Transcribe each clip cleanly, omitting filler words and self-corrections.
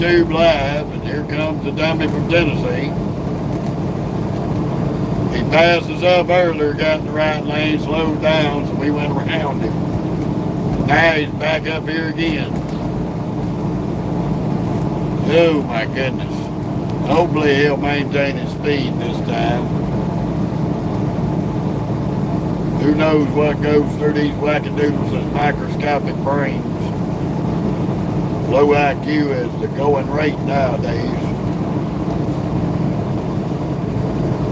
YouTube Live, and here comes the dummy from Tennessee. He passes up earlier, got in the right lane, slowed down, so we went around him. Now he's back up here again. Oh my goodness. Hopefully he'll maintain his speed this time. Who knows what goes through these wackadoodles' microscopic brains. Low IQ is the going rate nowadays.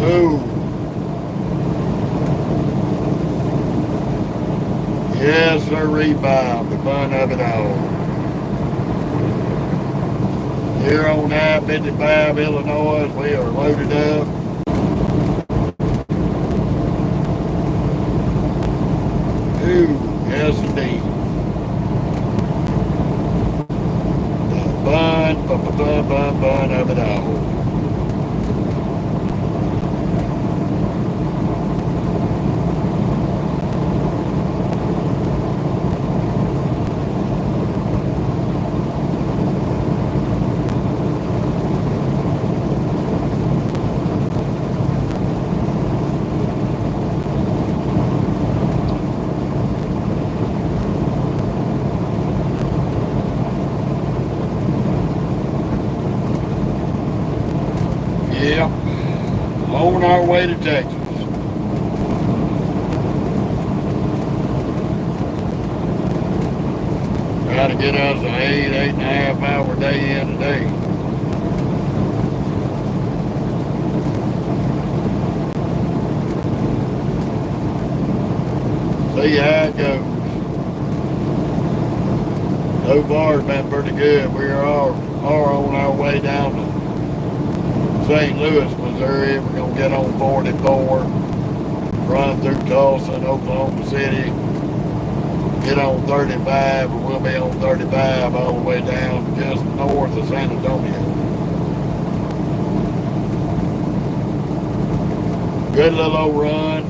Ooh. Yes, sir, Bob, the fun of it all. Here on I-55, Illinois, we are loaded up. Ooh, yes indeed. The fun of it all. Yeah, on our way to Texas. Try to get us an 8.5 hour day in today. See how it goes. So far it's been pretty good. We are on our way down to St. Louis, Missouri. We're going to get on 44, run through Tulsa and Oklahoma City, get on 35, and we'll be on 35 all the way down just north of San Antonio. Good little old run.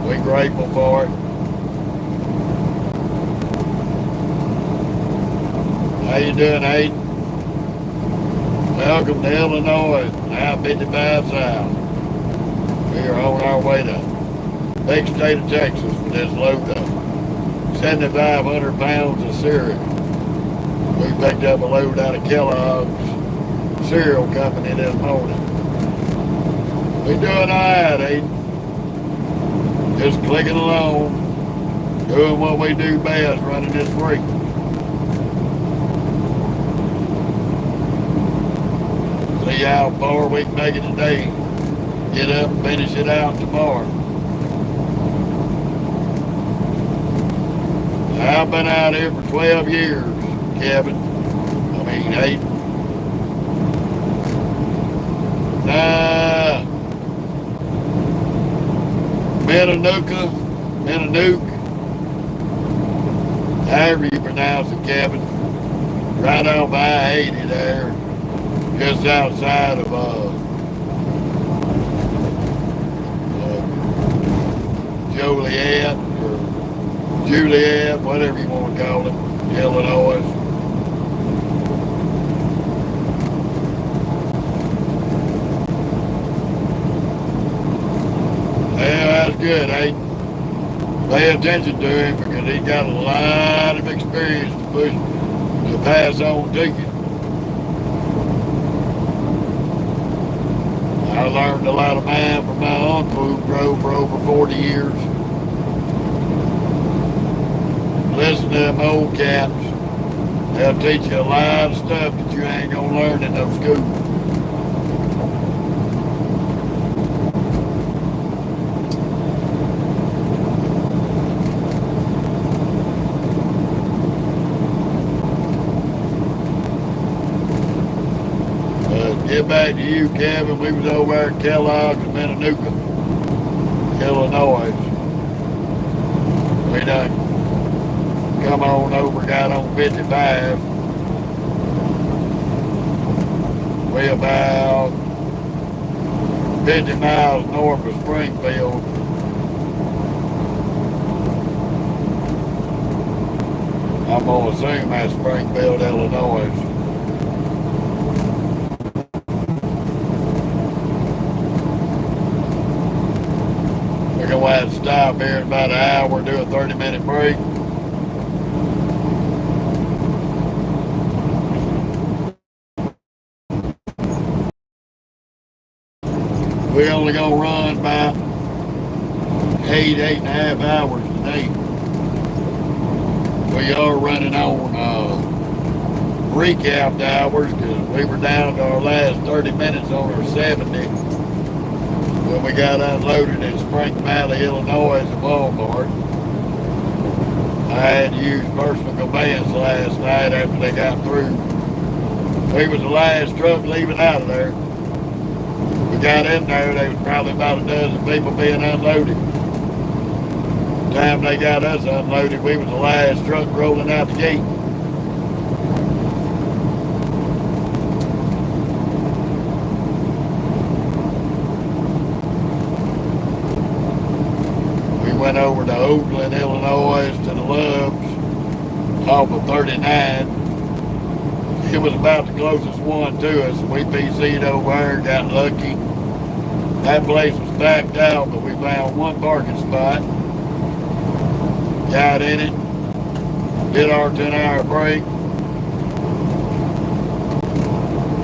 We're grateful for it. How you doing, Aiden? Welcome to Illinois, I-55 South. We are on our way to the big state of Texas with this load of 7,500 pounds of cereal. We picked up a load out of Kellogg's cereal company this morning. We're doing all right, Aiden. Just clicking along, doing what we do best, running this freight. See how far we can make it today. Get up and finish it out tomorrow. I've been out here for 12 years, Kevin. I mean, 8. Mananuke, however you pronounce it, Kevin. Right on by I-80 there. Just outside of Juliet, whatever you want to call it, Illinois. Yeah, that's good, eh? Pay attention to him because he's got a lot of experience to pass on to you. I learned a lot of mine from my uncle who drove for over 40 years. Listen to them old cats. They'll teach you a lot of stuff that you ain't gonna learn in no school. Get back to you, Kevin. We was over there at Kellogg in Mananuke, Illinois. We done come on over, got on 55. We about 50 miles north of Springfield. I'm gonna assume that's Springfield, Illinois. stop here in about an hour, do a 30-minute break. We only gonna run about 8.5 hours today. We are running on recapped hours because we were down to our last 30 minutes on our 70 when we got unloaded in Spring Valley, Illinois at Walmart. I had to use personal conveyance last night after they got through. We was the last truck leaving out of there. We got in there was probably about a dozen people being unloaded. The time they got us unloaded, we was the last truck rolling out the gate. We went over to Oakland, Illinois to the Loves off of 39. It was about the closest one to us. We PC'd over there, got lucky. That place was backed out, but we found one parking spot. Got in it, did our 10-hour break.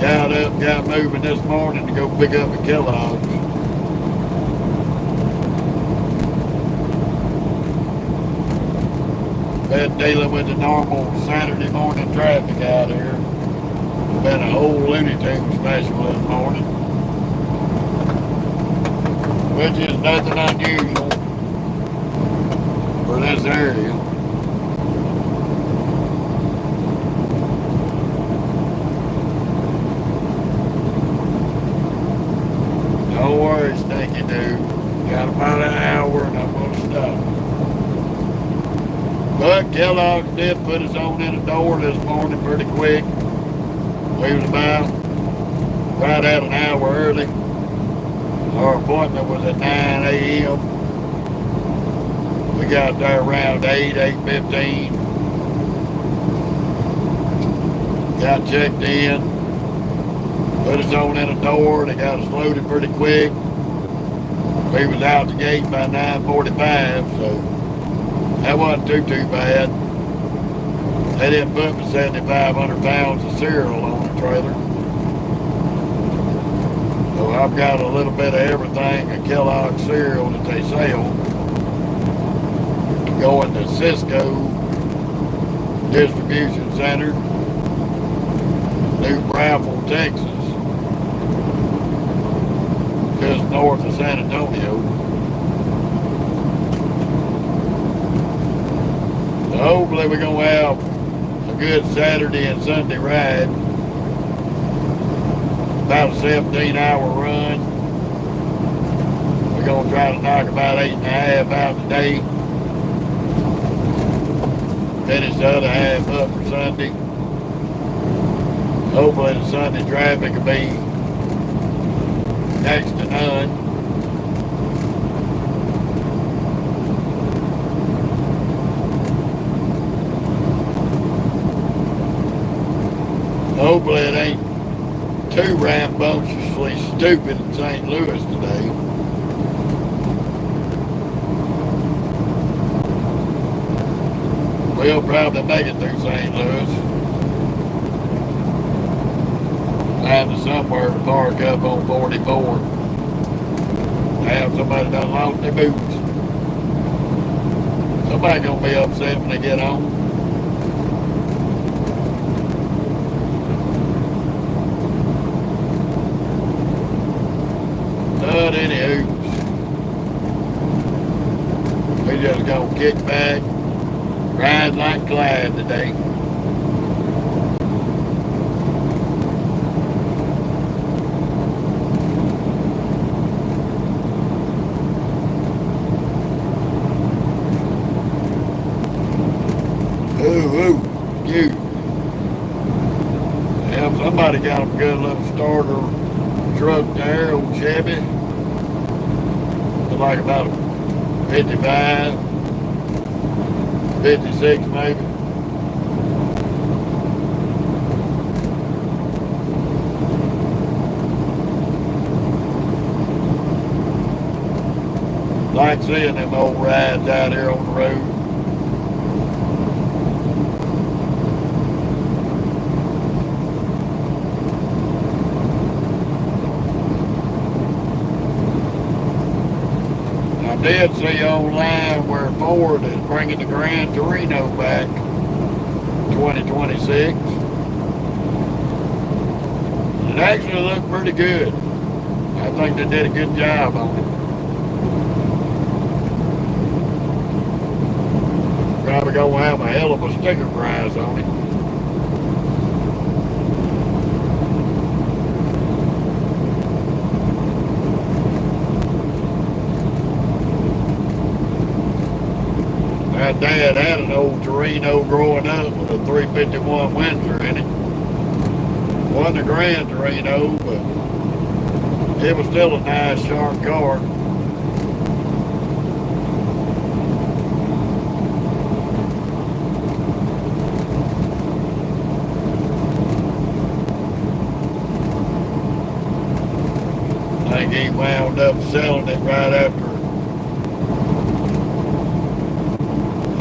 Got up, got moving this morning to go pick up at Kellogg's. Been dealing with the normal Saturday morning traffic out here. Been a whole Looney Tunes special this morning, which is nothing unusual for this area. Don't worry, Stinky Dude. Got about an hour and I'm going to stop. But Kellogg did put us on in the door this morning pretty quick. We was about right at an hour early. Our appointment was at 9 a.m. We got there around 8:15. Got checked in. Put us on in the door. They got us loaded pretty quick. We was out the gate by 9:45, so that wasn't too bad. They didn't put me 7,500 pounds of cereal on the trailer. So I've got a little bit of everything, a Kellogg cereal that they sell. Going to Cisco Distribution Center, New Braunfels, Texas, just north of San Antonio. So hopefully we're going to have a good Saturday and Sunday ride. About a 17-hour run. We're going to try to knock about 8.5 out today. Finish the other half up for Sunday. Hopefully the Sunday traffic will be next to none. Hopefully it ain't too rambunctiously stupid in St. Louis today. We'll probably make it through St. Louis. Find somewhere to park up on 44. Have somebody done lost their boots. Somebody gonna be upset when they get home. But anywho, we just gonna kick back, ride like Clyde today. Ooh, you. Yeah, somebody got a good little starter truck there, old Chevy. Looks like about 55, 56 maybe. Like like seeing them old rides out here on the road. I did see online where Ford is bringing the Gran Torino back 2026. It actually looked pretty good. I think they did a good job on it. Probably gonna have a hell of a sticker price on it. My dad had an old Torino growing up with a 351 Windsor in it. Wasn't a Gran Torino, but it was still a nice, sharp car. I think he wound up selling it right after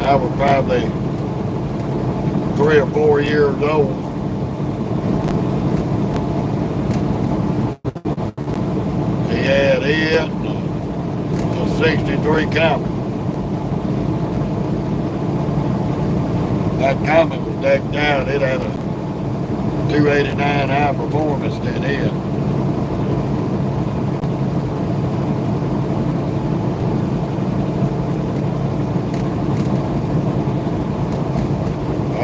I was probably 3 or 4 years old. He had it, a 63 Comet. That Comet was decked out. It had a 289 high performance in it.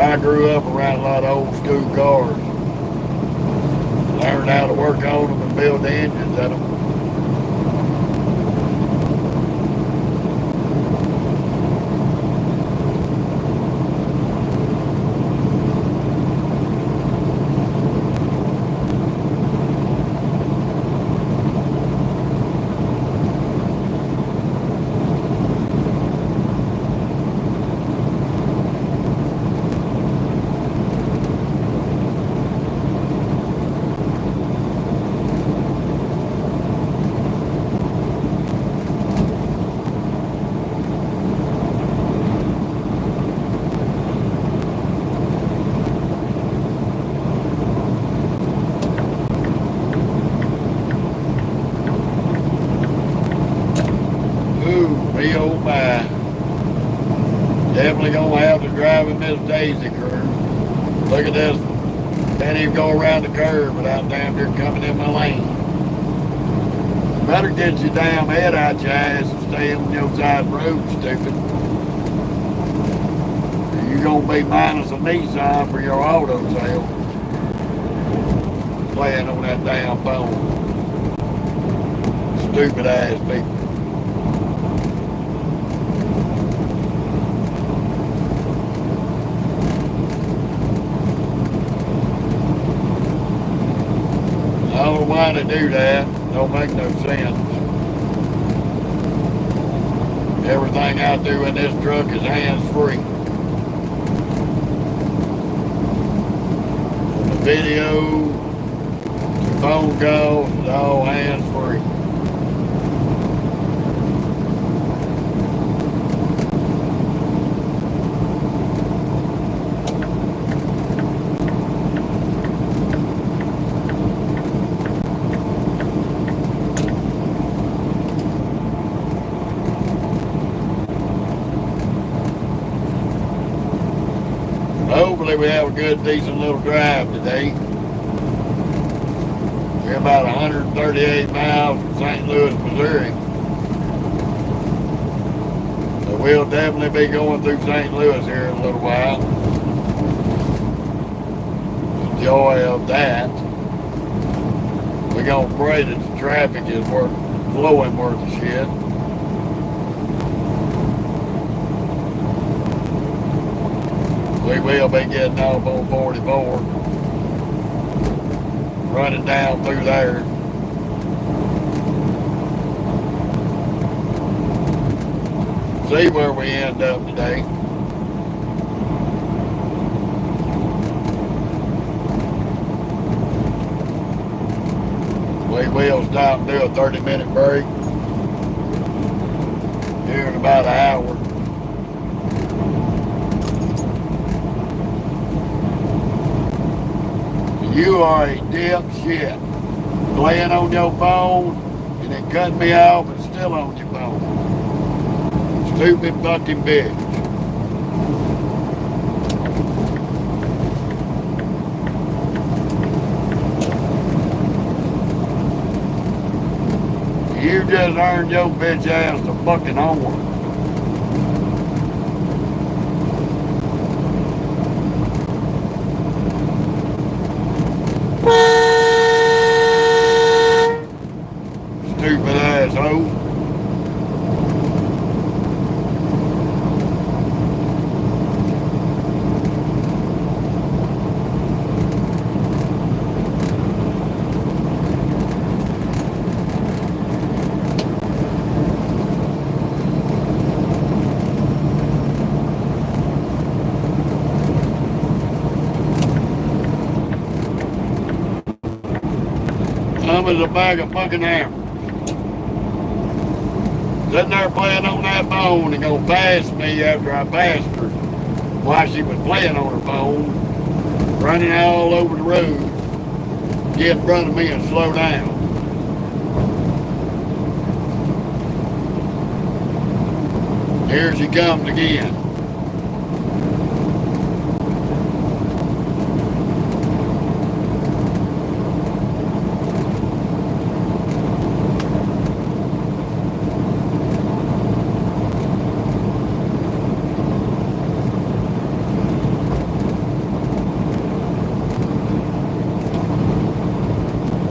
I grew up around a lot of old school cars. Learned how to work on them and build the engines of them. Oh my. Definitely gonna have to drive in this Daisy curve. Look at this. Can't even go around the curve without damn near coming in my lane. Better get your damn head out your ass and stay on your side of the road, stupid. You're gonna be minus a Nissan for your auto sale. Playing on that damn phone. Stupid ass people. I don't know why they do that. Don't make no sense. Everything I do in this truck is hands-free. From the video, to phone calls, it's all hands-free. Hopefully we have a good, decent little drive today. We're about 138 miles from St. Louis, Missouri. So we'll definitely be going through St. Louis here in a little while. The joy of that. We're going to pray that the traffic is flowing worth of shit. We will be getting off on 44, running down through there. See where we end up today. We will stop and do a 30-minute break. here in about an hour. You are a dipshit. Playing on your phone and then cutting me off and still on your phone. Stupid fucking bitch. You just earned your bitch ass the fucking horn. Stupid asshole. Is a bag of fucking hammers. Sitting there playing on that phone and gonna pass me after I passed her while she was playing on her phone, running all over the road, get in front of me and slow down. Here she comes again.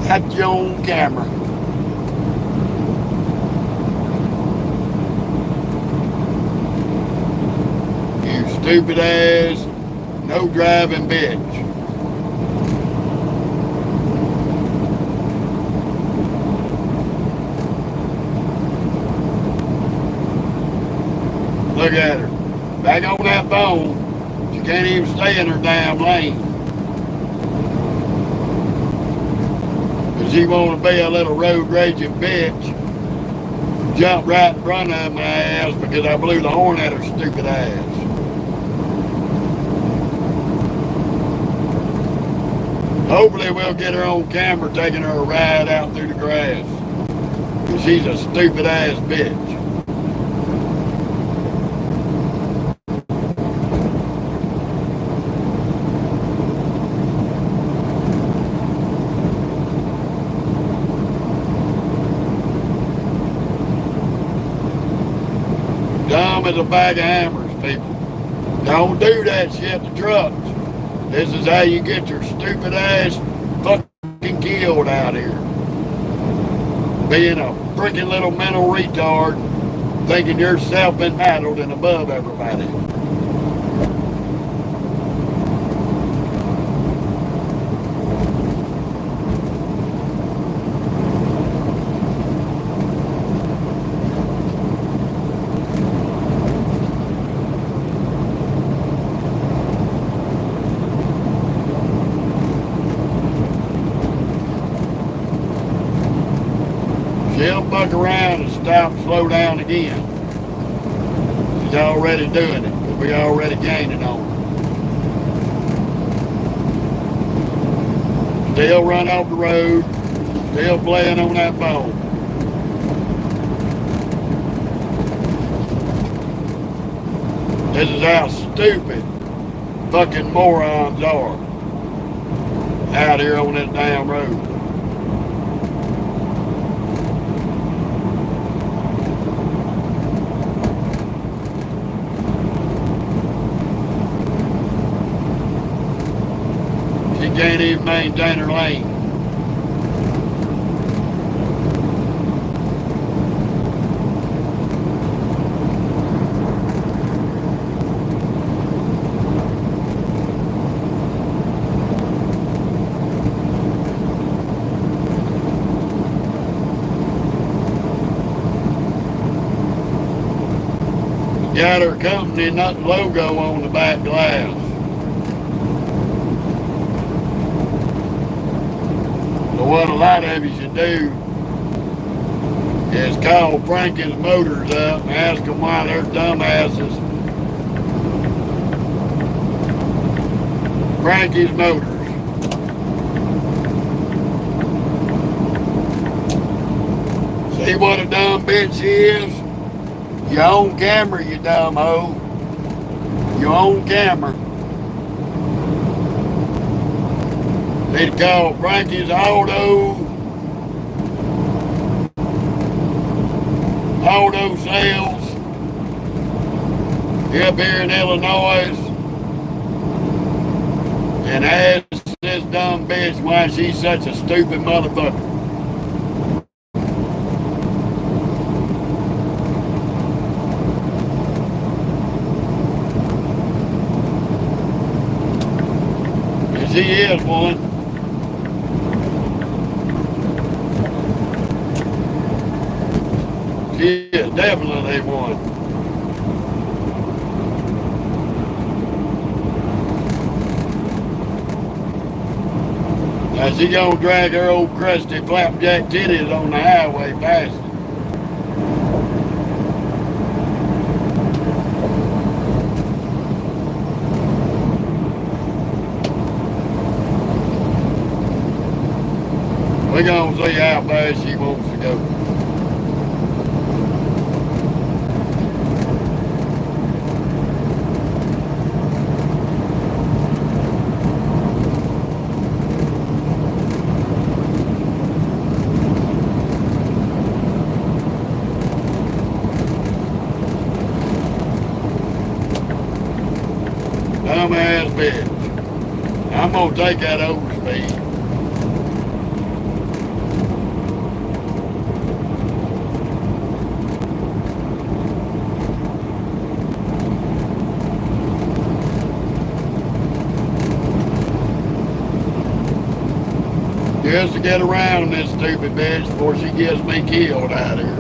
That's your own camera. You stupid ass, no driving bitch. Look at her. Back on that phone. She can't even stay in her damn lane. She want to be a little road raging bitch. Jump right in front of my ass because I blew the horn at her stupid ass. Hopefully we'll get her on camera taking her a ride out through the grass. Because she's a stupid ass bitch. Dumb as a bag of hammers, people. Don't do that shit to trucks. This is how you get your stupid ass fucking killed out here. Being a freaking little mental retard, thinking you're self-entitled and above everybody. She'll fuck around and stop and slow down again. She's already doing it, because we already gaining on her. Still run off the road, still playing on that phone. This is how stupid fucking morons are out here on this damn road. Can't even maintain her lane. Got her company logo on the back glass. What a lot of you should do is call Frankie's Motors up and ask them why their dumbasses. Frankie's Motors. See what a dumb bitch she is? You own camera, you dumb hoe. You own camera. Need to call Frankie's Auto Sales up here in Illinois and ask this dumb bitch why she's such a stupid motherfucker. And she is one. She is definitely one. Now she gonna drag her old crusty flapjack titties on the highway past it. We're gonna see how fast she wants to go. Dumbass bitch. I'm gonna take that old speed. Just to get around this stupid bitch before she gets me killed out here.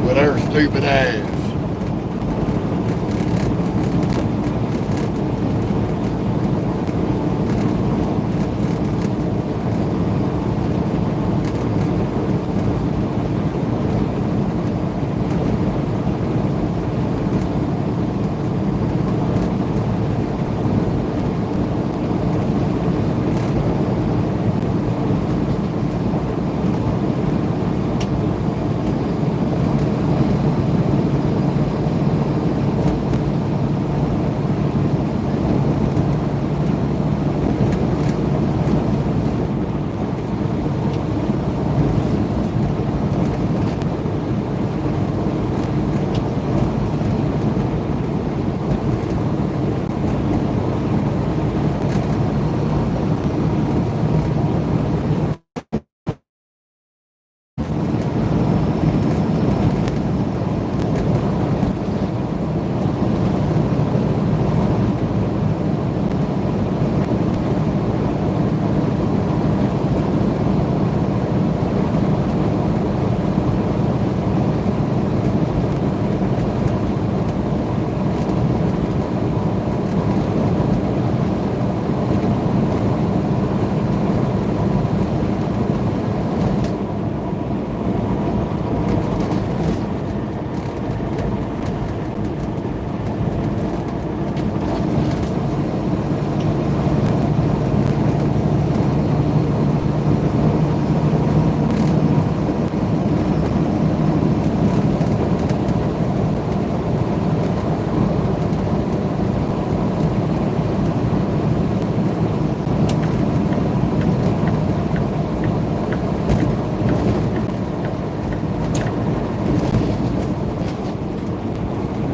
With her stupid ass.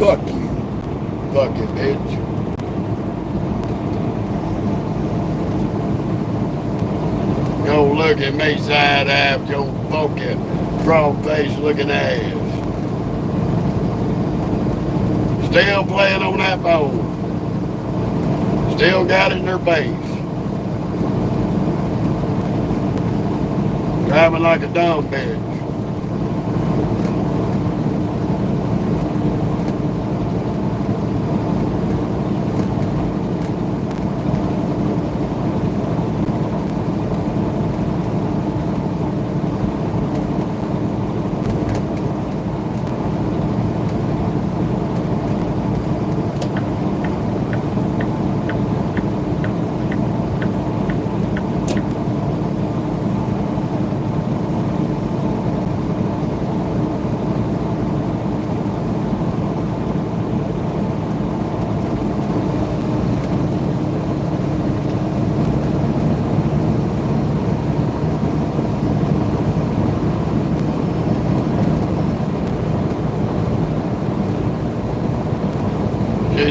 Fuck you, fucking bitch. Go look at me side-eye with your fucking frog-face looking ass. Still playing on that phone. Still got it in her face. Driving like a dumb bitch.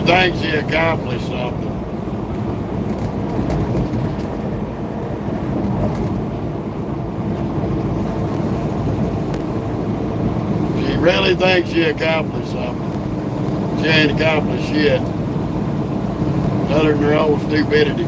thinks she accomplished something. She really thinks she accomplished something. She ain't accomplished shit. Other than her own stupidity.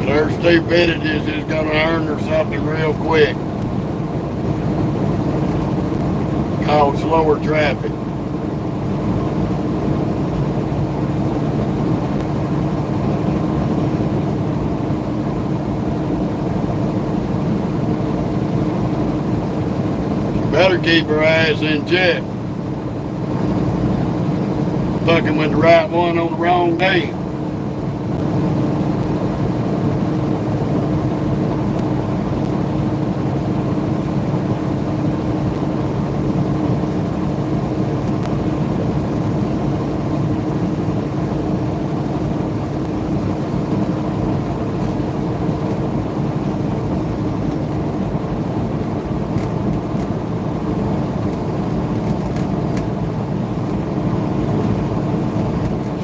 Her stupidity is just going to earn her something real quick. Called slower traffic. She better keep her ass in check. Fucking with the right one on the wrong day.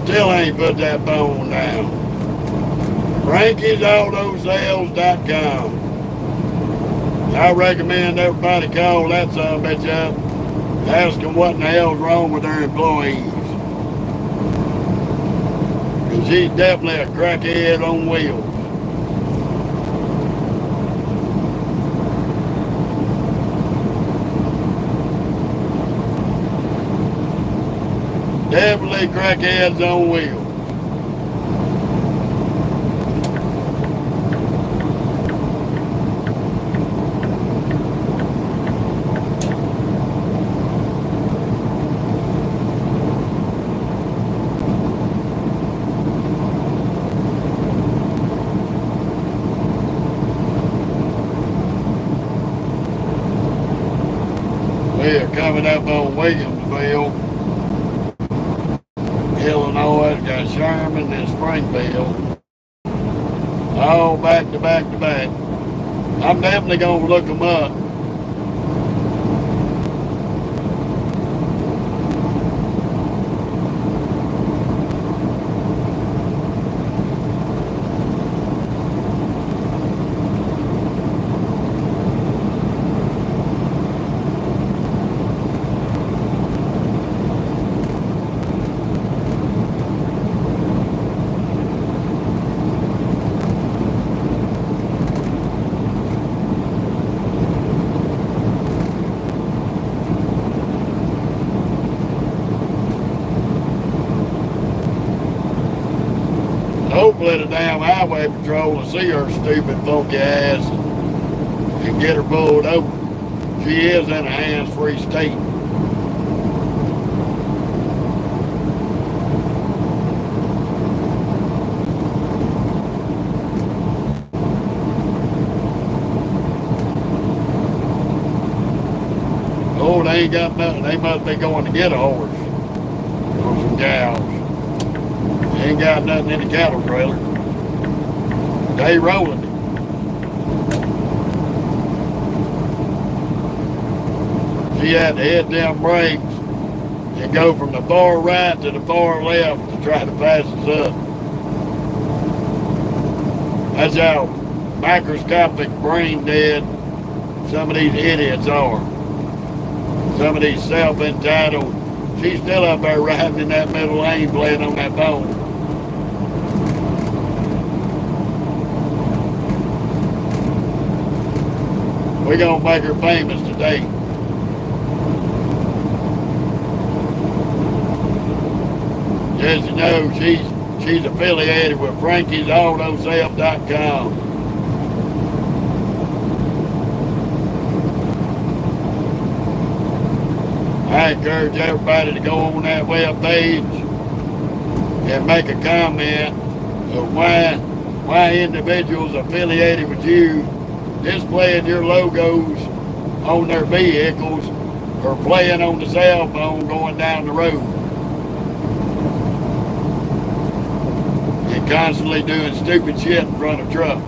Still ain't put that phone down. Frankie'sAutoSales.com. I recommend everybody call that son of a bitch up. Ask them what in the hell's wrong with their employees. Because she's definitely a crackhead on wheels. Definitely crackheads on wheels. We are coming up on Williamsville, Illinois. Got Sherman and Springfield, all back to back to back. I'm definitely gonna look them up. Hopefully the damn highway patrol will see her stupid funky ass and get her pulled over. She is in a hands-free state. Oh, they ain't got nothing. They must be going to get a horse or some cows. They ain't got nothing in the cattle trailer. They rolling it. She had to hit them brakes and go from the far right to the far left to try to pass us up. That's how microscopic brain dead some of these idiots are. Some of these self-entitled. She's still up there riding in that middle lane playing on that phone. We're gonna make her famous today. Just to know, she's affiliated with Frankie'sAutoSale.com. I encourage everybody to go on that web page and make a comment of why individuals affiliated with you displaying your logos on their vehicles or playing on the cell phone going down the road and constantly doing stupid shit in front of trucks.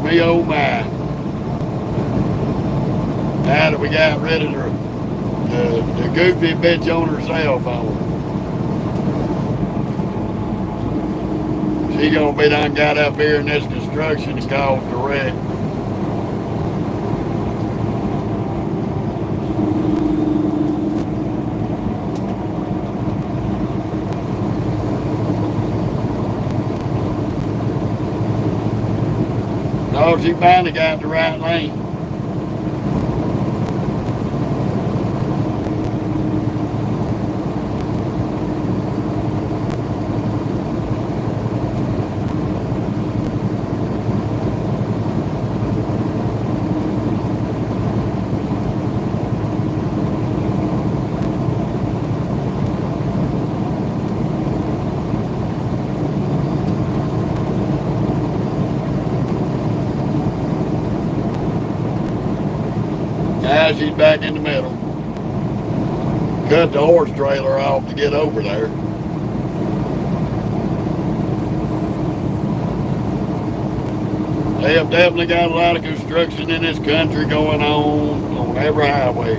Me oh my. Now that we got rid of the goofy bitch on her cell phone, she gonna be done got up here in this construction and caused a wreck. Oh, she finally got the right lane. Now she's back in the middle. Cut the horse trailer off to get over there. They have definitely got a lot of construction in this country going on every highway.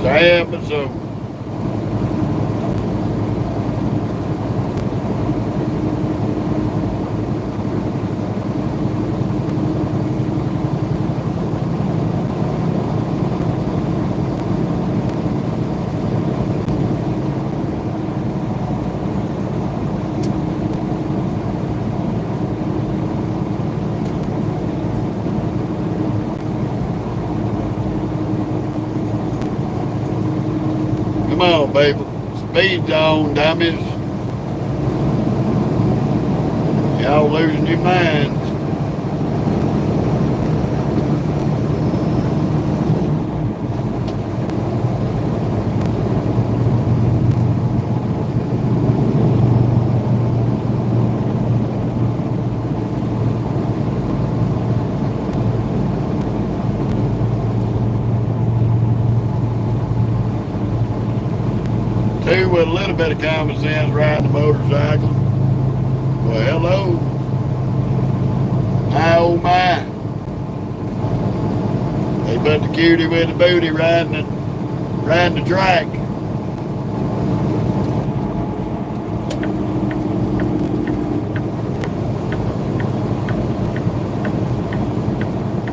Sad but so. Come on, baby. Speed zone, dummies. Y'all losing your minds. Two with a little bit of common sense riding a motorcycle. Well, hello. My oh my. They put the cutie with the booty riding the track.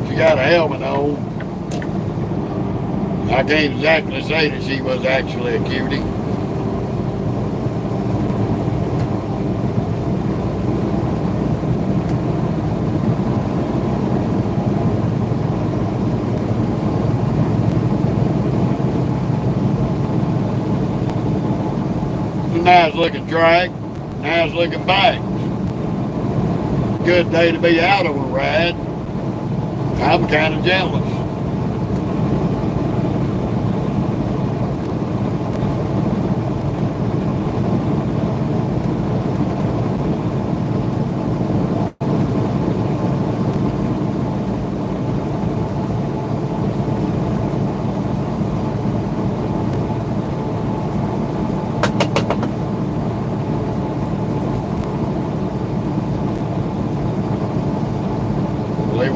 She got a helmet on. I can't exactly say that she was actually a cutie. Nice looking track, nice looking bikes. Good day to be out on a ride. I'm kind of jealous.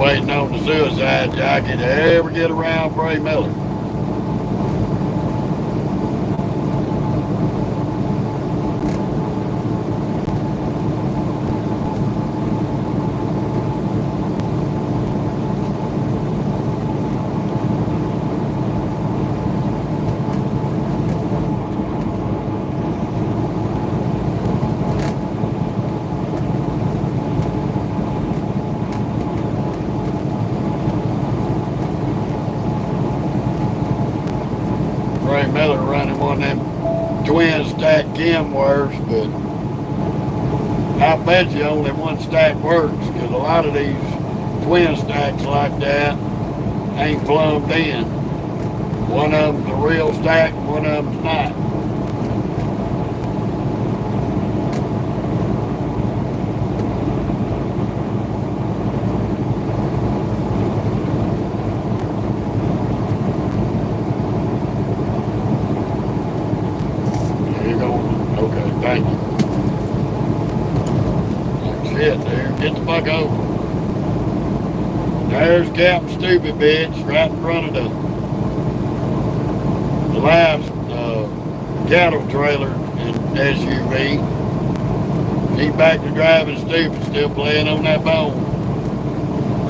waiting on the suicide jockey to ever get around Bray Miller. Bray Miller running one of them twin stack Kenworths, but I bet you only one stack works, because a lot of these twin stacks like that ain't plumbed in. One of them's a real stack, one of them's not. Thank you. Shit, dude. Get the fuck over. There's Captain Stupid Bitch right in front of the last cattle trailer and SUV. He's back to driving stupid, still playing on that bone.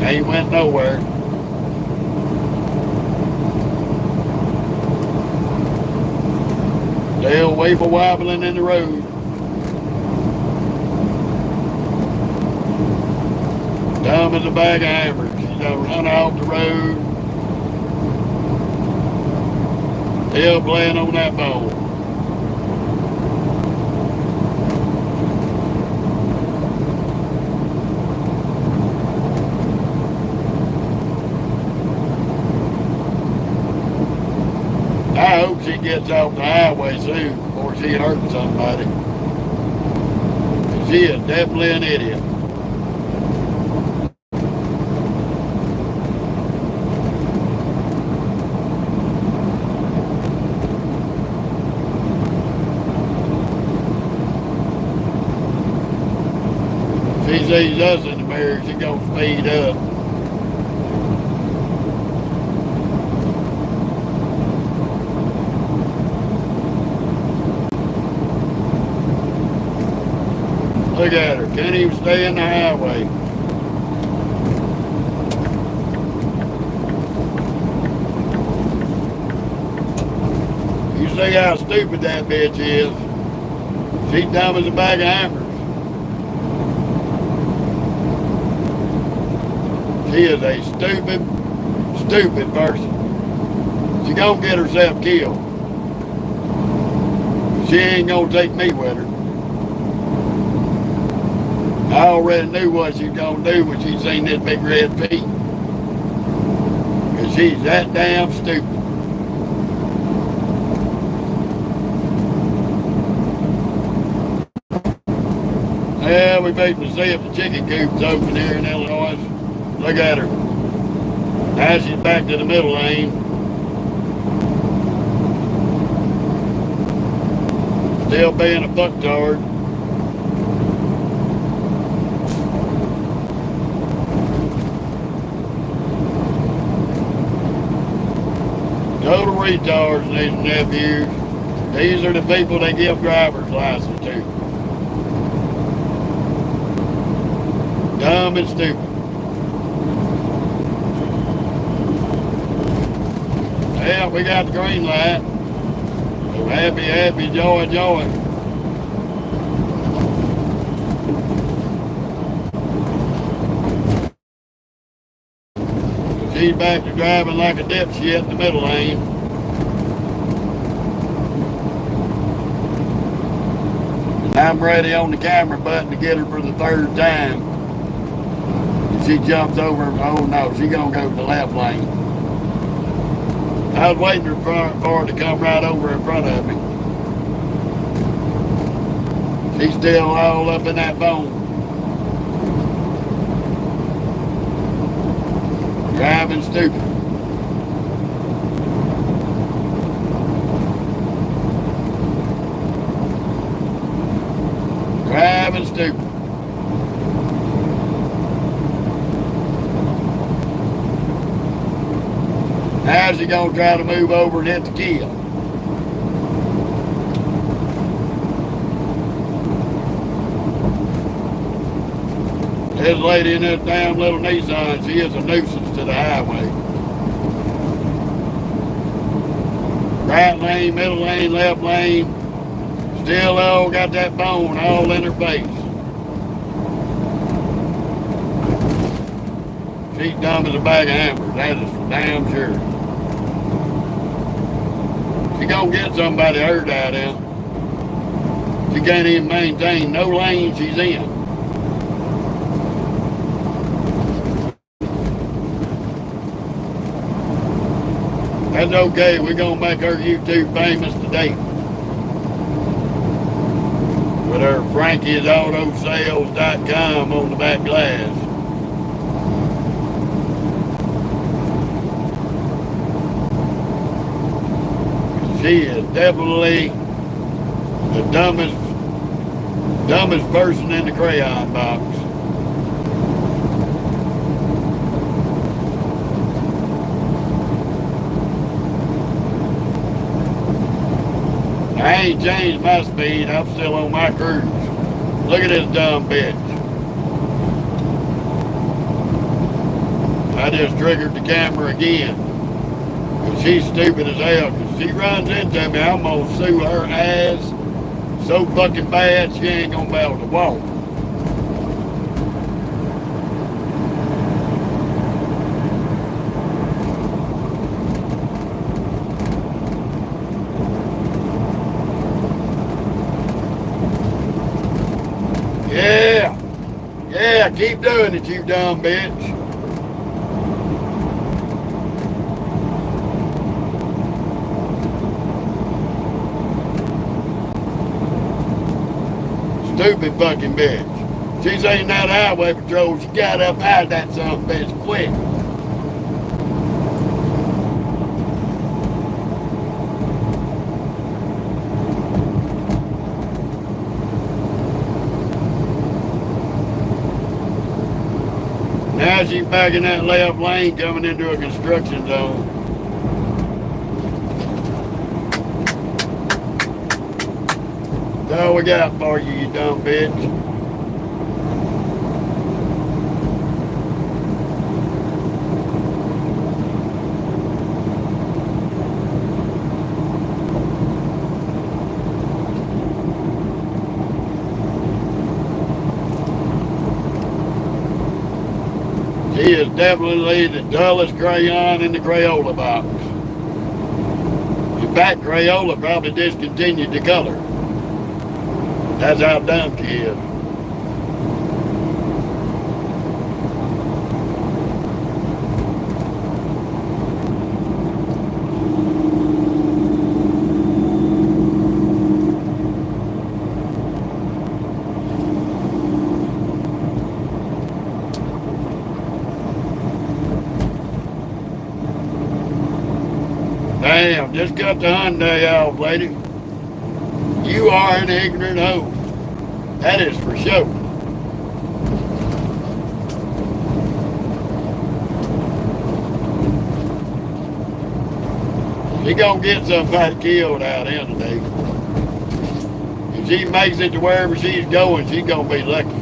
Ain't went nowhere. Still weeble wobbling in the road. Dumb as a bag of hammers. She's done run off the road. Still playing on that bone. I hope she gets off the highway soon before she hurts somebody. She is definitely an idiot. If she sees us in the mirror, she's gonna speed up. Look at her, can't even stay in the highway. You see how stupid that bitch is. She's dumb as a bag of hammers. She is a stupid person. She gonna get herself killed. She ain't gonna take me with her. I already knew what she's gonna do when she seen this big red feet. Cause she's that damn stupid. Yeah, we waiting to see if the chicken coop's open here in Illinois. Look at her. Now she's back to the middle lane. Still being a fucktard. Total retards, these nephews. These are the people they give driver's license to. Dumb and stupid. Yeah, we got the green light. So happy, joy. She's back to driving like a dipshit in the middle lane. And I'm ready on the camera button to get her for the third time. And she jumps over, oh no, she gonna go to the left lane. I was waiting for her to come right over in front of me. She's still all up in that bone. Driving stupid. Driving stupid. How's he gonna try to move over and hit the kill? This lady in this damn little Nissan, she is a nuisance to the highway. Right lane, middle lane, left lane. Still though, got that bone all in her face. She's dumb as a bag of hammers, that is for damn sure. She gonna get somebody hurt out there. She can't even maintain no lane she's in. That's okay, we're gonna make her YouTube famous today. With her Frankie'sAutoSales.com on the back glass. She is definitely the dumbest person in the crayon box. I ain't changed my speed. I'm still on my cruise. Look at this dumb bitch. I just triggered the camera again. Cause she's stupid as hell. Cause she runs into me, I'm gonna sue her ass so fucking bad she ain't gonna be able to walk. Yeah, keep doing it, you dumb bitch. Stupid fucking bitch. She's ain't that highway patrol. She got up out of that son of a bitch quick. Now she's back in that left lane coming into a construction zone. That's all we got for you, you dumb bitch. She is definitely the dullest crayon in the Crayola box. In fact, Crayola probably discontinued the color. That's how dumb she is. Damn, just cut the Hyundai off, lady. You are an ignorant hoe. That is for sure. She gonna get somebody killed out here today. If she makes it to wherever she's going, she's gonna be lucky.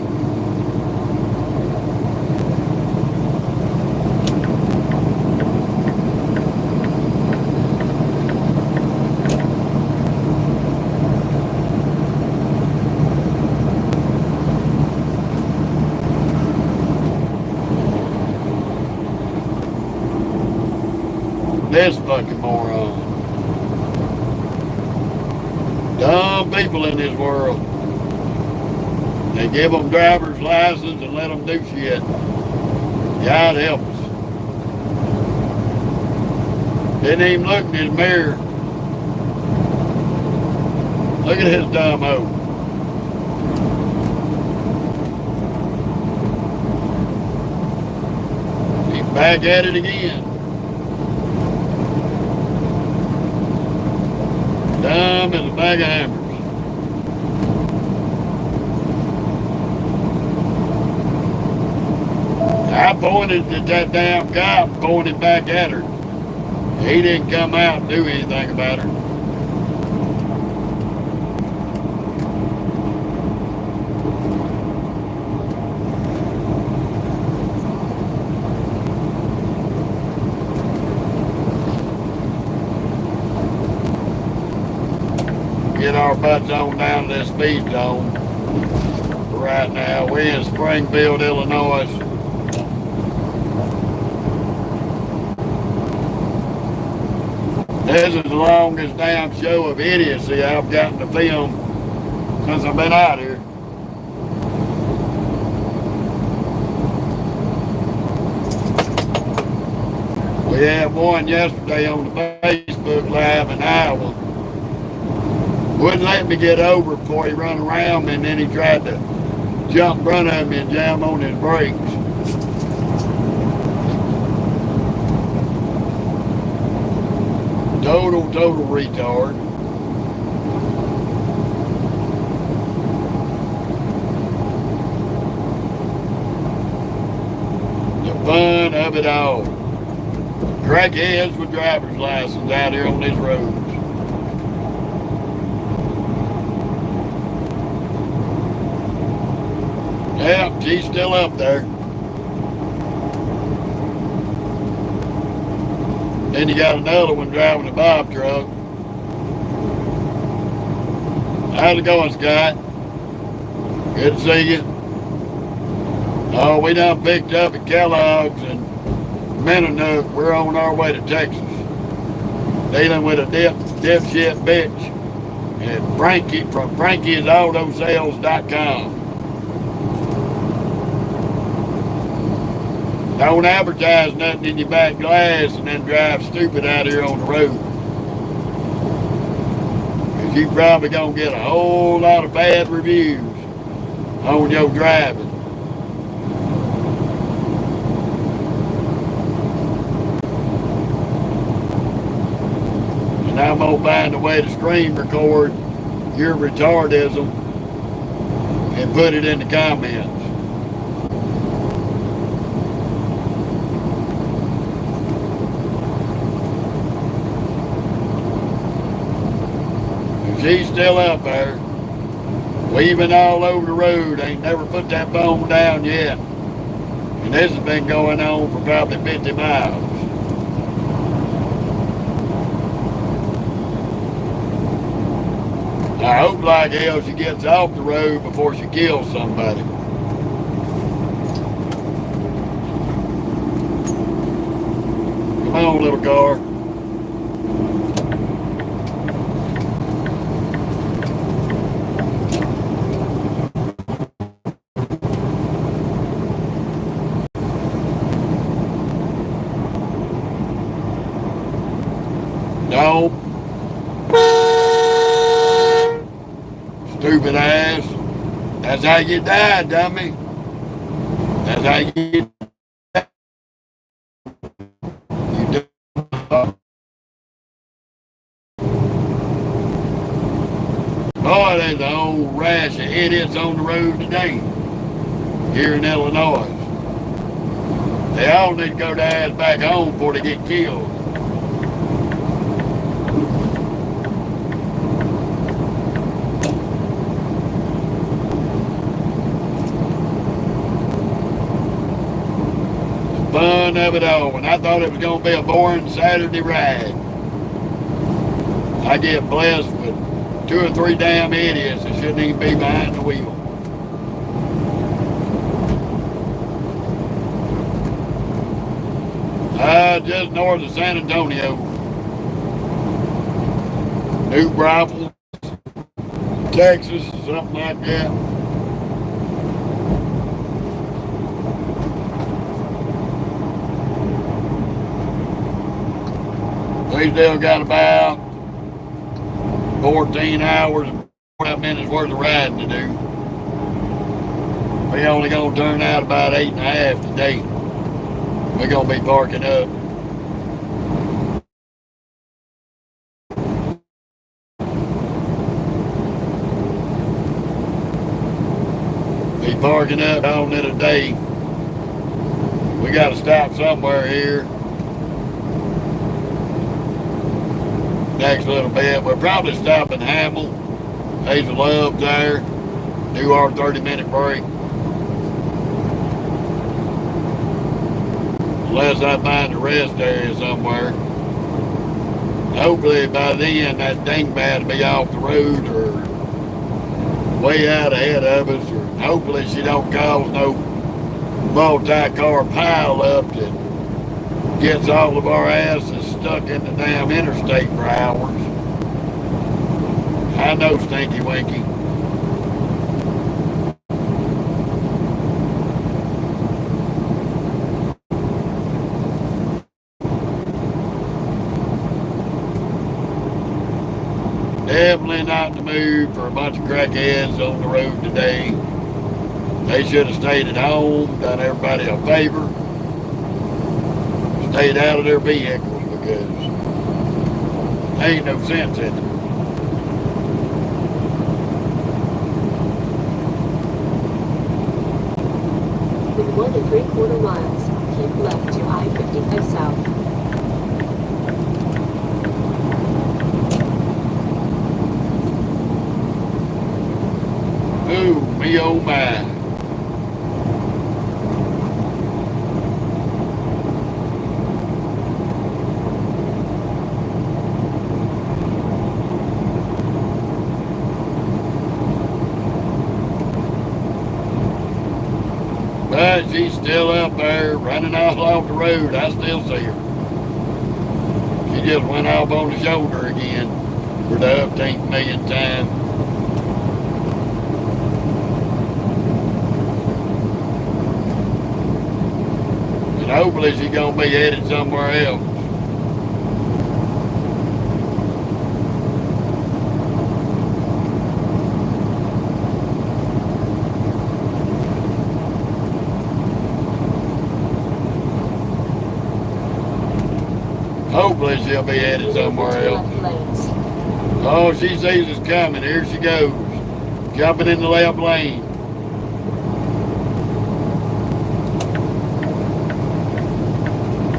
This fucking moron. Dumb people in this world. They give them driver's license and let them do shit. God help us. Didn't even look in his mirror. Look at his dumb hoe. He's back at it again. Dumb as a bag of hammers. I pointed at that damn cop, pointed back at her. He didn't come out and do anything about her. Get our butts on down to this speed zone. Right now, we're in Springfield, Illinois. This is the longest damn show of idiocy I've gotten to film since I've been out here. We had one yesterday on the Facebook Live in Iowa. Wouldn't let me get over before he run around me, and then he tried to jump in front of me and jam on his brakes. Total retard. The fun of it all. Crackheads with driver's license out here on these roads. Yep, she's still up there. Then you got another one driving a Bob truck. How's it going, Scott? Good to see you. Oh, we done picked up at Kellogg's and Menonuck. We're on our way to Texas. Dealing with a dipshit bitch at Frankie from Frankie'sAutoSales.com. Don't advertise nothing in your back glass and then drive stupid out here on the road. Because you probably gonna get a whole lot of bad reviews on your driving. And I'm gonna find a way to screen record your retardism and put it in the comments. She's still up there, weaving all over the road. Ain't never put that phone down yet. And this has been going on for probably 50 miles. I hope like hell she gets off the road before she kills somebody. Come on, little car. No. Stupid ass. That's how you die, dummy. That's how you die. You boy, there's a whole rash of idiots on the road today here in Illinois. They all need to go their ass back home before they get killed. Fun of it all. And I thought it was going to be a boring Saturday ride. I get blessed with 2 or 3 damn idiots that shouldn't even be behind the wheel. Just north of San Antonio. New Braunfels, Texas, something like that. We still got about 14 hours and 45 minutes worth of riding to do. We only gonna turn out about 8.5 today. We're gonna be parking up. Be parking up on it a day. We gotta stop somewhere here. next little bit. We'll probably stop in Hamel, Hazel Love there, do our 30-minute break. Unless I find a rest area somewhere. Hopefully by then that dingbat will be off the road or way out ahead of us, or hopefully she don't cause no multi-car pile up that gets all of our asses stuck in the damn interstate for hours. I know, Stinky Winky. Definitely not to move for a bunch of crackheads on the road today. They should have stayed at home, done everybody a favor, stayed out of their vehicles, because there ain't no sense in it. With 1 3/4 miles, keep left to I-55 South. Ooh, me oh my. But she's still up there running all off the road. I still see her. She just went off on the shoulder again for the 18th millionth time. And hopefully she's going to be headed somewhere else. Hopefully she'll be headed somewhere else. Oh, she sees us coming. Here she goes. Jumping in the left lane.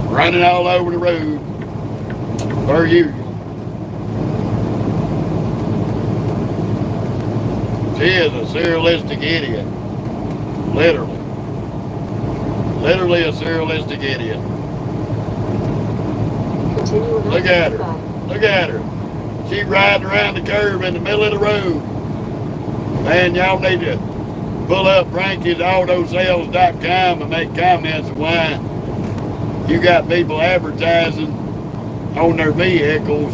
Running all over the road. Per usual. She is a serialistic idiot. Literally. Literally a serialistic idiot. Look at her. Look at her. She's riding around the curve in the middle of the road. Man, y'all need to pull up Frankie'sAutoSales.com and make comments of why you got people advertising on their vehicles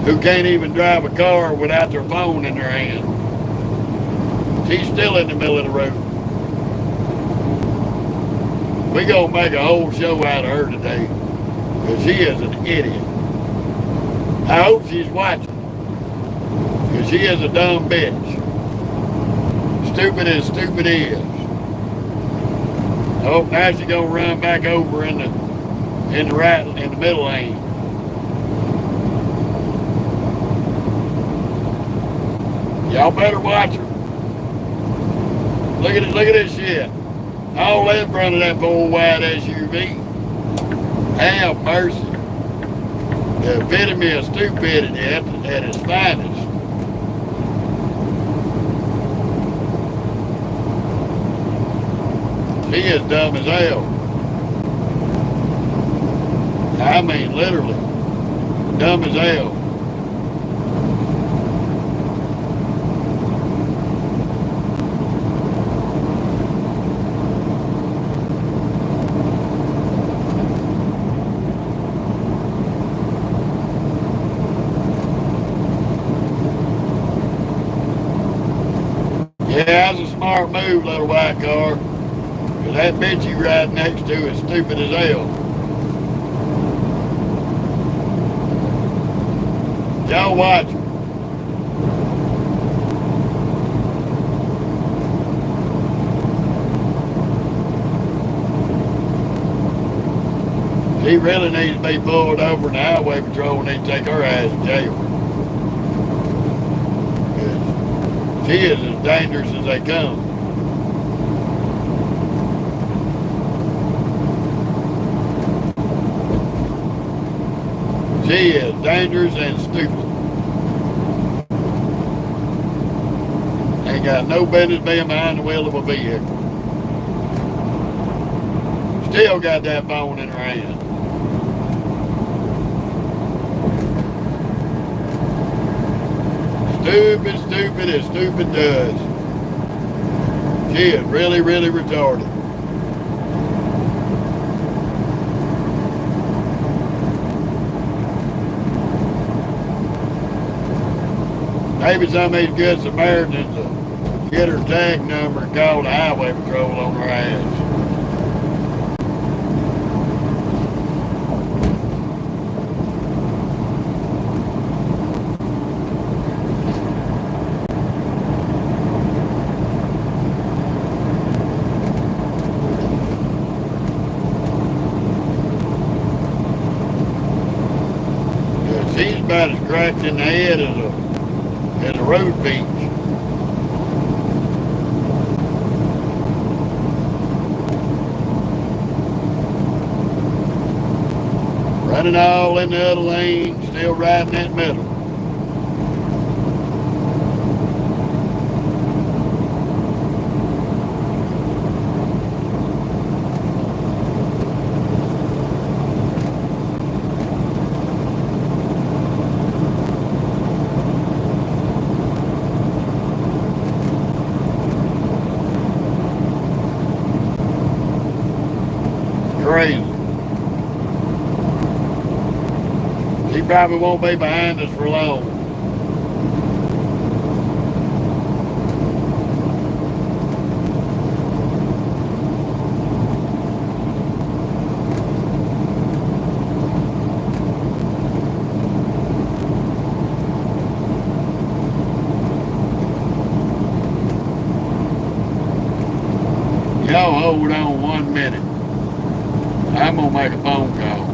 who can't even drive a car without their phone in their hand. She's still in the middle of the road. We gonna make a whole show out of her today, because she is an idiot. I hope she's watching, because she is a dumb bitch. Stupid as stupid is. Oh, now she's gonna run back over in the middle lane. Y'all better watch her. Look at this shit. All in front of that full wide SUV. Have mercy. The epitome of stupidity at its finest. She is dumb as hell. I mean, literally. Dumb as hell. Yeah, that's a smart move, little white car. Because that bitch you ride next to is stupid as hell. Y'all watch her. She really needs to be pulled over, and the highway patrol needs to take her ass to jail. She is as dangerous as they come. She is dangerous and stupid. Ain't got no business being behind the wheel of a vehicle. Still got that phone in her hand. Stupid, stupid as stupid does. She is really, really retarded. Maybe some of these good Samaritans will get her tag number and call the highway patrol on her ass. She's about as cracked in the head as a road peach. Running all in the other lane, still riding that middle. Crazy. He probably won't be behind us for long. Y'all hold on 1 minute. I'm gonna make a phone call.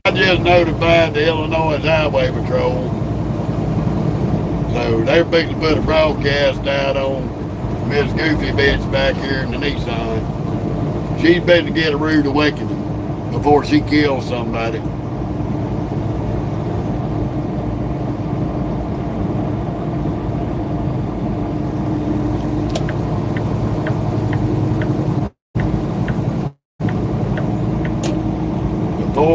I just notified the Illinois Highway Patrol. So they're fixing to put a broadcast out on Miss Goofy bitch back here in the Nissan. She's been to get a rude awakening before she kills somebody.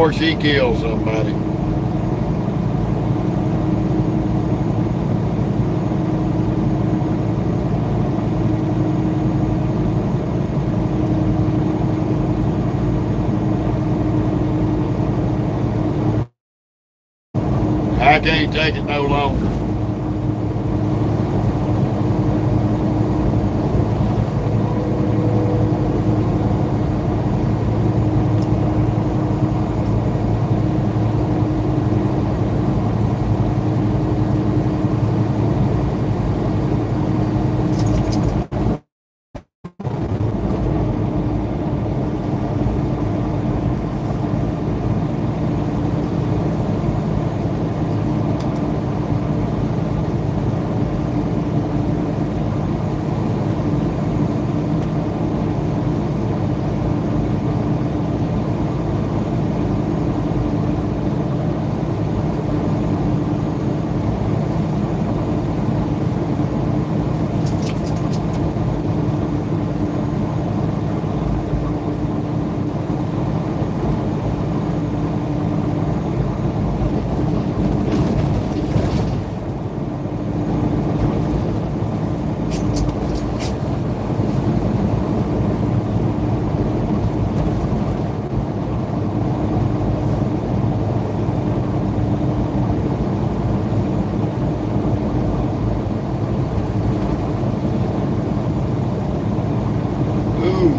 before she kills somebody. I can't take it no longer.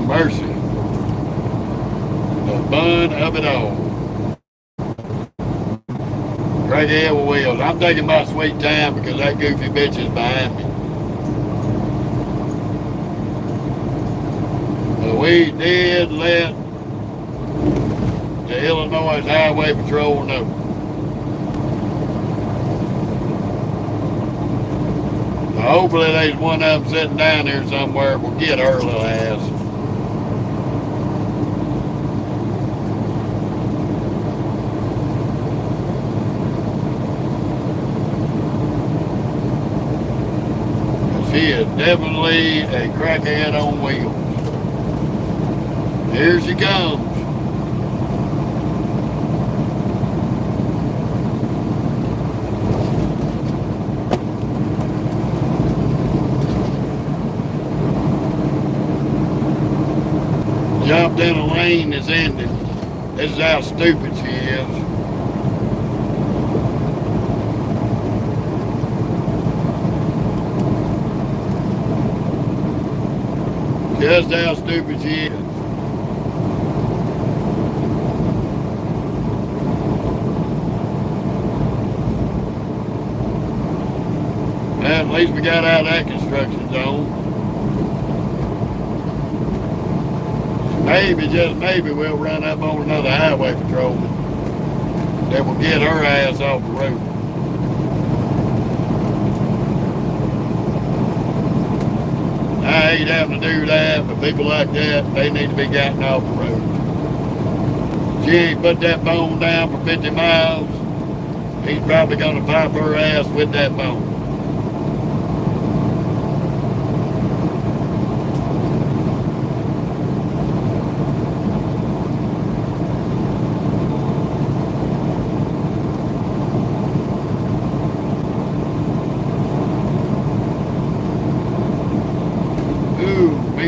Mercy. The bun of it all. Crackhead with wheels. I'm taking my sweet time because that goofy bitch is behind me. But we did let the Illinois Highway Patrol know. So hopefully there's one of them sitting down here somewhere will get her little ass. She is definitely a crackhead on wheels. Here she comes. Jumped in a lane that's ended. This is how stupid she is. Just how stupid she is. Well, at least we got out of that construction zone. Maybe, just maybe, we'll run up on another highway patrolman that will get her ass off the road. I hate having to do that, but people like that, they need to be gotten off the road. She ain't put that bone down for 50 miles. He's probably going to pop her ass with that bone.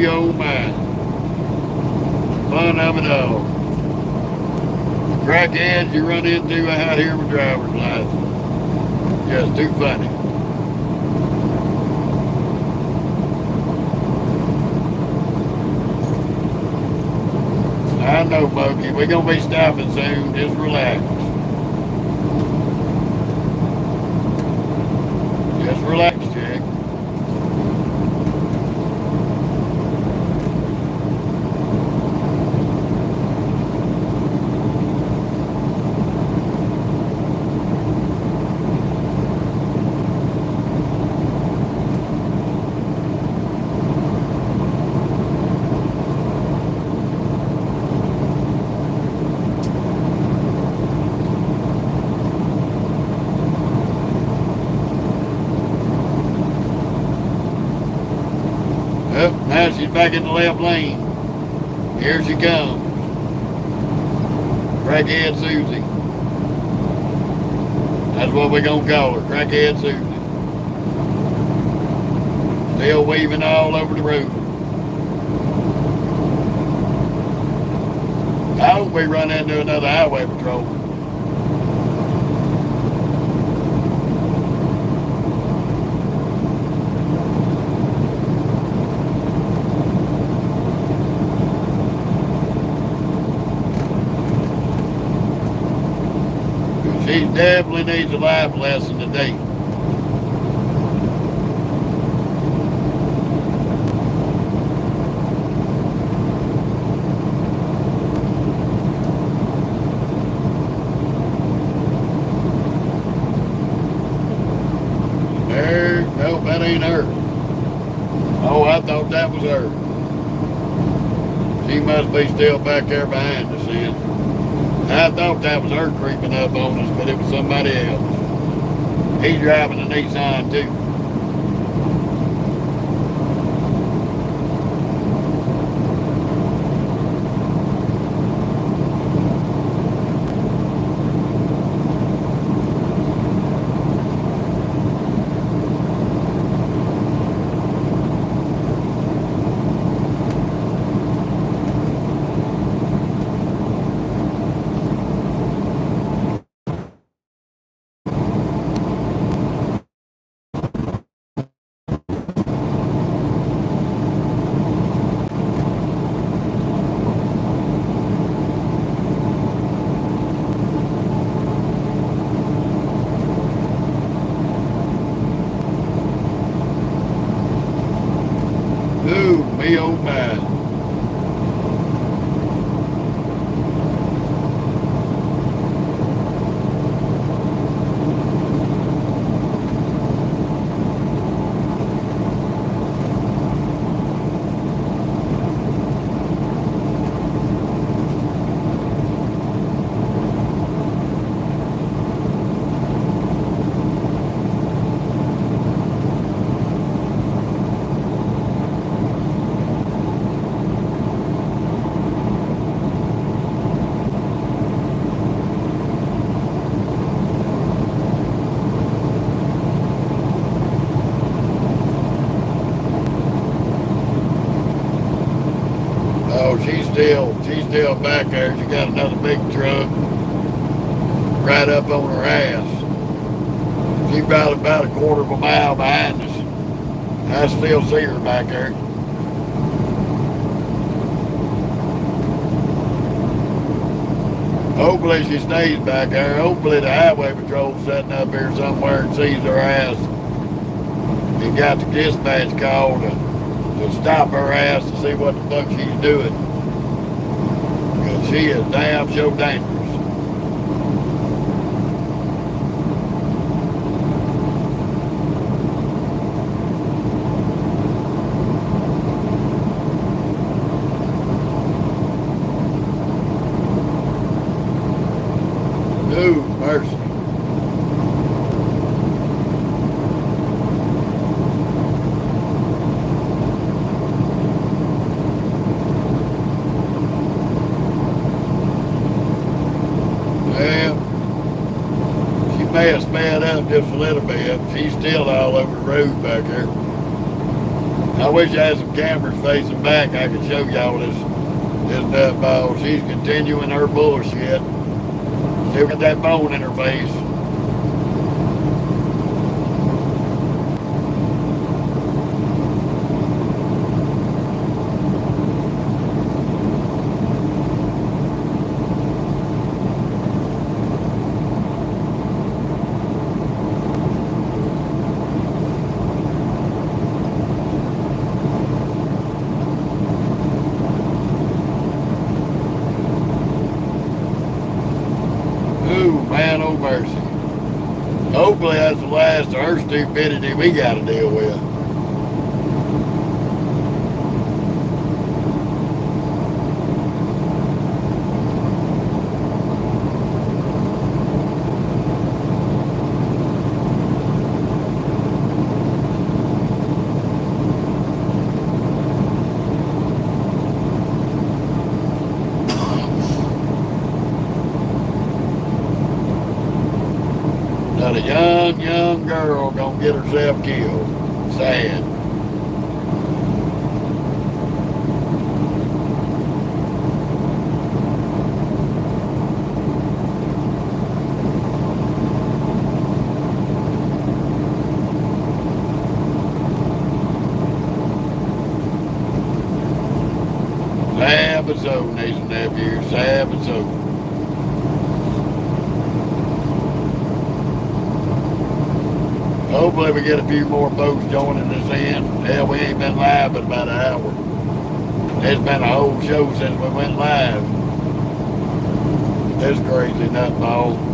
Oh my. Fun of it all. The crackheads you run into out here with driver's license. Just too funny. I know, Mokey. We're going to be stopping soon. Just relax. Just relax, chick. Now she's back in the left lane. Here she comes. Crackhead Susie. That's what we're gonna call her, Crackhead Susie. Still weaving all over the road. I hope we run into another highway patrol. She definitely needs a life lesson today. Nope, that ain't her. Oh, I thought that was her. She must be still back there behind us then. I thought that was her creeping up on us, but it was somebody else. He's driving a Nissan too. Ooh, me oh my. Oh, she's still back there. She got another big truck right up on her ass. She's about a quarter of a mile behind us. I still see her back there. Hopefully she stays back there. Hopefully the highway patrol's sitting up here somewhere and sees her ass and got the dispatch call to stop her ass to see what the fuck she's doing. Because she is damn sure dangerous. Ooh, mercy. Well, she may have sped up just a little bit. She's still all over the road back there. I wish I had some cameras facing back. I could show y'all this nutball. She's continuing her bullshit. Still got that bone in her face. Man, oh mercy. Hopefully that's the last of her stupidity we got to deal with. one young girl gonna get herself killed. Sad. Sad but so, niece and nephew. Sad but so. Hopefully we get a few more folks joining us in. Hell, we ain't been live but about an hour. It's been a whole show since we went live. It's crazy, nutball.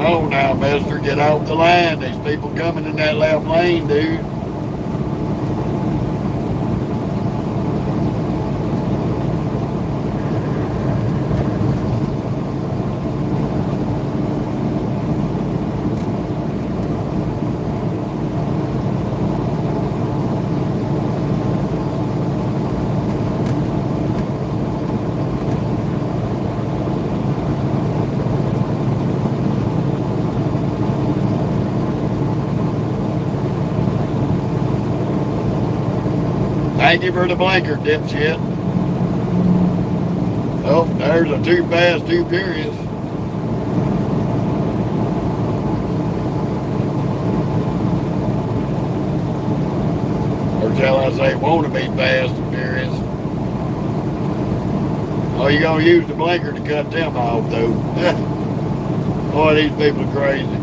Come on now, mister, get off the line. There's people coming in that left lane, dude. Thank you for the blinker, dipshit. Oh, there's a too fast, too furious. Or shall I say, want to be fast and furious. Oh, you're going to use the blinker to cut them off, though. Boy, these people are crazy.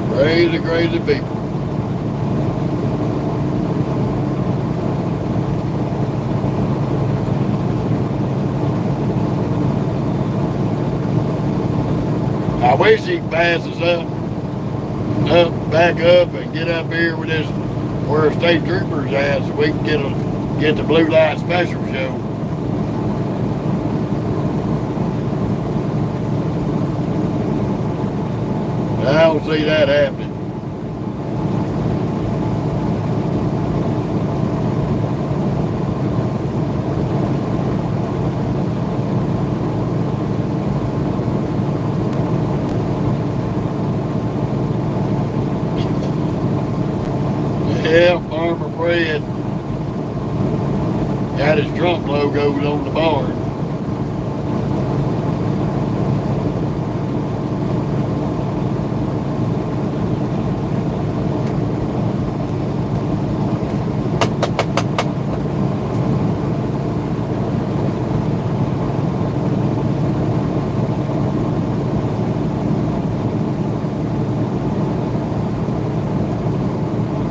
Crazy, crazy people. I wish he could pass us back up and get up here with this where state troopers at so we can get the blue light special show. I don't see that happening. Yeah, Farmer Fred got his Trump logos on the barn.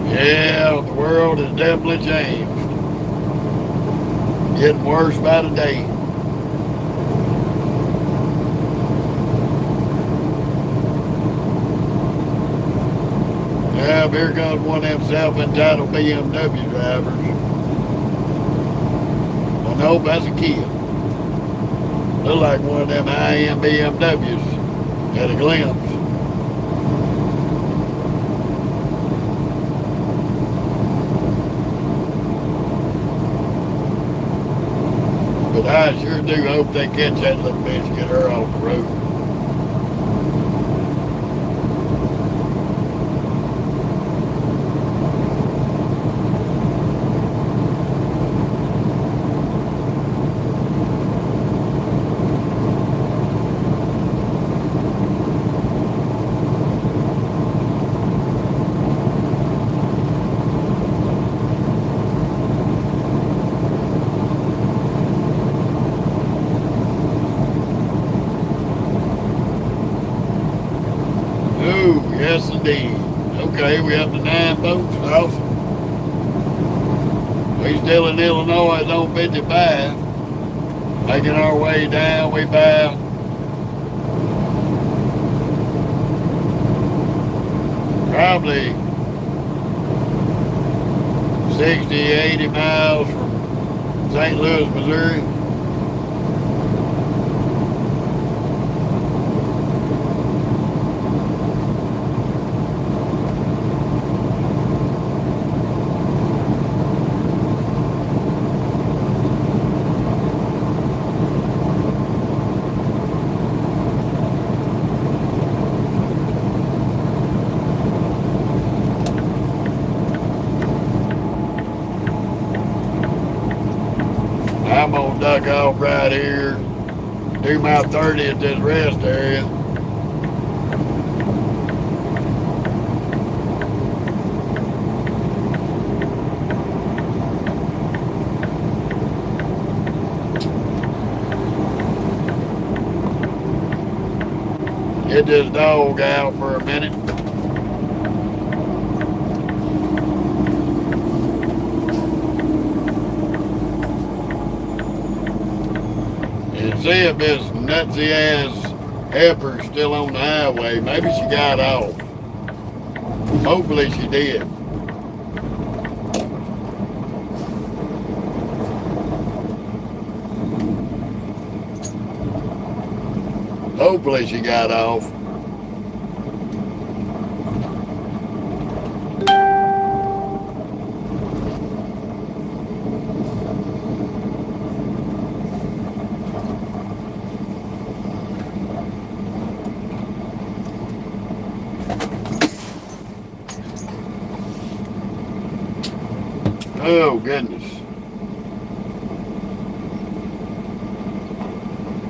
Yeah, the world has definitely changed. Getting worse by the day. Yeah, here comes one of them self-entitled BMW drivers. Well, nope, that's a Kia. Look like one of them high-end BMWs at a glimpse. But I sure do hope they catch that little bitch and get her off the road. Okay, we up to 9 boats. Awesome. We still in Illinois on 55. Making our way down. We about probably 60, 80 miles from St. Louis, Missouri. I'm gonna duck off right here, do my 30 at this rest area. Get this dog out for a minute. And see if this nutsy ass heifer's still on the highway. Maybe she got off. Hopefully she did. Hopefully she got off. Oh, goodness.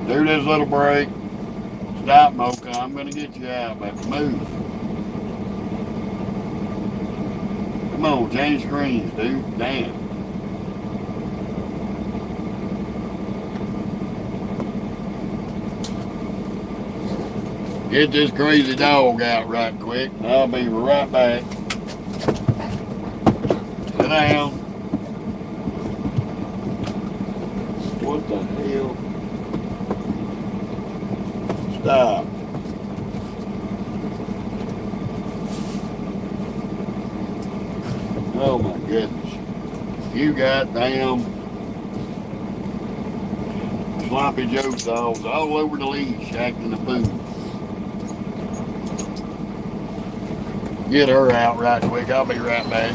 Do this little break. Stop, Mocha. I'm going to get you out, but move. Come on, change screens, dude. Damn. Get this crazy dog out right quick. I'll be right back. Sit down. What the hell? Stop. Oh my goodness. You goddamn sloppy Joe dogs all over the leash acting a fool. Get her out right quick. I'll be right back.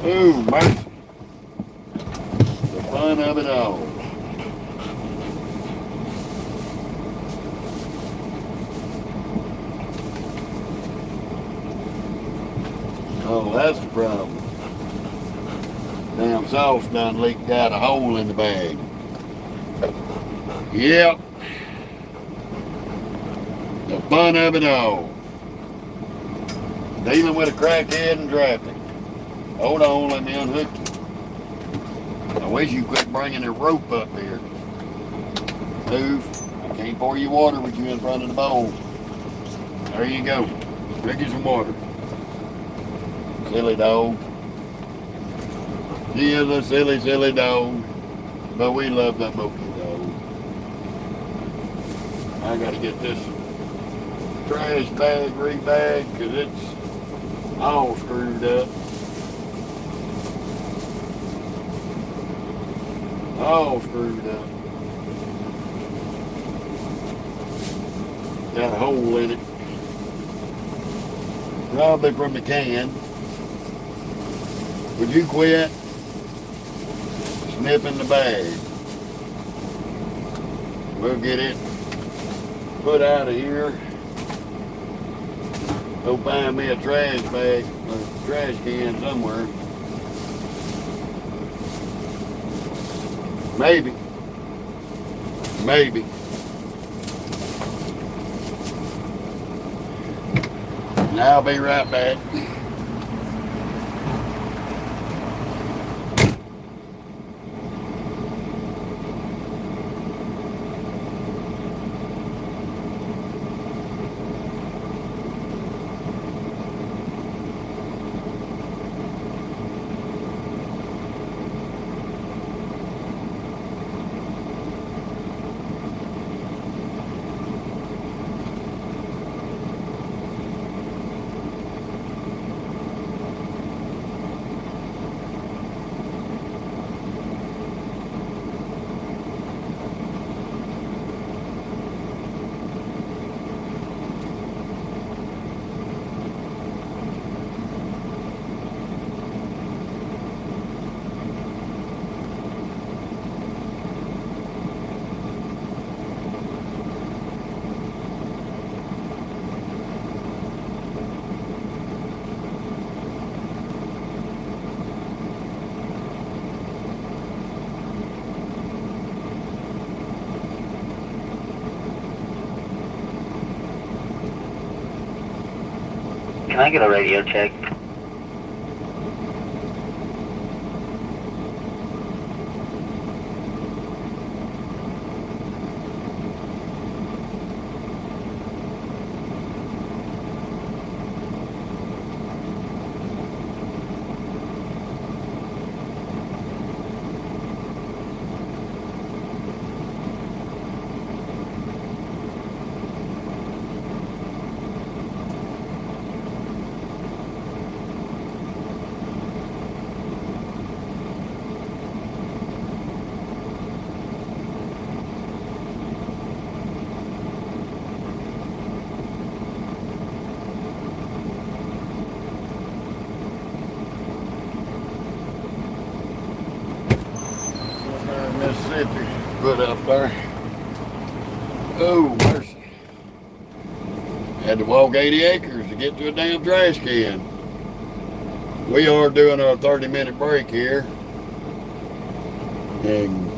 Ooh, mercy. The fun of it all. Oh, that's the problem. Damn sauce done leaked out a hole in the bag. Yep. The fun of it all. Dealing with a crackhead in traffic. Hold on, let me unhook you. I wish you quit bringing the rope up here. Move. I can't pour you water with you in front of the bowl. There you go. Drink you some water. Silly dog. He is a silly, silly dog. But we love that Moki dog. I gotta get this trash bag rebagged because it's all screwed up. All screwed up. Got a hole in it. Probably from the can. Would you quit sniffing the bag? We'll get it put out of here. Go find me a trash bag or trash can somewhere. Maybe. Maybe. And I'll be right back. Can I get a radio check? Mississippi put up there. Oh, mercy. Had to walk 80 acres to get to a damn trash can. We are doing our 30-minute break here in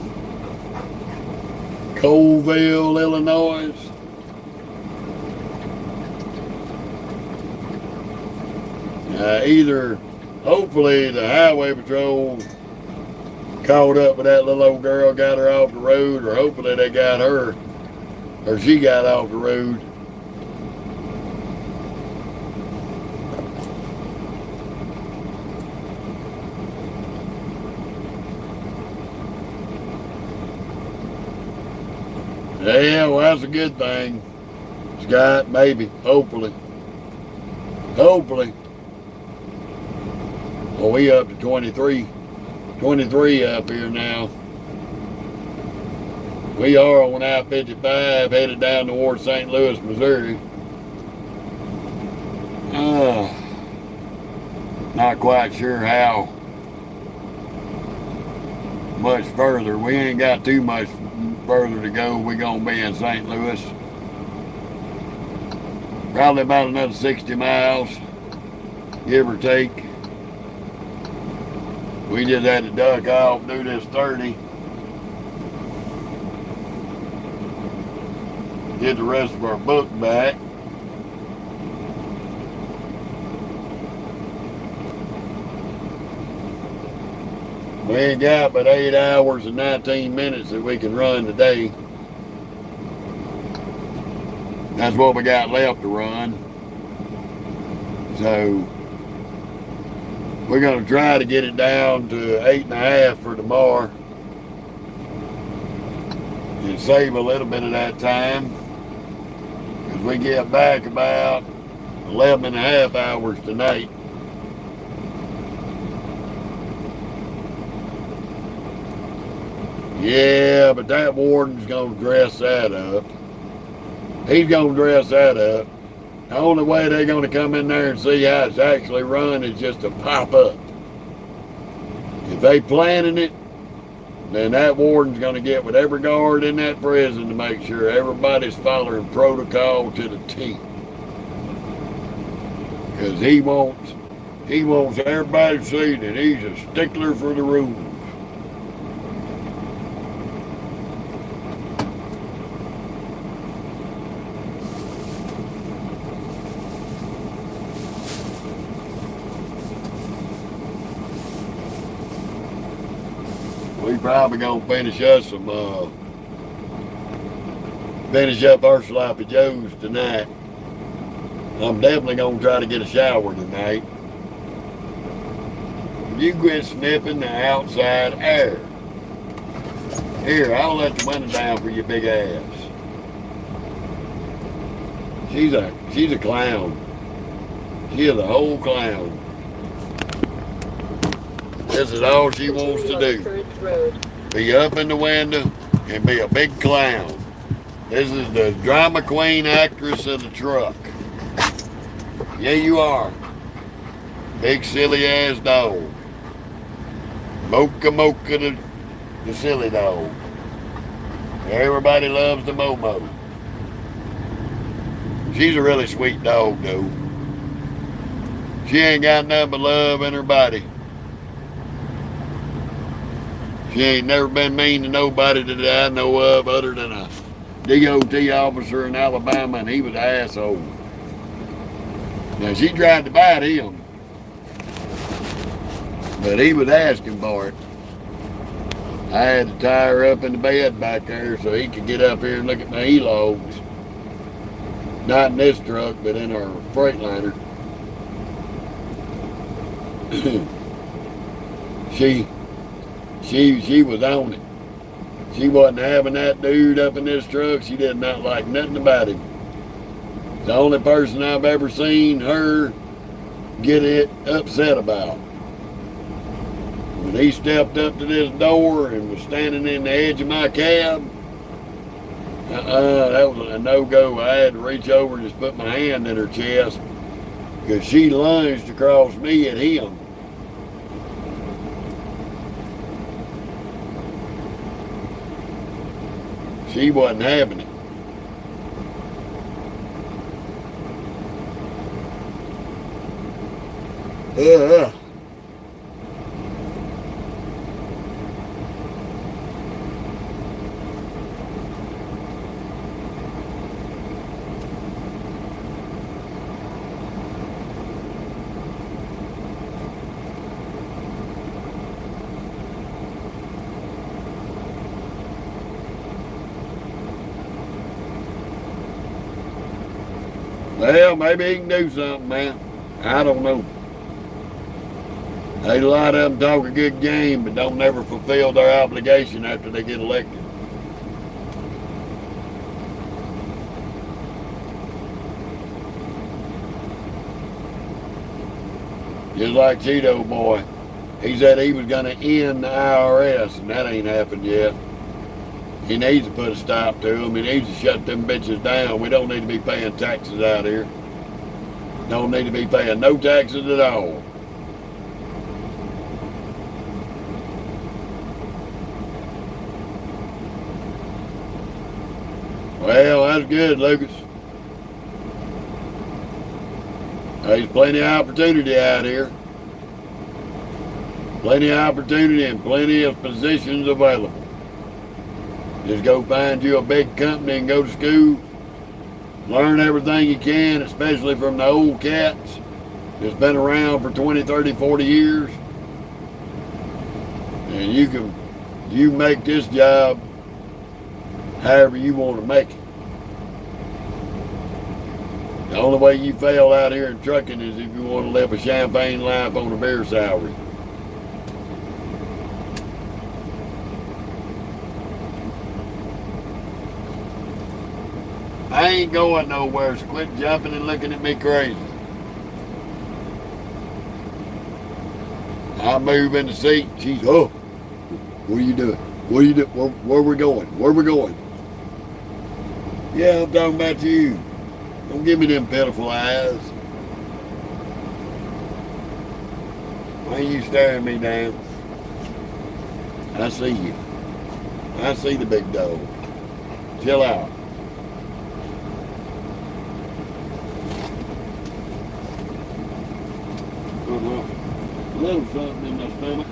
Colville, Illinois. Hopefully the highway patrol caught up with that little old girl, got her off the road, or hopefully they got her, or she got off the road. Yeah, well, that's a good thing, Scott. Maybe, hopefully. Well, we up to 23 up here now. We are on I-55 headed down towards St. Louis, Missouri. Not quite sure how much further. We ain't got too much further to go. We're going to be in St. Louis. Probably about another 60 miles, give or take. We just had to duck off, do this 30. Get the rest of our book back. We ain't got but 8 hours and 19 minutes that we can run today. That's what we got left to run. So we're going to try to get it down to 8.5 for tomorrow and save a little bit of that time, because we get back about 11.5 hours tonight. Yeah, but that warden's going to dress that up. He's going to dress that up. The only way they're going to come in there and see how it's actually run is just to pop up. If they planning it, then that warden's going to get with every guard in that prison to make sure everybody's following protocol to the T. Because he wants everybody to see that he's a stickler for the rules. We probably gonna finish up our sloppy joes tonight. I'm definitely gonna try to get a shower tonight. You quit sniffing the outside air. Here, I'll let the window down for your big ass. She's a clown. She is a whole clown. This is all she wants to do. Be up in the window and be a big clown. This is the drama queen actress of the truck. Yeah, you are. Big silly ass dog. Mocha the silly dog. Everybody loves the Momo. She's a really sweet dog though. She ain't got nothing but love in her body. She ain't never been mean to nobody that I know of other than a DOT officer in Alabama, and he was an asshole. Now, she tried to bite him, but he was asking for it. I had to tie her up in the bed back there so he could get up here and look at my e-logs. Not in this truck, but in our Freightliner. She was on it. She wasn't having that dude up in this truck. She did not like nothing about him. The only person I've ever seen her get it upset about. When he stepped up to this door and was standing in the edge of my cab, that was a no-go. I had to reach over and just put my hand in her chest because she lunged across me at him. She wasn't having it. Well, maybe he can do something, man. I don't know. A lot of them talk a good game, but don't never fulfill their obligation after they get elected. Just like Cheeto Boy. He said he was going to end the IRS, and that ain't happened yet. He needs to put a stop to them. He needs to shut them bitches down. We don't need to be paying taxes out here. Don't need to be paying no taxes at all. Well, that's good, Lucas. There's plenty of opportunity out here. Plenty of opportunity and plenty of positions available. Just go find you a big company and go to school. Learn everything you can, especially from the old cats that's been around for 20, 30, 40 years. And you make this job however you want to make it. The only way you fail out here in trucking is if you want to live a champagne life on a beer salary. I ain't going nowhere, so quit jumping and looking at me crazy. I move in the seat, she's, oh, what are you doing? What are you doing? Where are we going? Where are we going? Yeah, I'm talking about you. Don't give me them pitiful eyes. Why are you staring me down? I see you. I see the big dog. Chill out. A little something in my stomach.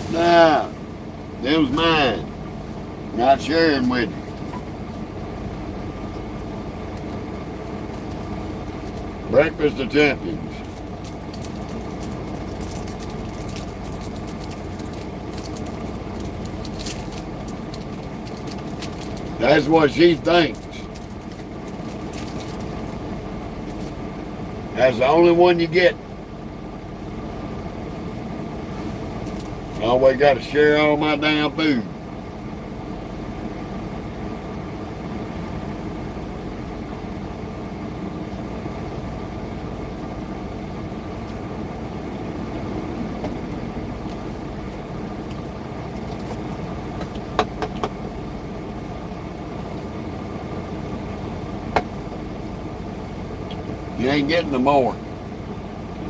Nah, that was mine. Not sharing with you. Breakfast of Champions. That's what she thinks. That's the only one you get. I always got to share all my damn food. You ain't getting no more.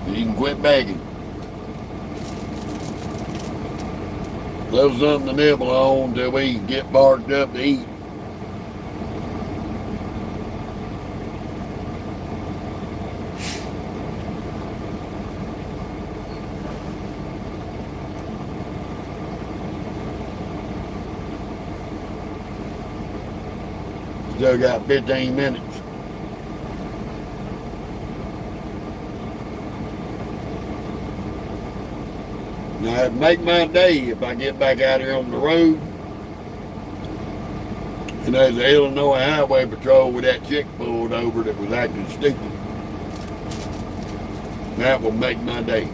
You can quit begging. Little something to nibble on till we get barked up to eat. Still got 15 minutes. Now, it'd make my day if I get back out here on the road and there's the Illinois Highway Patrol with that chick pulled over that was acting stupid. That will make my day.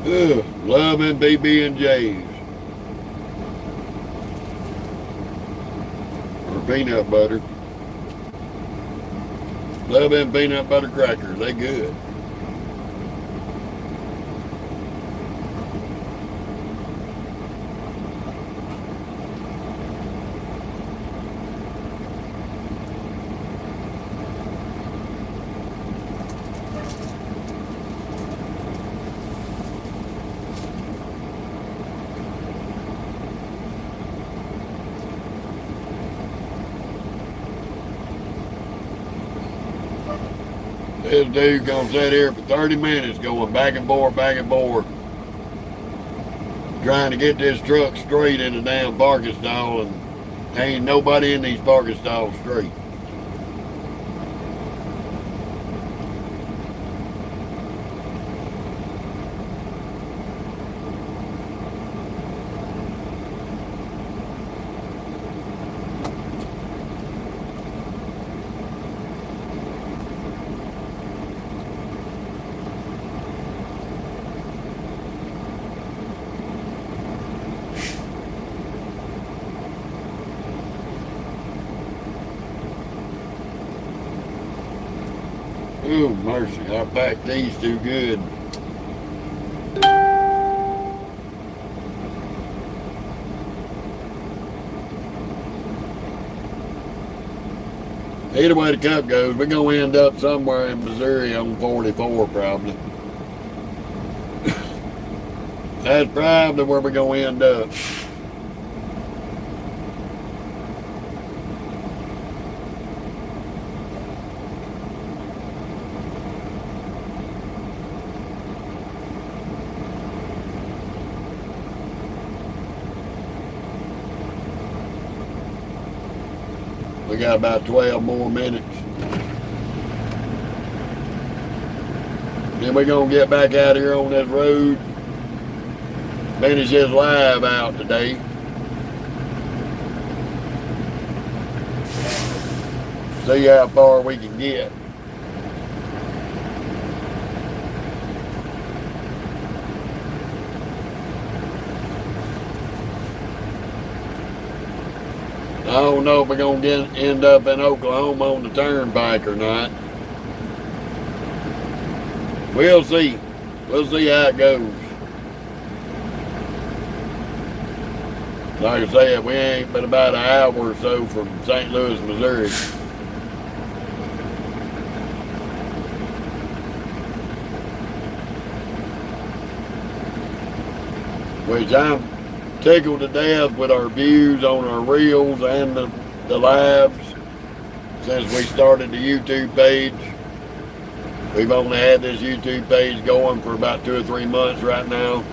Ugh, loving BB&J's. Or peanut butter. Loving peanut butter crackers. They good. This dude gonna sit here for 30 minutes going back and forth, trying to get this truck straight in the damn parking stall, and ain't nobody in these parking stalls straight. Oh, mercy, I packed these too good. Either way the cup goes, we're going to end up somewhere in Missouri on 44 probably. That's probably where we're going to end up. got about 12 more minutes. Then we're going to get back out here on this road. Finish this live out today. See how far we can get. I don't know if we're going to end up in Oklahoma on the turnpike or not. We'll see. We'll see how it goes. Like I said, we ain't but about an hour or so from St. Louis, Missouri. Which I'm tickled to death with our views on our reels and the lives since we started the YouTube page. We've only had this YouTube page going for about 2 or 3 months right now.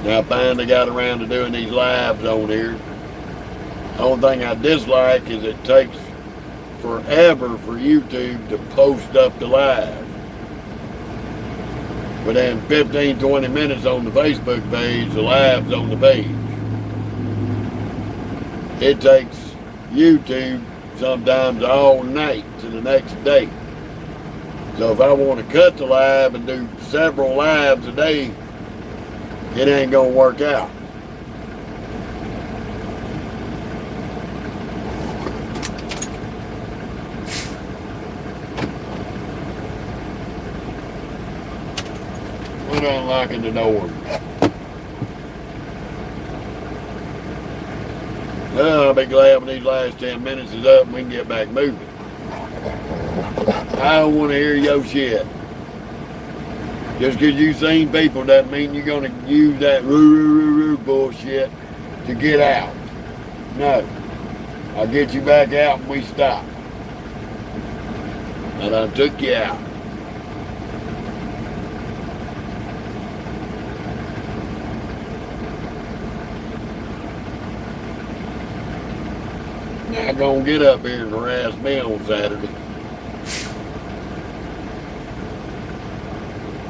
Now I finally got around to doing these lives on here. The only thing I dislike is it takes forever for YouTube to post up the live. Within 15, 20 minutes on the Facebook page, the live's on the page. It takes YouTube sometimes all night to the next day. So if I want to cut the live and do several lives a day, it ain't gonna work out. Quit unlocking the door. Well, I'll be glad when these last 10 minutes is up and we can get back moving. I don't want to hear your shit. Just because you seen people doesn't mean you're going to use that roo bullshit to get out. No. I'll get you back out when we stop. And I took you out. Not going to get up here and harass me on Saturday.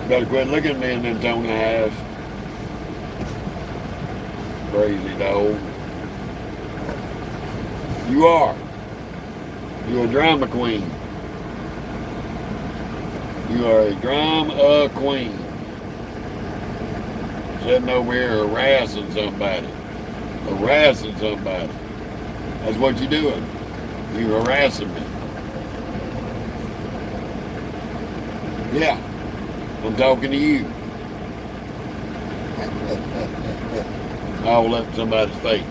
Better quit looking at me in them Tony eyes. Crazy dog. You are. You're a drama queen. You are a drama queen. Sitting over here harassing somebody. Harassing somebody. That's what you're doing. You're harassing me. Yeah. I'm talking to you. All up somebody's face.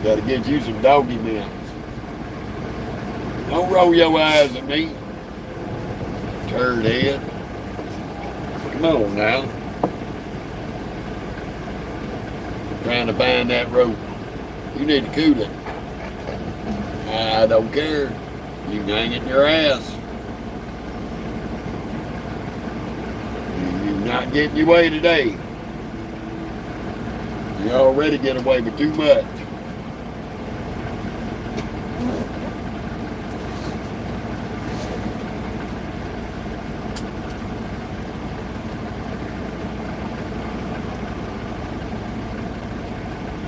Gotta get you some doggy mints. Don't roll your eyes at me, turd head. Come on now. Trying to find that rope. You need to cool it. I don't care. You can hang it in your ass. You're not getting your way today. You already get away with too much.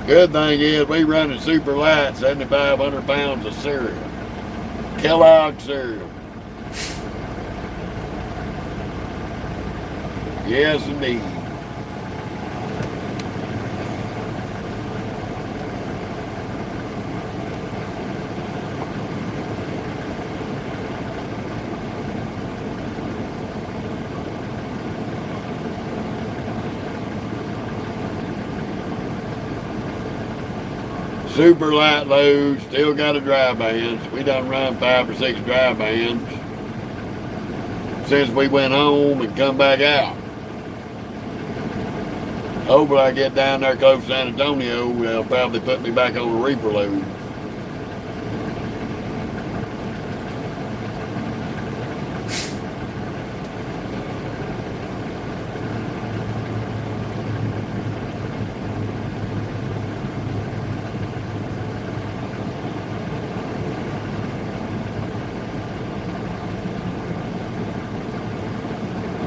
Good thing is we running super light, 7,500 pounds of cereal. Kellogg cereal. Yes, indeed. Super light load, still got a dry bands. We done run 5 or 6 dry bands since we went home and come back out. Hopefully I get down there close to San Antonio, they'll probably put me back on a reaper load.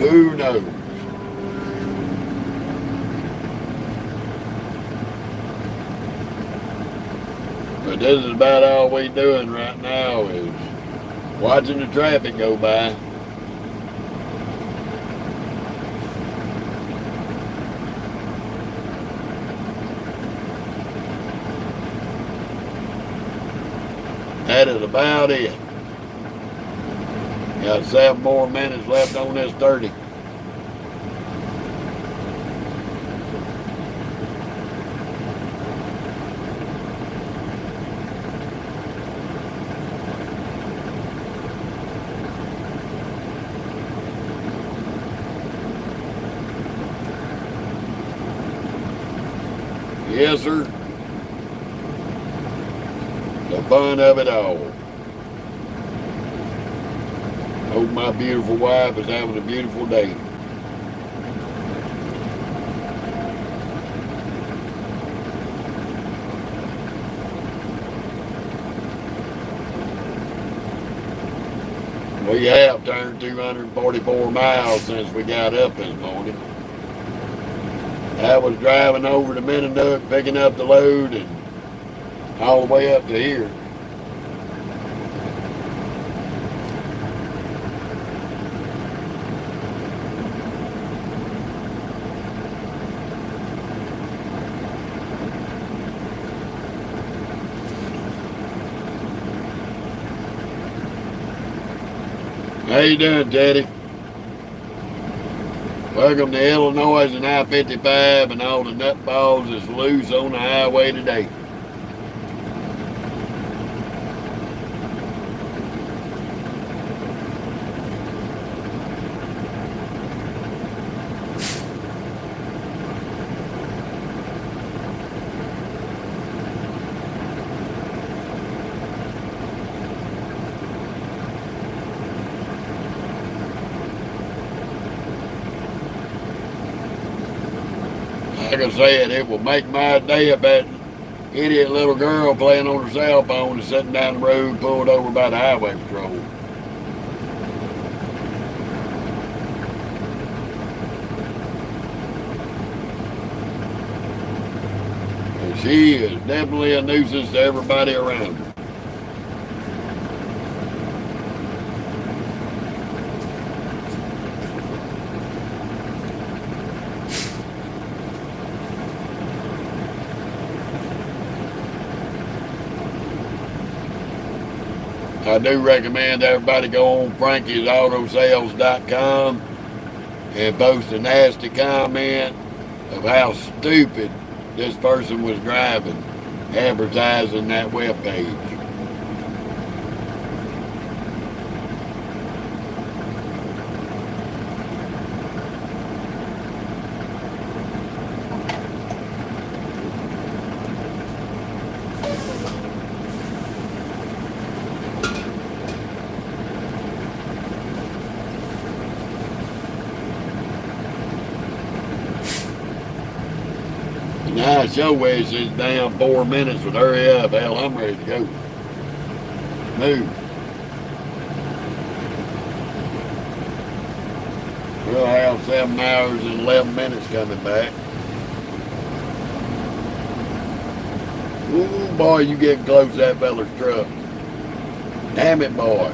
Who knows? But this is about all we doing right now is watching the traffic go by. That is about it. Got 7 more minutes left on this 30. Yes, sir. The fun of it all. Hope my beautiful wife is having a beautiful day. We have turned 244 miles since we got up this morning. I was driving over to Mininook, picking up the load, and all the way up to here. How you doing, Teddy? Welcome to Illinois and I-55 and all the nutballs that's loose on the highway today. Like I said, it will make my day if that idiot little girl playing on her cell phone is sitting down the road pulled over by the highway patrol. And she is definitely a nuisance to everybody around her. I do recommend everybody go on Frankie'sAutoSales.com and post a nasty comment of how stupid this person was driving, advertising that webpage. Now, show wish is down 4 minutes, but hurry up. Hell, I'm ready to go. Move. We'll have 7 hours and 11 minutes coming back. Ooh, boy, you getting close to that fella's truck. Damn it, boy.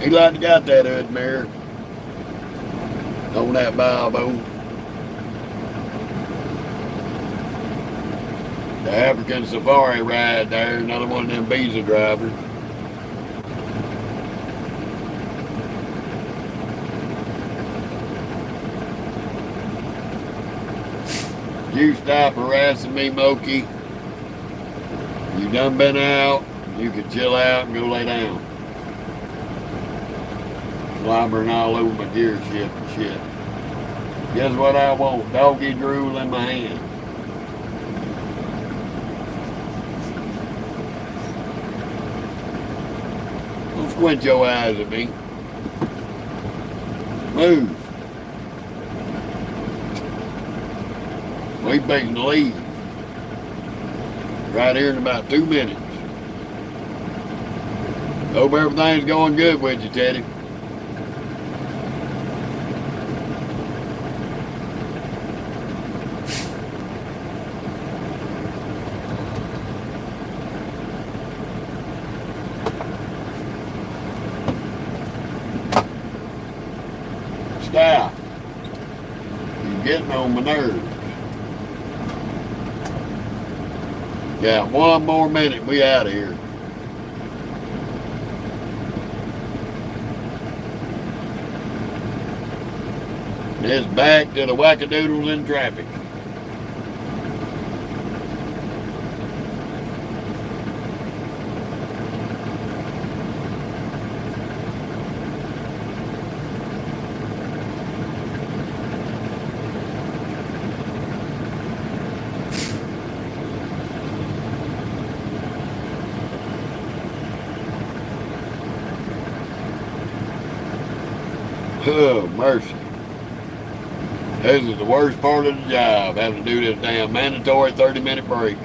He like to got that hood mirror on that Bible. The African safari ride there, another one of them visa drivers. You stop harassing me, Moki. You done been out. You can chill out and go lay down. Slobbering all over my gear shift and shit. Guess what I want? Doggy drool in my hand. Don't squint your eyes at me. Move. We fixing to leave. Right here in about 2 minutes. Hope everything's going good with you, Teddy. getting on my nerves. Got one more minute, we out of here. It's back to the wackadoodles in traffic. Oh, mercy. This is the worst part of the job, having to do this damn mandatory 30-minute break.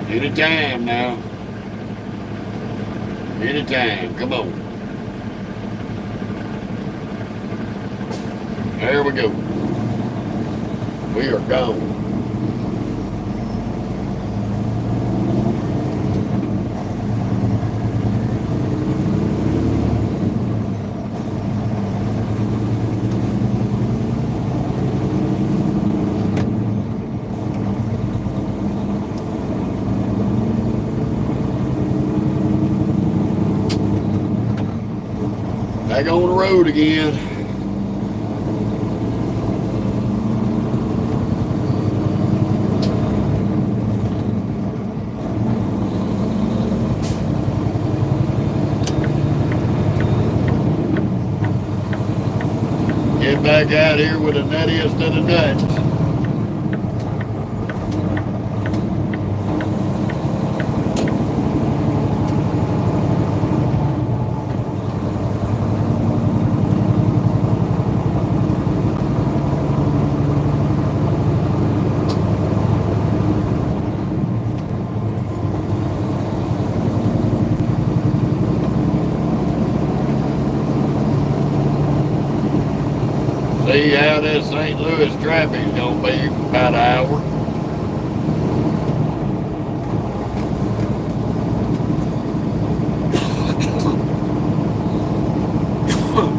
Anytime now. Anytime. Come on. There we go. We are gone. Back on the road again. Get back out here with the nuttiest of the nuts. See how this St. Louis traffic is going to be for about an hour.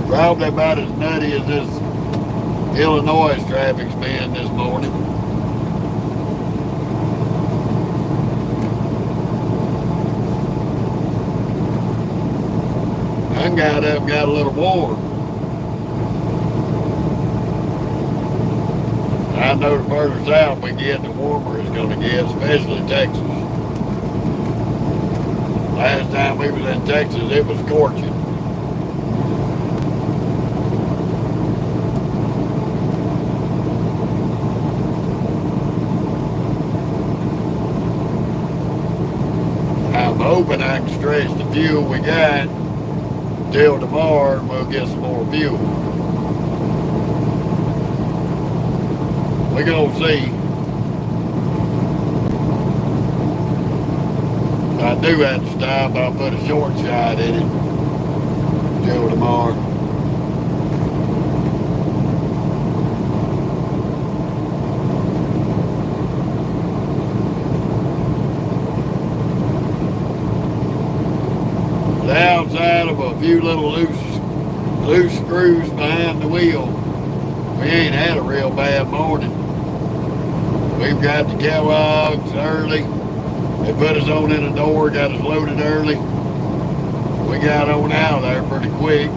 Probably about as nutty as this Illinois traffic's been this morning. I got up and got a little warm. I know the further south we get, the warmer it's going to get, especially Texas. Last time we was in Texas, it was scorching. I'm hoping I can stretch the fuel we got till tomorrow and we'll get some more fuel. We're gonna see. If I do have to stop, I'll put a short shot in it till tomorrow. The outside of a few little loose screws behind the wheel, we ain't had a real bad morning. We've got the Kellogg's early. They put us on in the door, got us loaded early. We got on out of there pretty quick.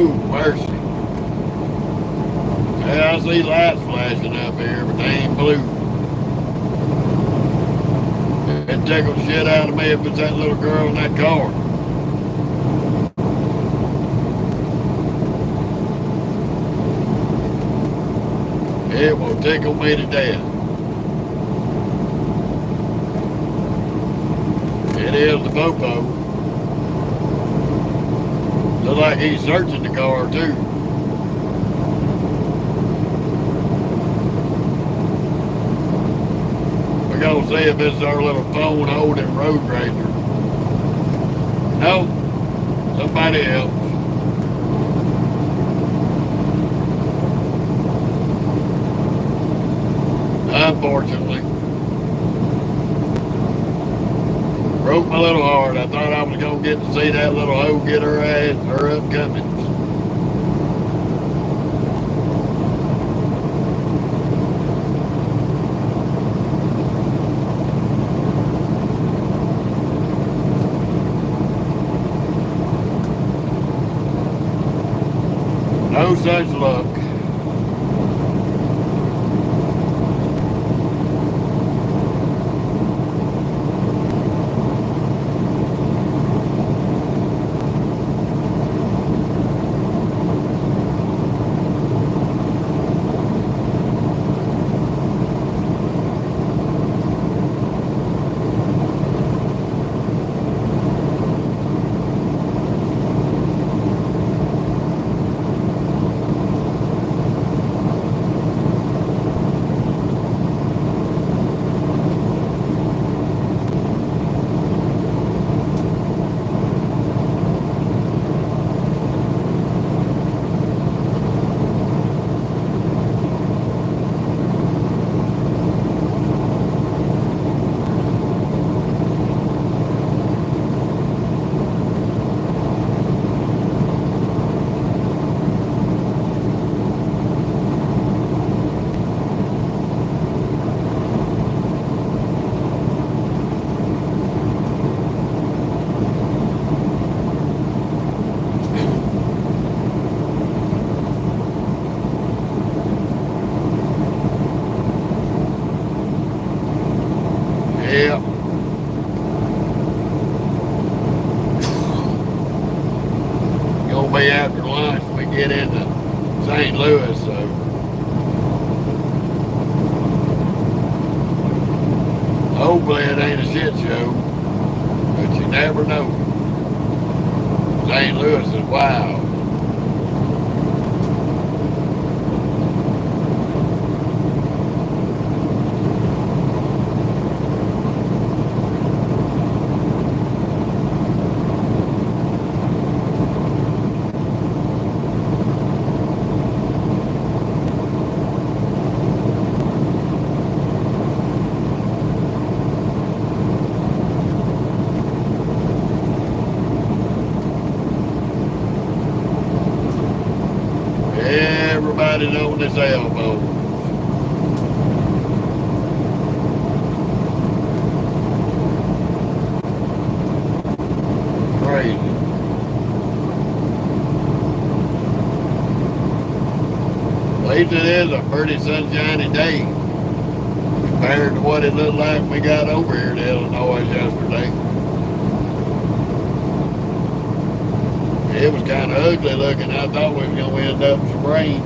Oh, mercy. Yeah, I see lights flashing up here, but they ain't blue. It tickled shit out of me if it's that little girl in that car. It will tickle me to death. It is the popo. Looks like he's searching the car too. We're gonna see if it's our little phone holding road ranger. No, somebody else. Unfortunately. Broke my little heart. I thought I was gonna get to see that little hoe get her ass, her upcomings. No such luck. Yeah. Gonna be after lunch when we get into St. Louis, so hopefully it ain't a shit show, but you never know. St. Louis is wild. Everybody's on his elbow. Crazy. At least it is a pretty sunshiny day compared to what it looked like when we got over here to Illinois yesterday. It was kind of ugly looking. I thought we were going to end up with some rain.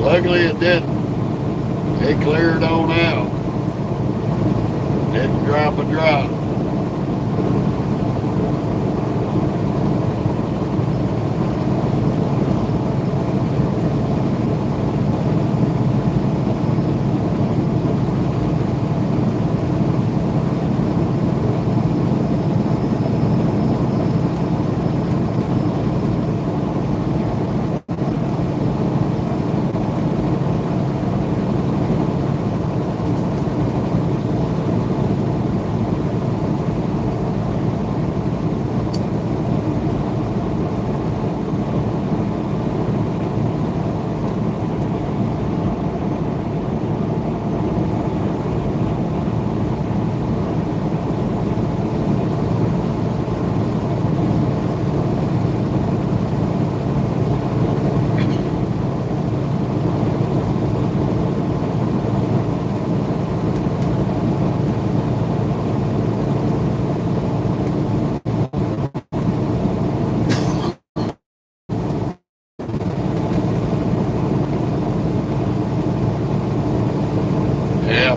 Luckily it didn't. It cleared on out. Didn't drop a drop.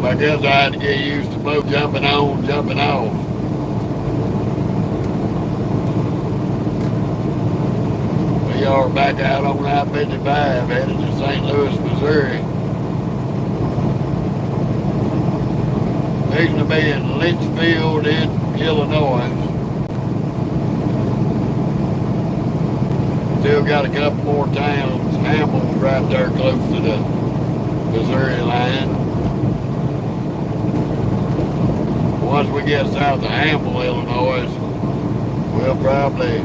I guess I had to get used to both jumping on, jumping off. We are back out on I-55 headed to St. Louis, Missouri. Fixing to be in Lynchfield, Illinois. Still got a couple more towns. Hamill's right there close to the Missouri line. Once we get south of Hamil, Illinois, we'll probably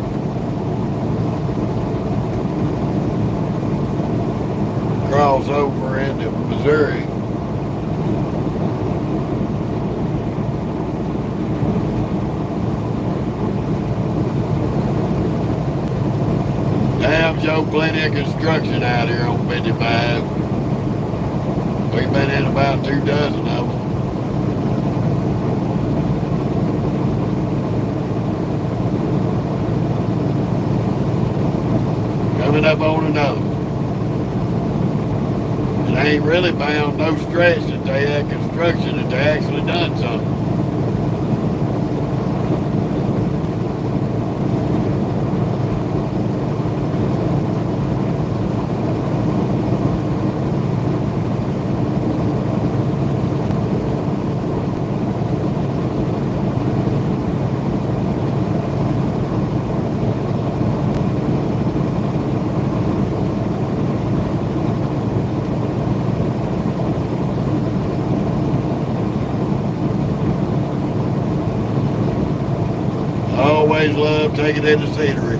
cross over into Missouri. Damn sure plenty of construction out here on 55. We've been in about 2 dozen of them. Coming up on another one. It ain't really found no stretch that they had construction, that they actually done something. Always love taking in the scenery.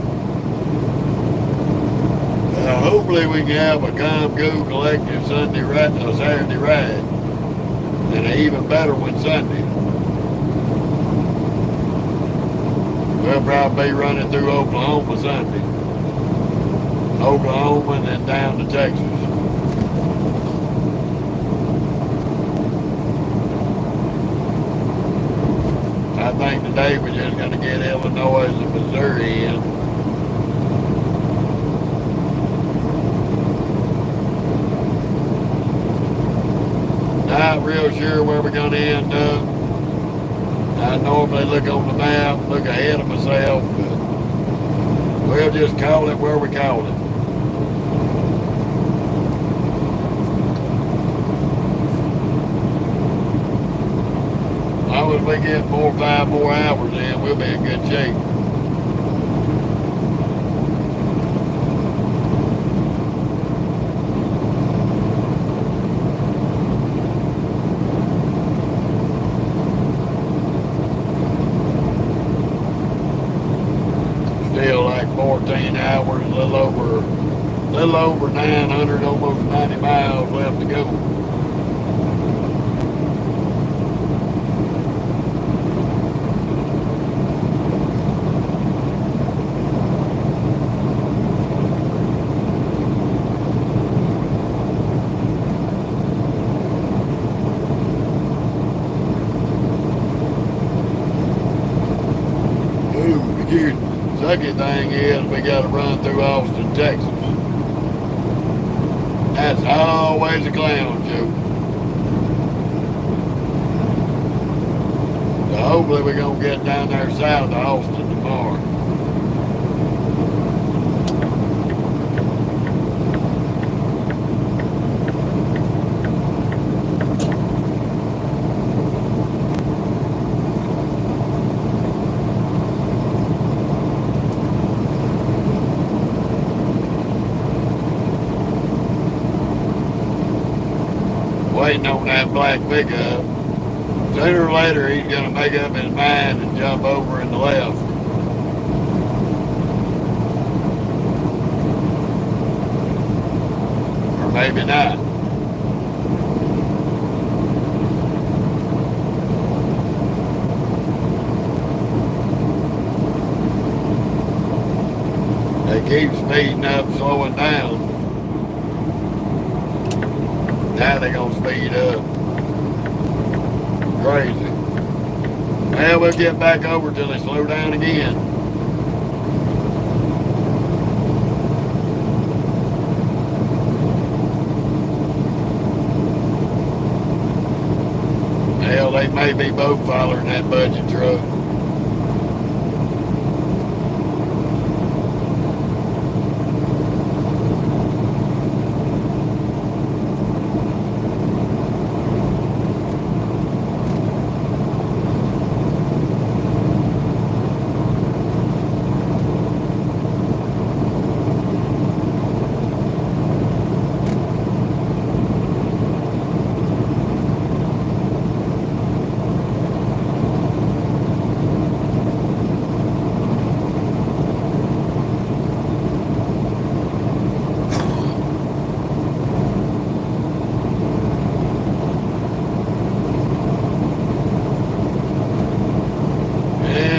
Hopefully we can have a calm, cool, collective Saturday ride, and an even better one Sunday. We'll probably be running through Oklahoma Sunday. Oklahoma and then down to Texas. I think today we're just going to get Illinois and Missouri in. Not real sure where we're going to end up. I normally look on the map, look ahead of myself, but we'll just call it where we call it. As long as we get 4 or 5 more hours in, we'll be in good shape. Still like 14 hours, a little over 900, almost 90 miles left to go. Sucky thing is we got to run through Austin, Texas. That's always a clown show. So hopefully we're going to get down there south of Austin tomorrow. Waiting on that black pickup. Sooner or later he's going to make up his mind and jump over in the left. Or maybe not. They keep speeding up, slowing down. Now they're going to speed up. Crazy. Well, we'll get back over till they slow down again. they may be both following that budget truck.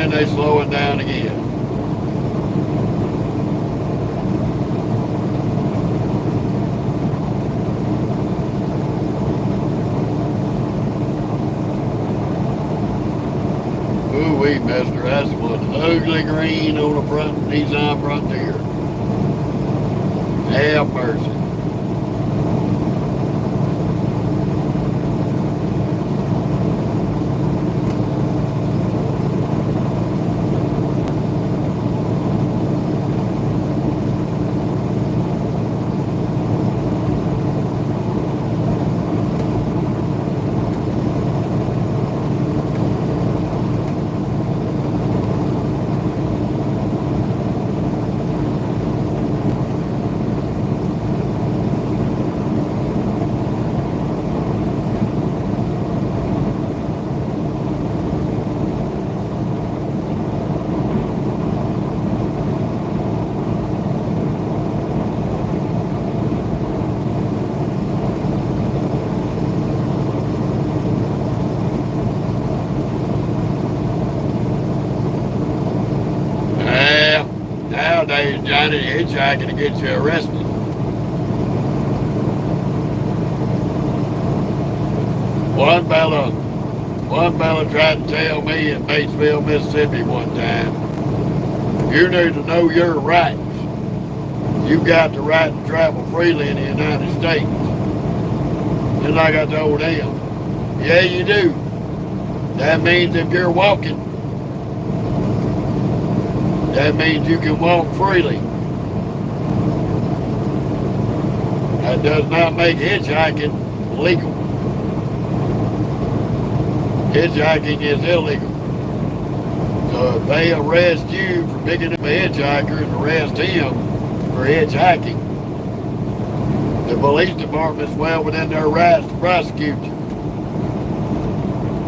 They slowing down again. Ooh-wee, mister, that's one ugly green on the front Nissan Frontier. Have mercy. Nowadays, Johnny, hitchhiking to get you arrested. One fella tried to tell me in Batesville, Mississippi one time, you need to know your rights. You got the right to travel freely in the United States. And like I told him, yeah, you do. That means if you're walking, that means you can walk freely. That does not make hitchhiking legal. Hitchhiking is illegal. So if they arrest you for picking up a hitchhiker and arrest him for hitchhiking, the police department's well within their rights to prosecute you.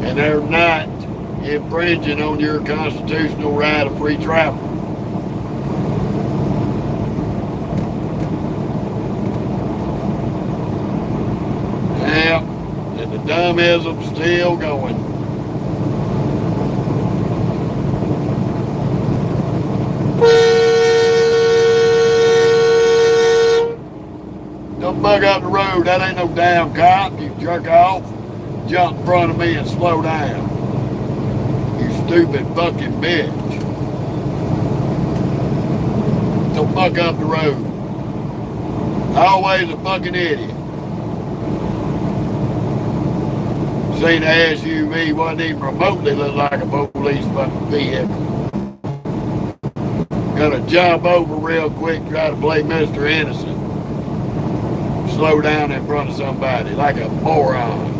And they're not infringing on your constitutional right of free travel. Yeah, and the dummism's still going. Don't bug up the road, that ain't no damn cop, you jerk off. Jump in front of me and slow down. You stupid fucking bitch. Don't buck up the road. Always a fucking idiot. Seen the SUV wasn't even remotely look like a police fucking vehicle. Gotta jump over real quick, try to play Mr. Innocent. Slow down in front of somebody like a moron.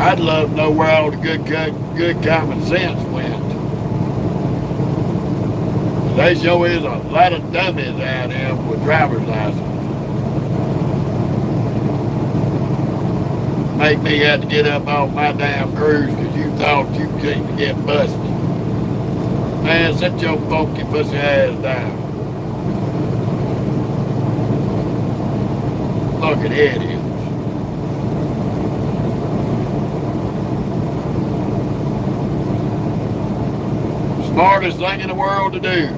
I'd love to know where all the good common sense went. They sure is a lot of dummies out here with driver's license. Make me have to get up off my damn cruise because you thought you couldn't get busted. Man, sit your funky pussy ass down. Fucking idiots. Smartest thing in the world to do.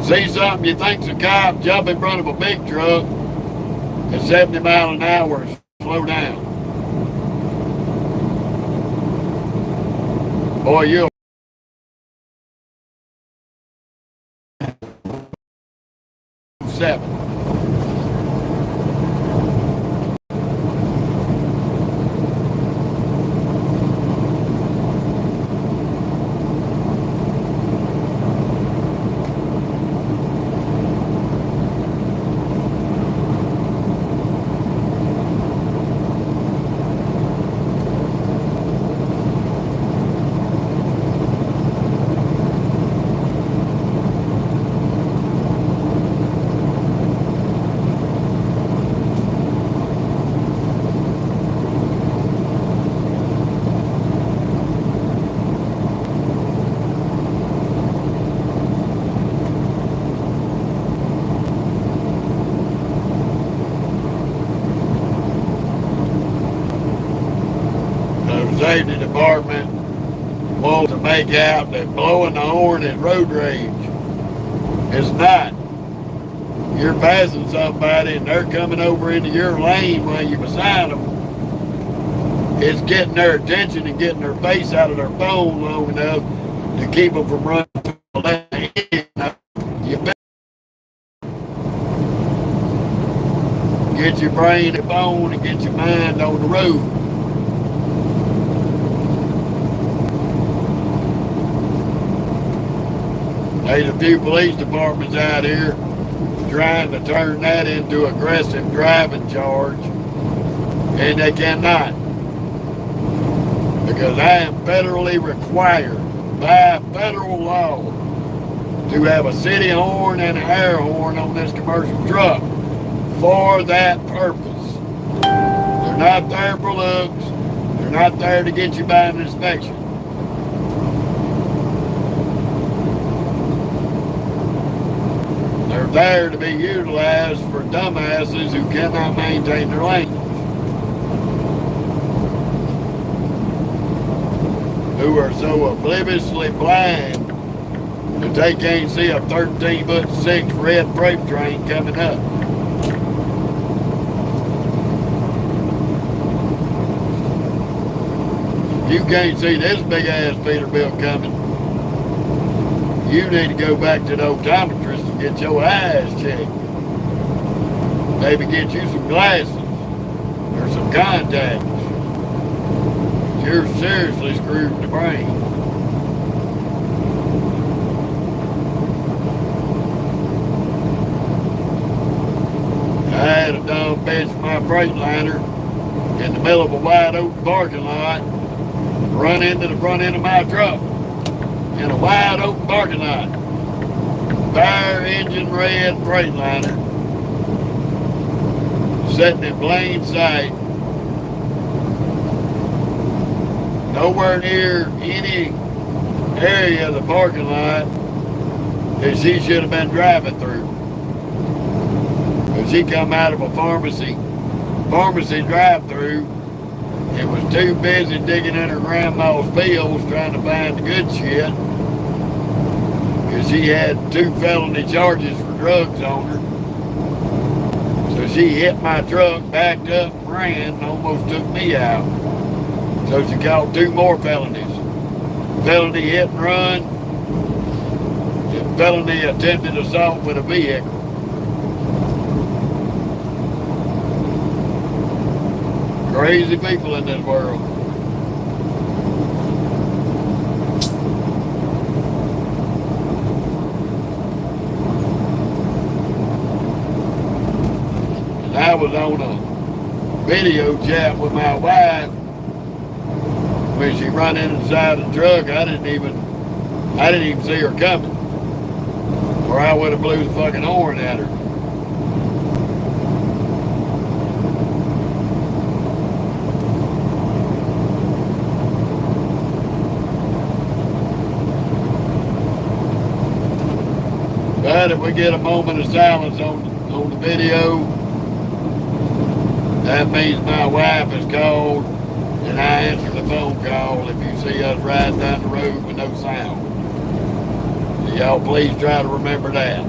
See something you think's a cop, jump in front of a big truck at 70 miles an hour and slow down. Boy, you'll seven. safety department wants to make out that blowing the horn is road rage. It's not. You're passing somebody and they're coming over into your lane while you're beside them. It's getting their attention and getting their face out of their phone long enough to keep them from running to the lane. You better get your brain on the phone and get your mind on the road. There's a few police departments out here trying to turn that into aggressive driving charge, and they cannot, because I am federally required by federal law to have a city horn and an air horn on this commercial truck for that purpose. They're not there for looks. They're not there to get you by an inspection. They're there to be utilized for dumbasses who cannot maintain their language, who are so obliviously blind that they can't see a 13-foot-6 red freight train coming up. You can't see this big-ass Peterbilt coming. You need to go back to the optometrist and get your eyes checked. Maybe get you some glasses or some contacts. You're seriously screwed in the brain. I had a dumb bitch in my Freightliner in the middle of a wide open parking lot run into the front end of my truck in a wide open parking lot. Fire engine red Freightliner sitting in plain sight, nowhere near any area of the parking lot that she should have been driving through. But she come out of a pharmacy drive-through and was too busy digging in her grandma's fields trying to find the good shit, because she had 2 felony charges for drugs on her. So she hit my truck, backed up, and ran, and almost took me out. So she caught 2 more felonies. Felony hit and run, and felony attempted assault with a vehicle. Crazy people in this world. And I was on a video chat with my wife when she run inside the truck. I didn't even see her coming, or I would have blew the fucking horn at her. But if we get a moment of silence on the video, that means my wife is called and I answer the phone call if you see us riding down the road with no sound. So y'all please try to remember that.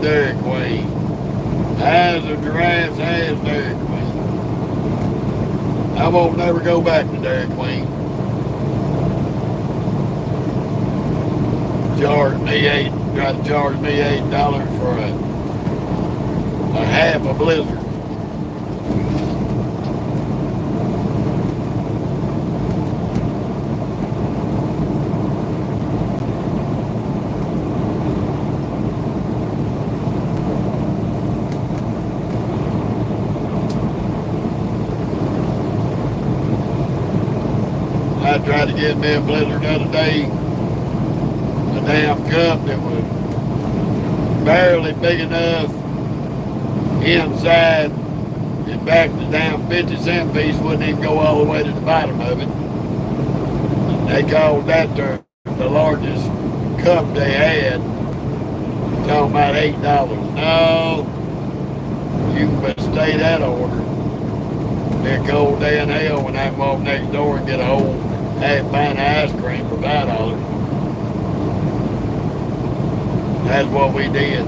Dairy Queen. Eyes of giraffes, has Dairy Queen. I won't never go back to Dairy Queen. Tried to charge me $8 for a half a blizzard. I tried to get me a blizzard the other day. A damn cup that was barely big enough inside, and back the damn 50-cent piece wouldn't even go all the way to the bottom of it. They called that the largest cup they had, talking about $8. No, you can mistake that order. Be a cold day in hell when I can walk next door and get a whole half pint of ice cream for $5. That's what we did.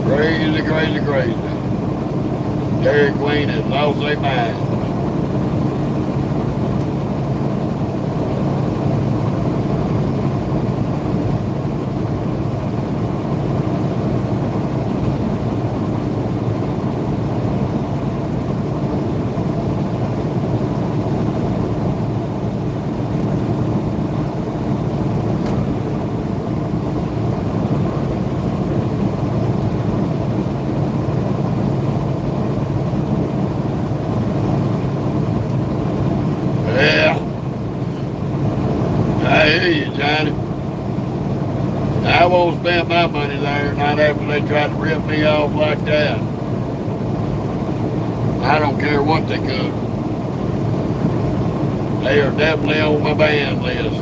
Crazy, crazy, crazy. Dairy Queen has lost their mind. I hear you, Johnny. I won't spend my money there, not after they try to rip me off like that. I don't care what they cook. They are definitely on my ban list.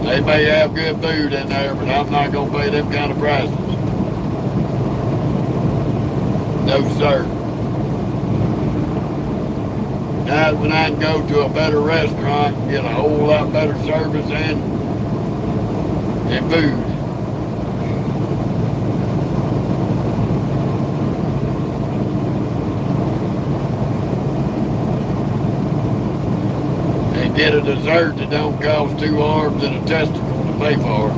They may have good food in there, but I'm not going to pay them kind of prices. No, sir. Not when I can go to a better restaurant and get a whole lot better service and food. And get a dessert that don't cost 2 arms and a testicle to pay for.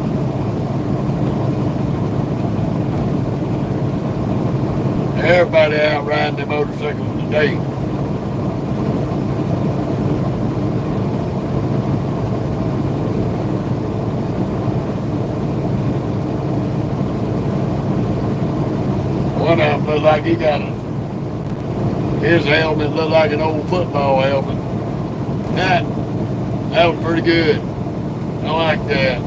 Everybody out riding their motorcycles today. One of them looked like he got his helmet looked like an old football helmet. That was pretty good. I like that.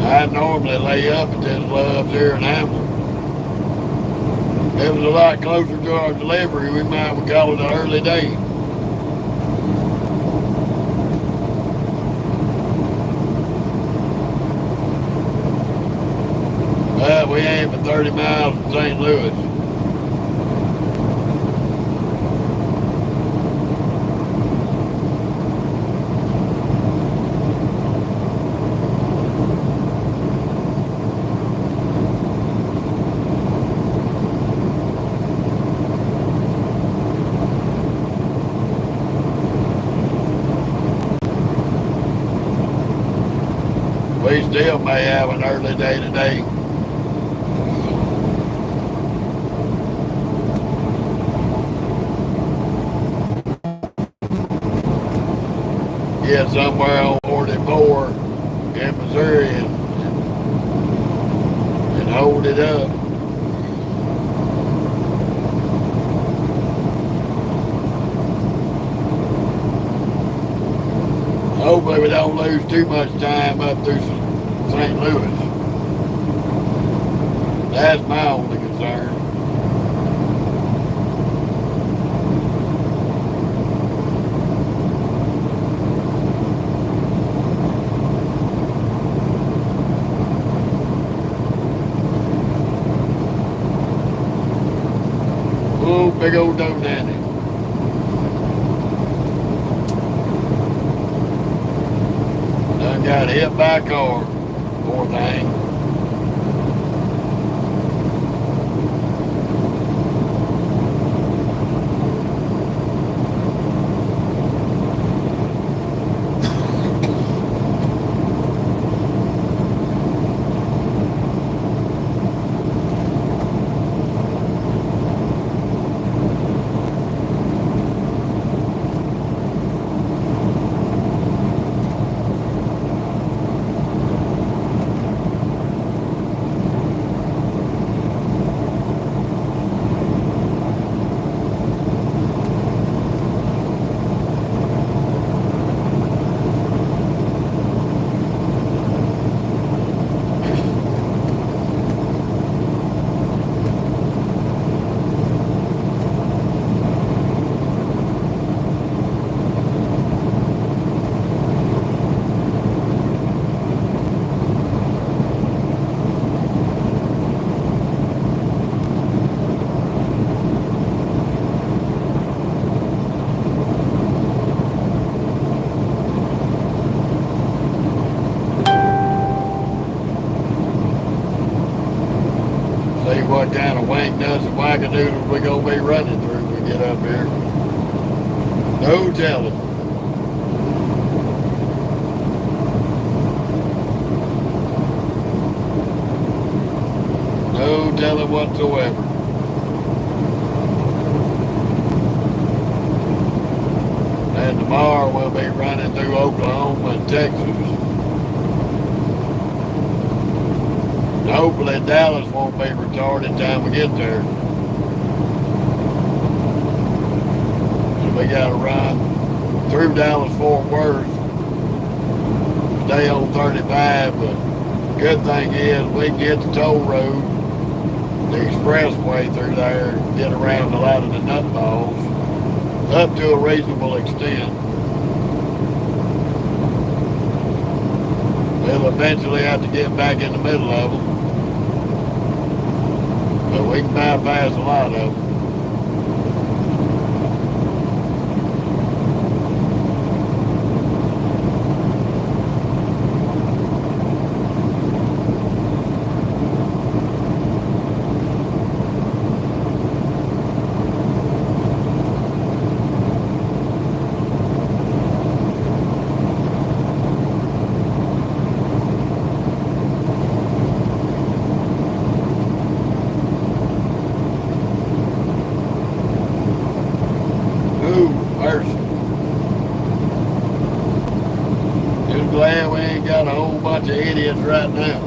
I normally lay up at this Love's here in Hamlin. If it was a lot closer to our delivery, we might would call it an early day. we ain't but 30 miles from St. Louis. We still may have an early day today. Get somewhere on 44 in Missouri and hold it up. Hopefully we don't lose too much time up through St. Louis. That's my only concern. Oh, big old dough dandy. Done got hit by a car, poor thing. See what kind of wank nuts and wackadoodles we gonna be running through when we get up here. No telling. No telling whatsoever. And tomorrow we'll be running through Oklahoma and Texas. And hopefully Dallas won't be retarded time we get there. So we gotta run through Dallas-Fort Worth, stay on 35, but good thing is we can get the toll road, the expressway through there, and get around a lot of the nutballs up to a reasonable extent. We'll eventually have to get back in the middle of them, but we can bypass a lot of them. Just glad we ain't got a whole bunch of idiots right now.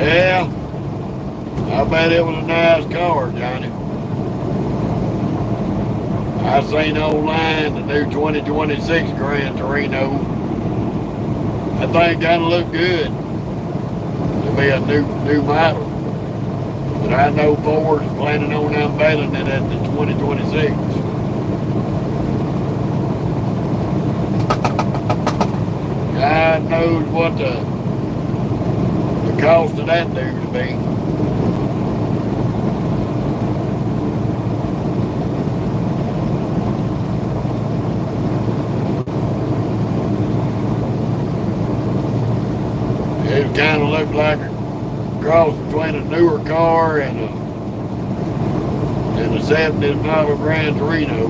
Yeah, I bet it was a nice car, Johnny. I seen online the new 2026 Gran Torino. That thing kind of look good. It'll be a new model. But I know Ford's planning on unveiling it at the 2026. God knows what the cost of that dude to be. It kind of looked like a cross between a newer car and a 70s model Gran Torino.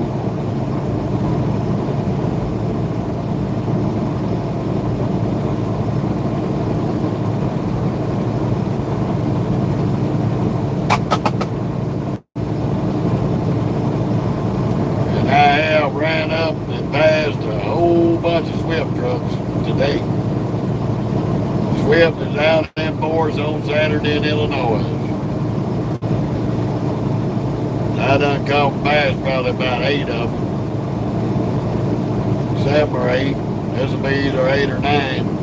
And I have ran up and passed a whole bunch of Swift trucks today. Swift is out in Boris on Saturday in Illinois. I done caught bass probably about 8 of them. 7 or 8. This will be either 8 or 9.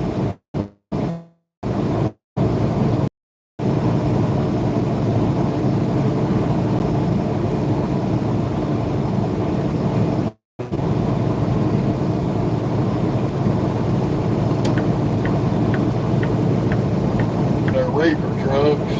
They're reaper trucks.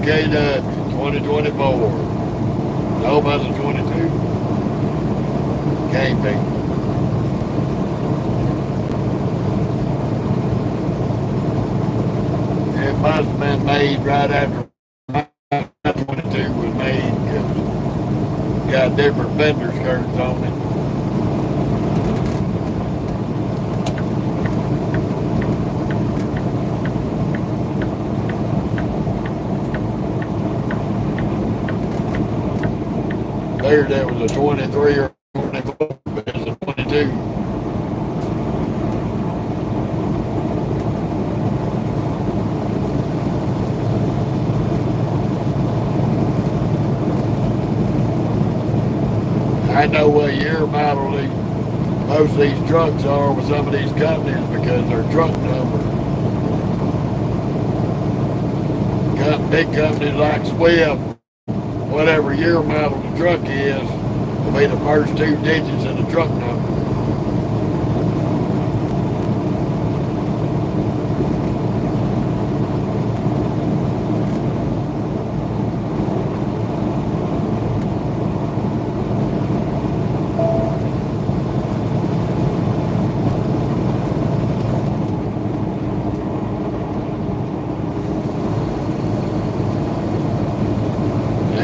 KW 2024. No, that's a 22. Can't be. It must have been made right after my 22 was made because it's got different fender skirts on it. There, that was a 23 or 24, but it's a 22. I know what year model most of these trucks are with some of these companies because they're truck number. Big companies like Swift, whatever year model the truck is, will be the first 2 digits of the truck number.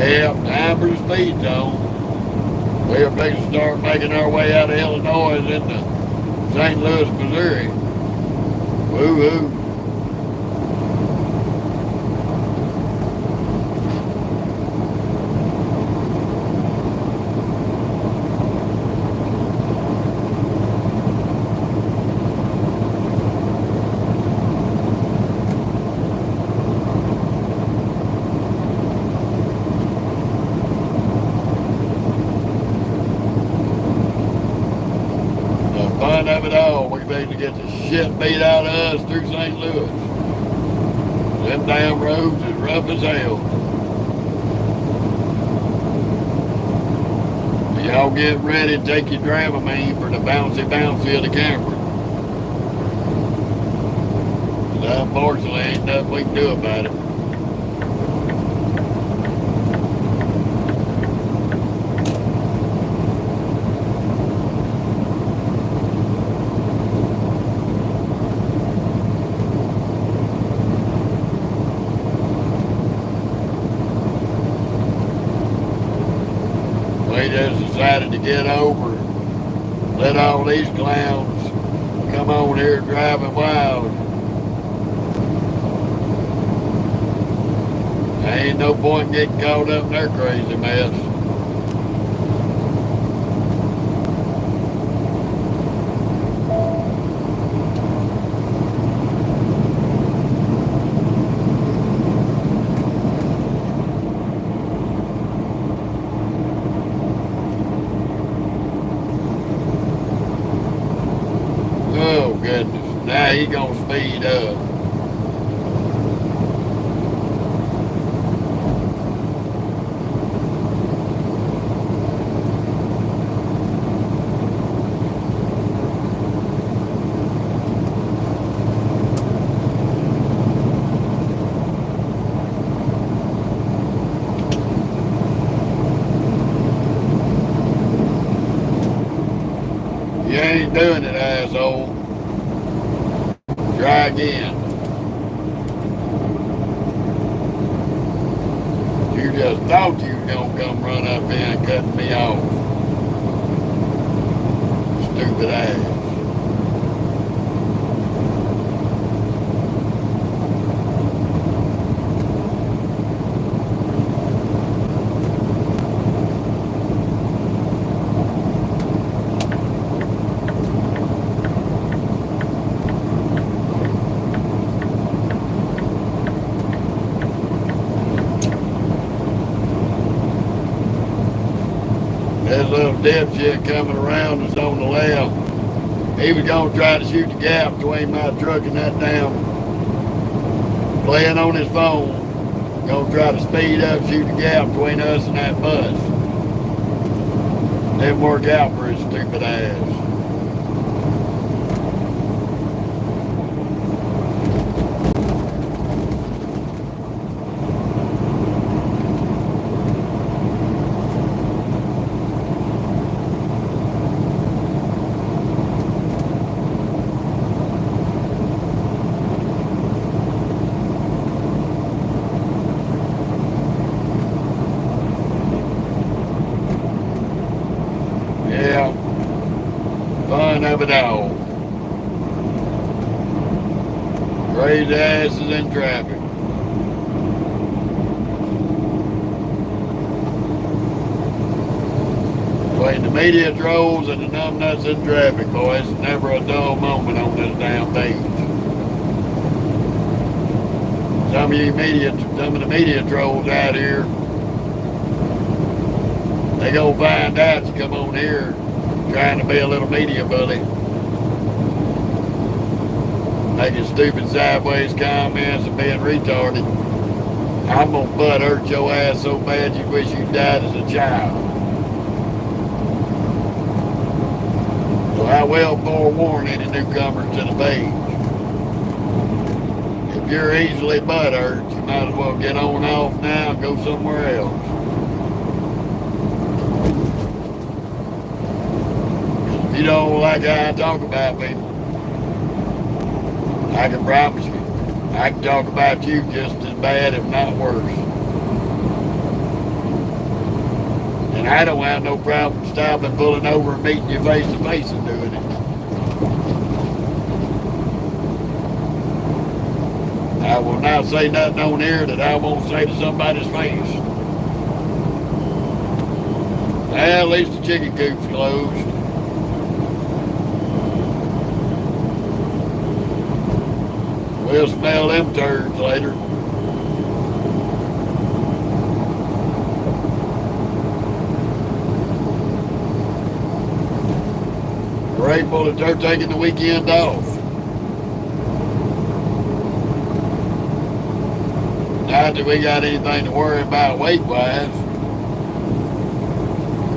Yeah, time for the speed zone. We're fixing to start making our way out of Illinois into St. Louis, Missouri. Woo-hoo. Fun of it all, we need to get the shit beat out of us through St. Louis. Them damn roads is rough as hell. Y'all get ready to take your Dramamine for the bouncy of the camera. But unfortunately, ain't nothing we can do about it. We We just decided to get over, let all these clowns come on here driving wild. There ain't no point getting caught up in their crazy mess. Oh goodness, now he gonna speed up. You ain't doing it, asshole. Try again. You just thought you was gonna come run up here and cut me off. Stupid ass. That little dipshit coming around is on the left. He was gonna try to shoot the gap between my truck and that damn, playing on his phone. Gonna try to speed up, shoot the gap between us and that bus. Didn't work out for his stupid ass. Yeah, fun of it all. Crazy asses in traffic. Between the media trolls and the numbnuts in traffic, boy, it's never a dull moment on this damn page. Some of the media trolls out here, they gonna find out you come on here trying to be a little media bully, making stupid sideways comments and being retarded. I'm gonna butt hurt your ass so bad you wish you died as a child. So I will forewarn any newcomers to the page. If you're easily butt hurt, you might as well get on off now and go somewhere else. If you don't like how I talk about people, I can promise you, I can talk about you just as bad, if not worse. And I don't have no problem stopping, pulling over, and meeting you face to face and doing it. I will not say nothing on here that I won't say to somebody's face. Well, at least the chicken coop's closed. We'll smell them turds later. Grateful that they're taking the weekend off. Not that we got anything to worry about weight-wise.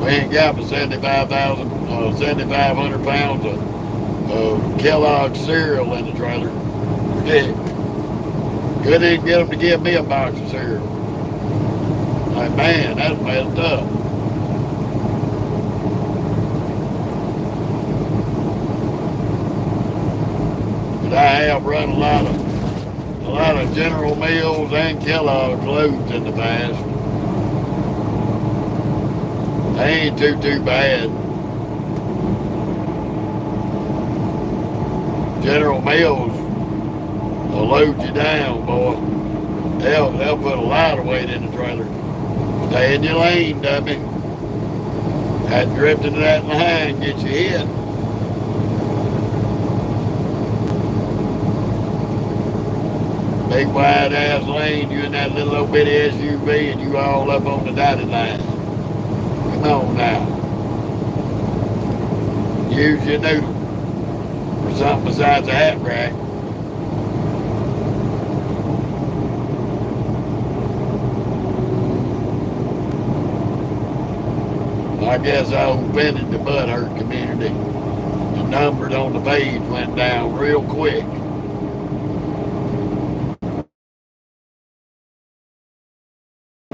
We ain't got but 7,500 pounds of Kellogg cereal in the trailer. Yeah. Couldn't even get them to give me a box of cereal. Like, man, that's messed up. But I have run a lot of General Mills and Kellogg loads in the past. They ain't too bad. General Mills will load you down, boy. They'll put a lot of weight in the trailer. Stay in your lane, dummy. That drift into that line gets you hit. Big wide ass lane, you in that little old bitty SUV and you all up on the dotted line. Come on now. Use your noodle for something besides a hat rack. I guess I offended the butthurt community. The numbers on the page went down real quick.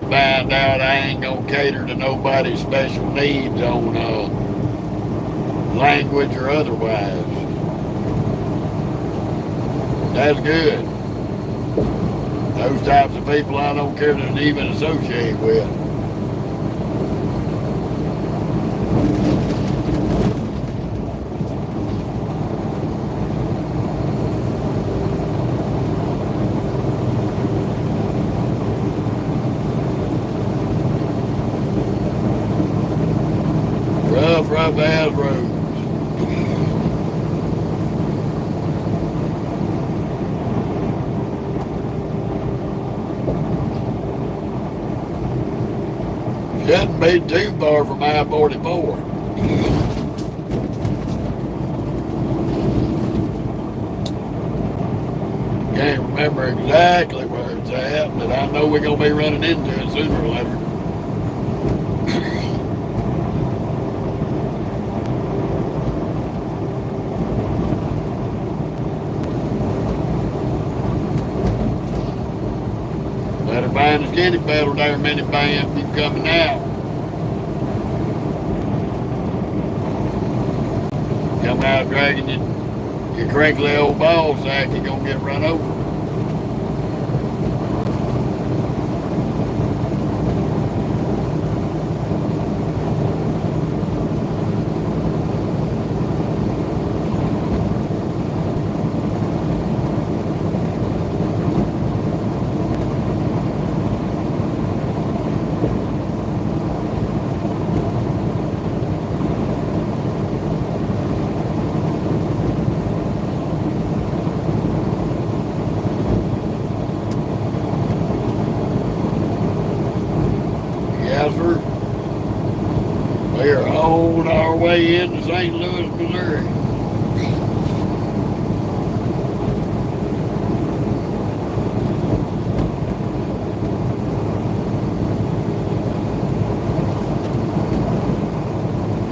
Find out I ain't gonna cater to nobody's special needs on language or otherwise. That's good. Those types of people I don't care to even associate with. Rough ass roads. Shouldn't be too far from I-44. Can't remember exactly where it's at, but I know we're going to be running into it sooner or later. Better find a skinny pedal there, minivan, keep coming out. Come out dragging your crinkly old ball sack, you're going to get run over. We are on our way into St. Louis, Missouri.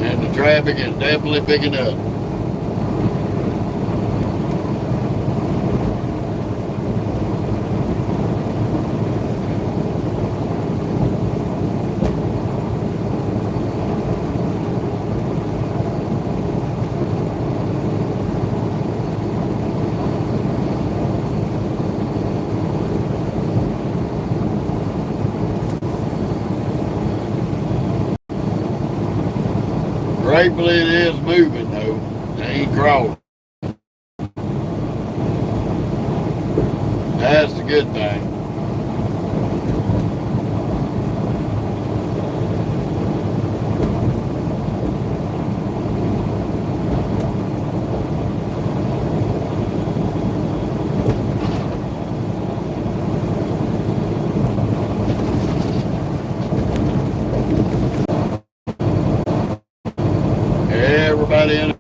And the traffic is definitely picking up. Gratefully it is moving though. It ain't crawling. That's the good thing. Everybody in.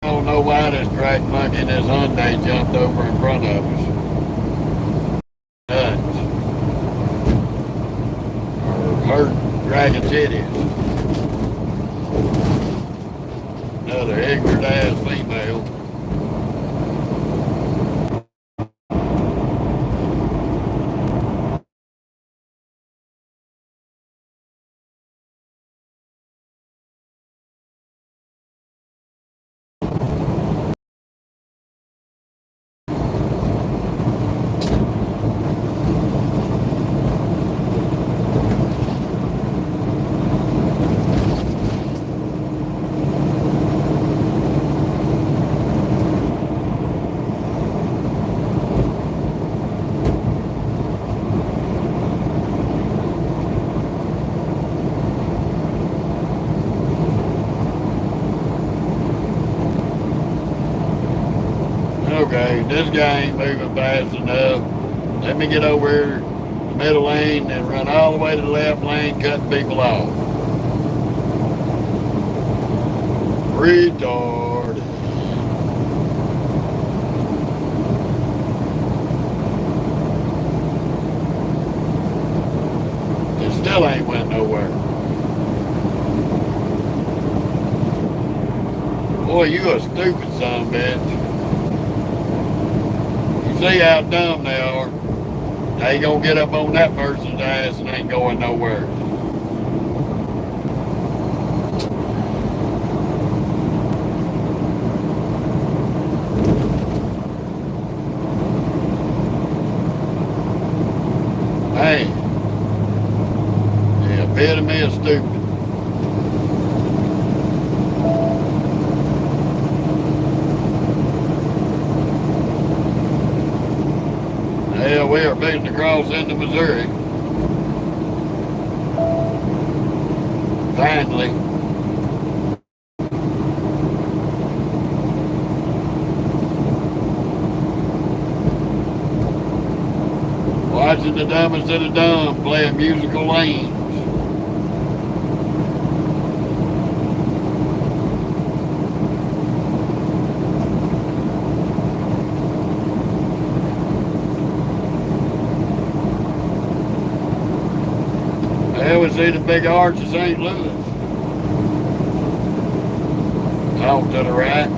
I don't know why this crack monkey and this Hyundai jumped over in front of us. Nuts. Or hurt dragging titties. Another ignorant ass female. Dude, this guy ain't moving fast enough. Let me get over here, the middle lane, and run all the way to the left lane, cutting people off. Retarded. It still ain't went nowhere. Boy, you a stupid son of a bitch. You see how dumb they are. Now you gonna get up on that person's ass and ain't going nowhere. Man, the epitome of stupid. Hell, we are fixing to cross into Missouri. Finally. Watching the dumbest of the dumb playing musical lanes. Hell, we see the big arch of St. Louis. Off to the right.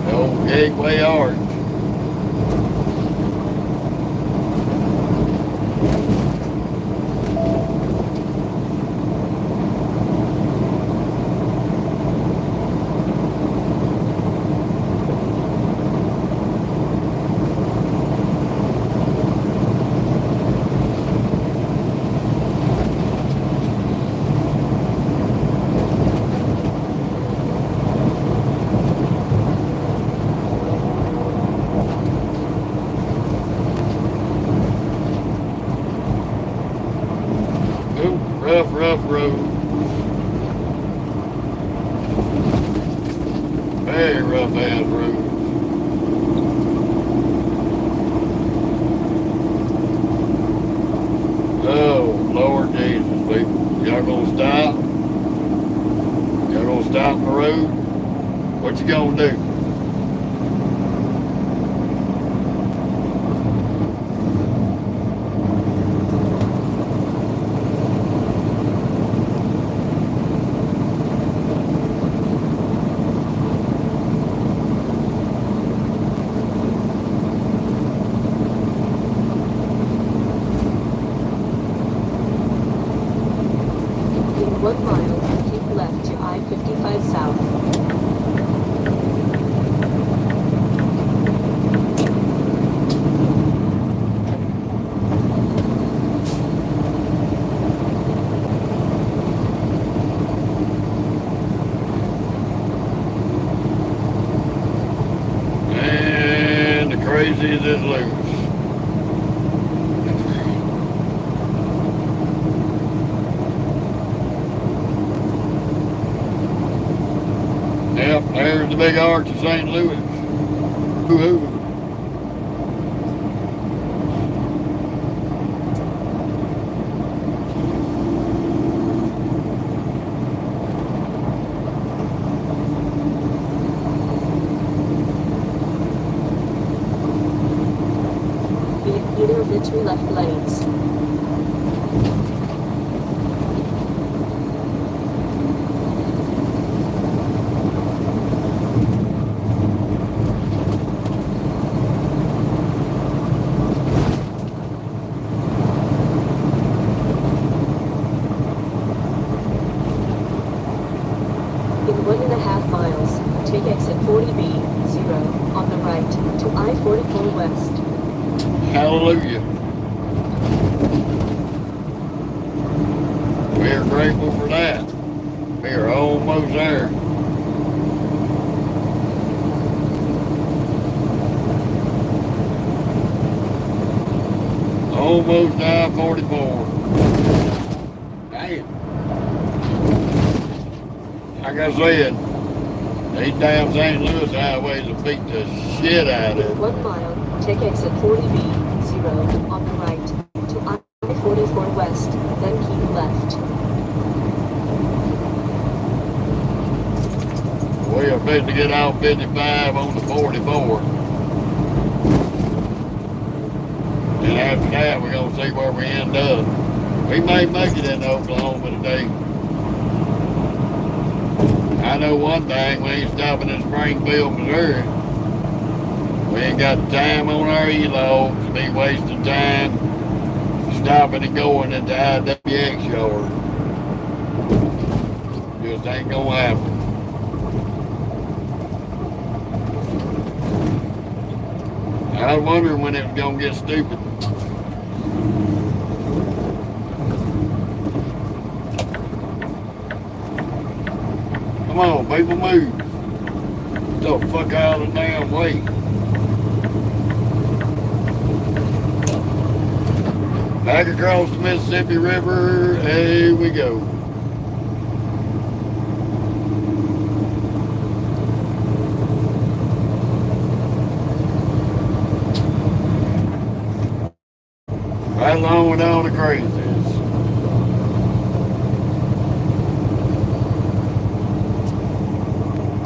The old Gateway Arch. Rough road. Very rough ass road. Oh, Lord Jesus, people. Y'all gonna stop? Y'all gonna stop on the road? What you gonna do? In 1 mile, keep left to I-55 South. And the crazies is loose. Yep, there's the big arch of St. Louis. Woo-hoo. Be in either of the 2 left lanes. In 1.5 miles, take exit 40B, 0, on the right, to I-44 West. Hallelujah. We are grateful for that. We are almost there. Almost I-44. Damn. Like I said, these damn St. Louis highways will beat the shit out of it. 1 mile, take exit 40B, 0, on the right, to I-44 west, then keep left. We are fit to get off 55 on the 44. And after that, we're going to see where we end up. We may make it into Oklahoma today. I know one thing, we ain't stopping in Springfield, Missouri. We ain't got the time on our e-logs to be wasting time stopping and going at the IWX yard. Just ain't gonna happen. I was wondering when it was gonna get stupid. Come on, people, move. Get the fuck out of the damn way. Back across the Mississippi River, here we go. Right along with all the crazies.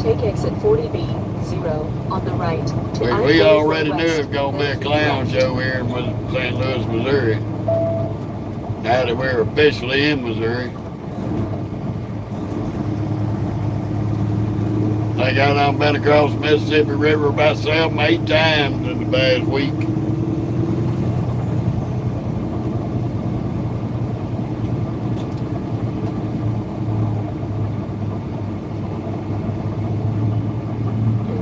Take exit 40B, 0, on the right, to We I-44 already knew west, it was going to be a then keep clown left. show here in St. Louis, Missouri. Now that we're officially in Missouri. I got on been across the Mississippi River about 7, 8 times in the past week.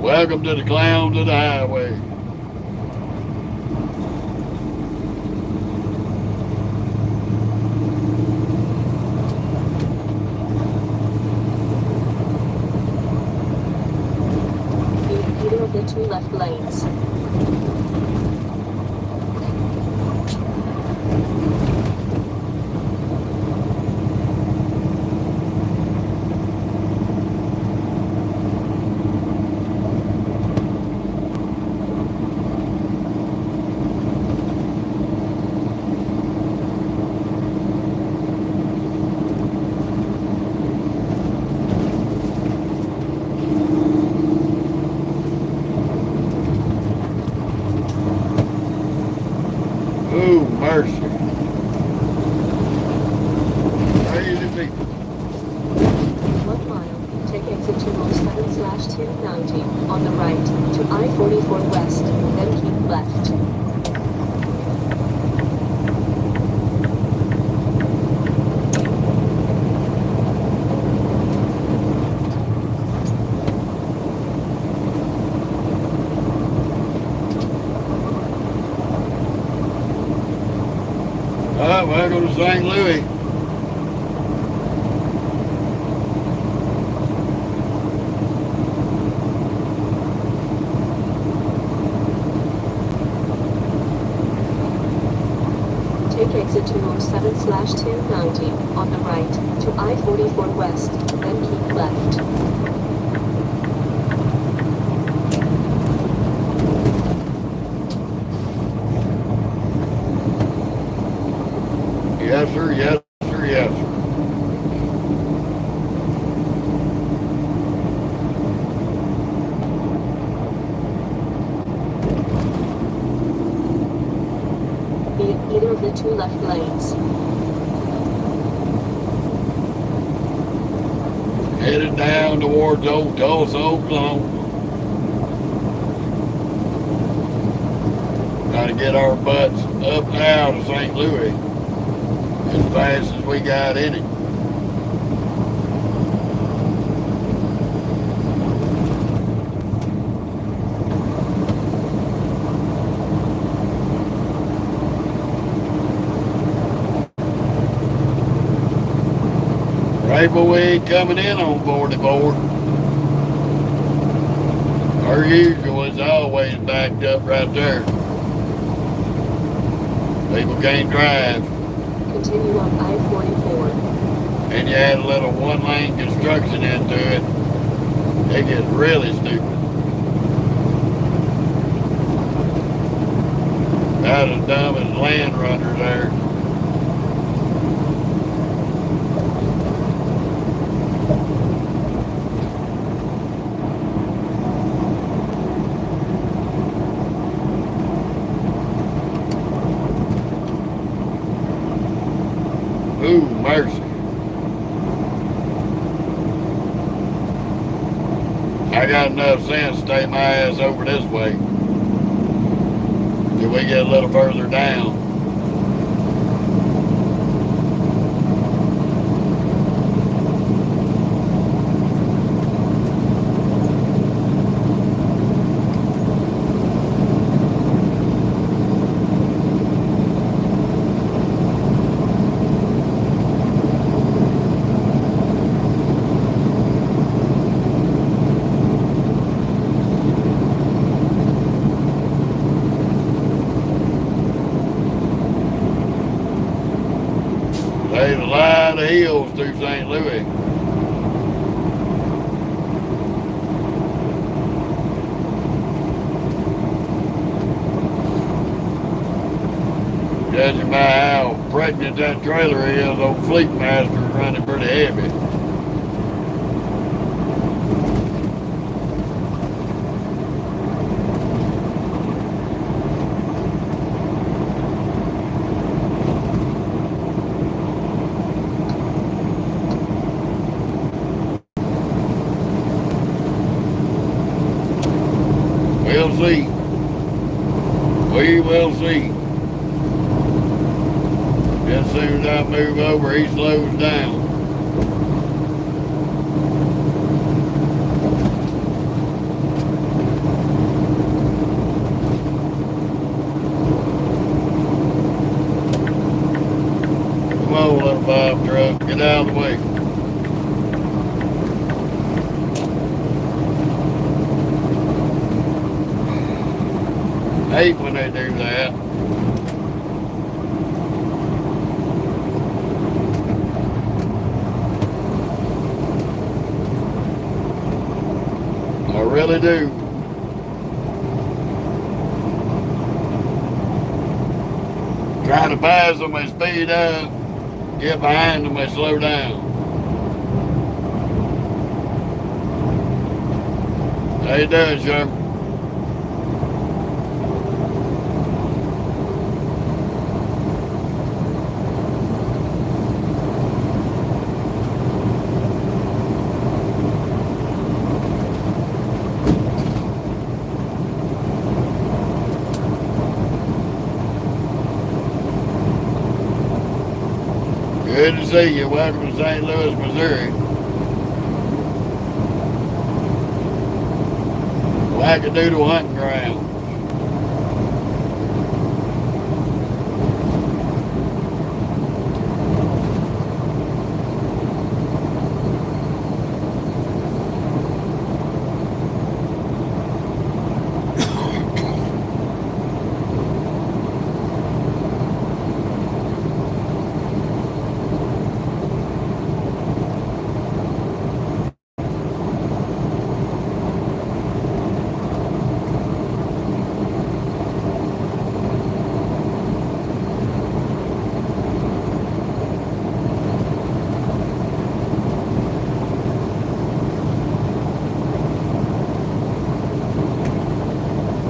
Welcome to the clowns of the highway. Either of the 2 left lanes. Oh, mercy. Crazy people. 1 mile, take exit 207/290, on the right, to I-44 west, then keep left. All right, welcome to St. Louis. Take exit 207/290, on the right, to I-44 west, then keep left. Yes, sir, yes, sir, yes, sir. Either of the 2 left lanes. Headed down towards Old Tulsa, Oklahoma. Trying to get our butts up out of St. Louis as fast as we got in it. Right, but we ain't coming in on 44. Our usual is always backed up right there. People can't drive. Continue on I-44. And you add a little one-lane construction into it, it gets really stupid. About as dumb as land runners there. Ooh, mercy. I got enough sense to take my ass over this way till we get a little further down. There's a lot of hills through St. Louis. Judging by how pregnant that trailer is, old Fleet Master's running pretty heavy. We'll see. We will see. As soon as I move over, he slows down. Come on, little Bob truck, get out of the way. I hate when they do that. I really do. Trying to pass them, they speed up. Get behind them, they slow down. How you doing, Sherman? Good to see you. Welcome to St. Louis, Missouri. Wackadoodle hunting ground.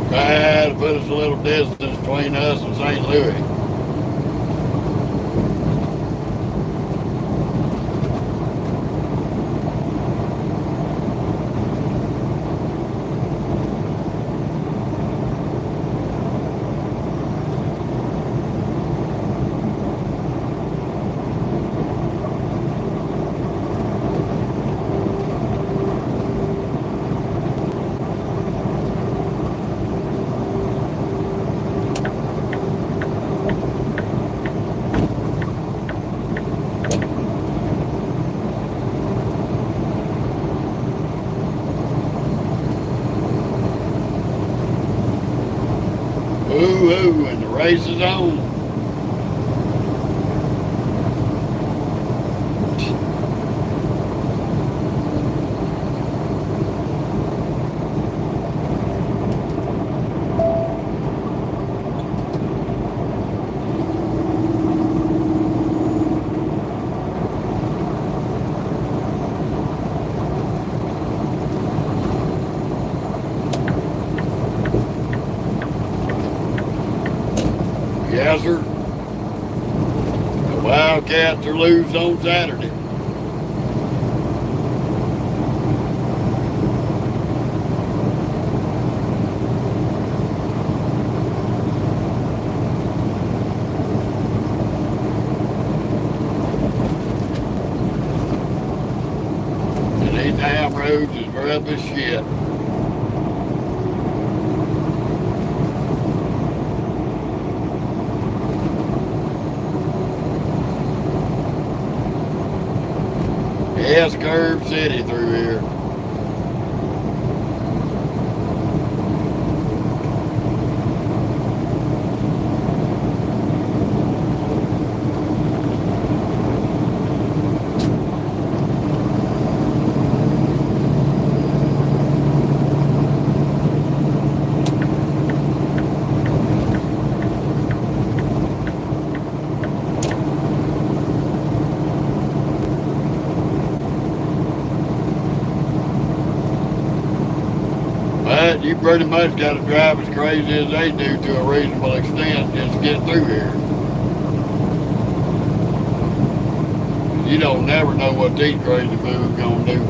Try to put us a little distance between us and St. Louis. Ooh, and the race is on. Yes, sir. The Wildcats are loose on Saturday. And these damn roads is rough as shit. S-curve city through here. But you pretty much got to drive as crazy as they do to a reasonable extent just to get through here. You don't never know what these crazy fools gonna do.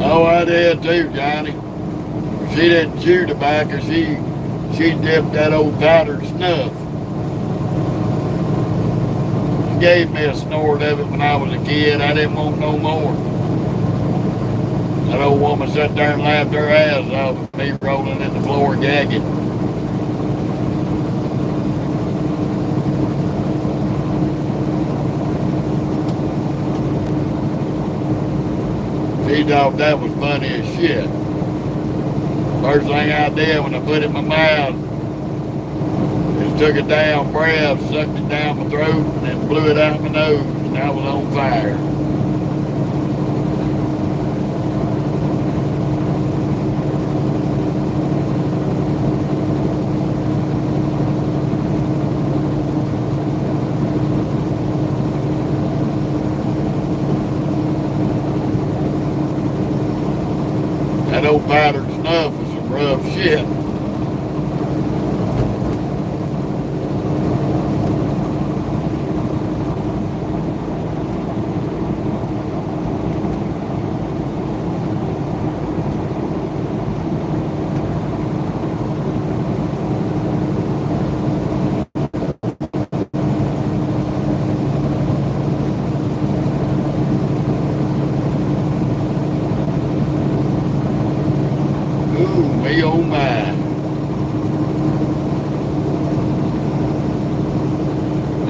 Oh, I did too, Johnny. She didn't chew tobacco, she dipped that old powdered snuff. She gave me a snort of it when I was a kid. I didn't want no more. That old woman sat there and laughed her ass off at me rolling in the floor gagging. She thought that was funny as shit. First thing I did when I put it in my mouth is took a damn breath, sucked it down my throat, and then blew it out my nose, and I was on fire. That old powdered snuff was some rough shit. Me oh my.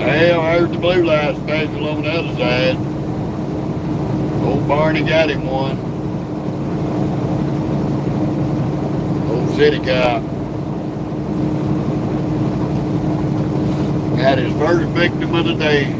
Hell, I heard the blue light special on the other side. Old Barney got him one. Old city cop. Got his first victim of the day.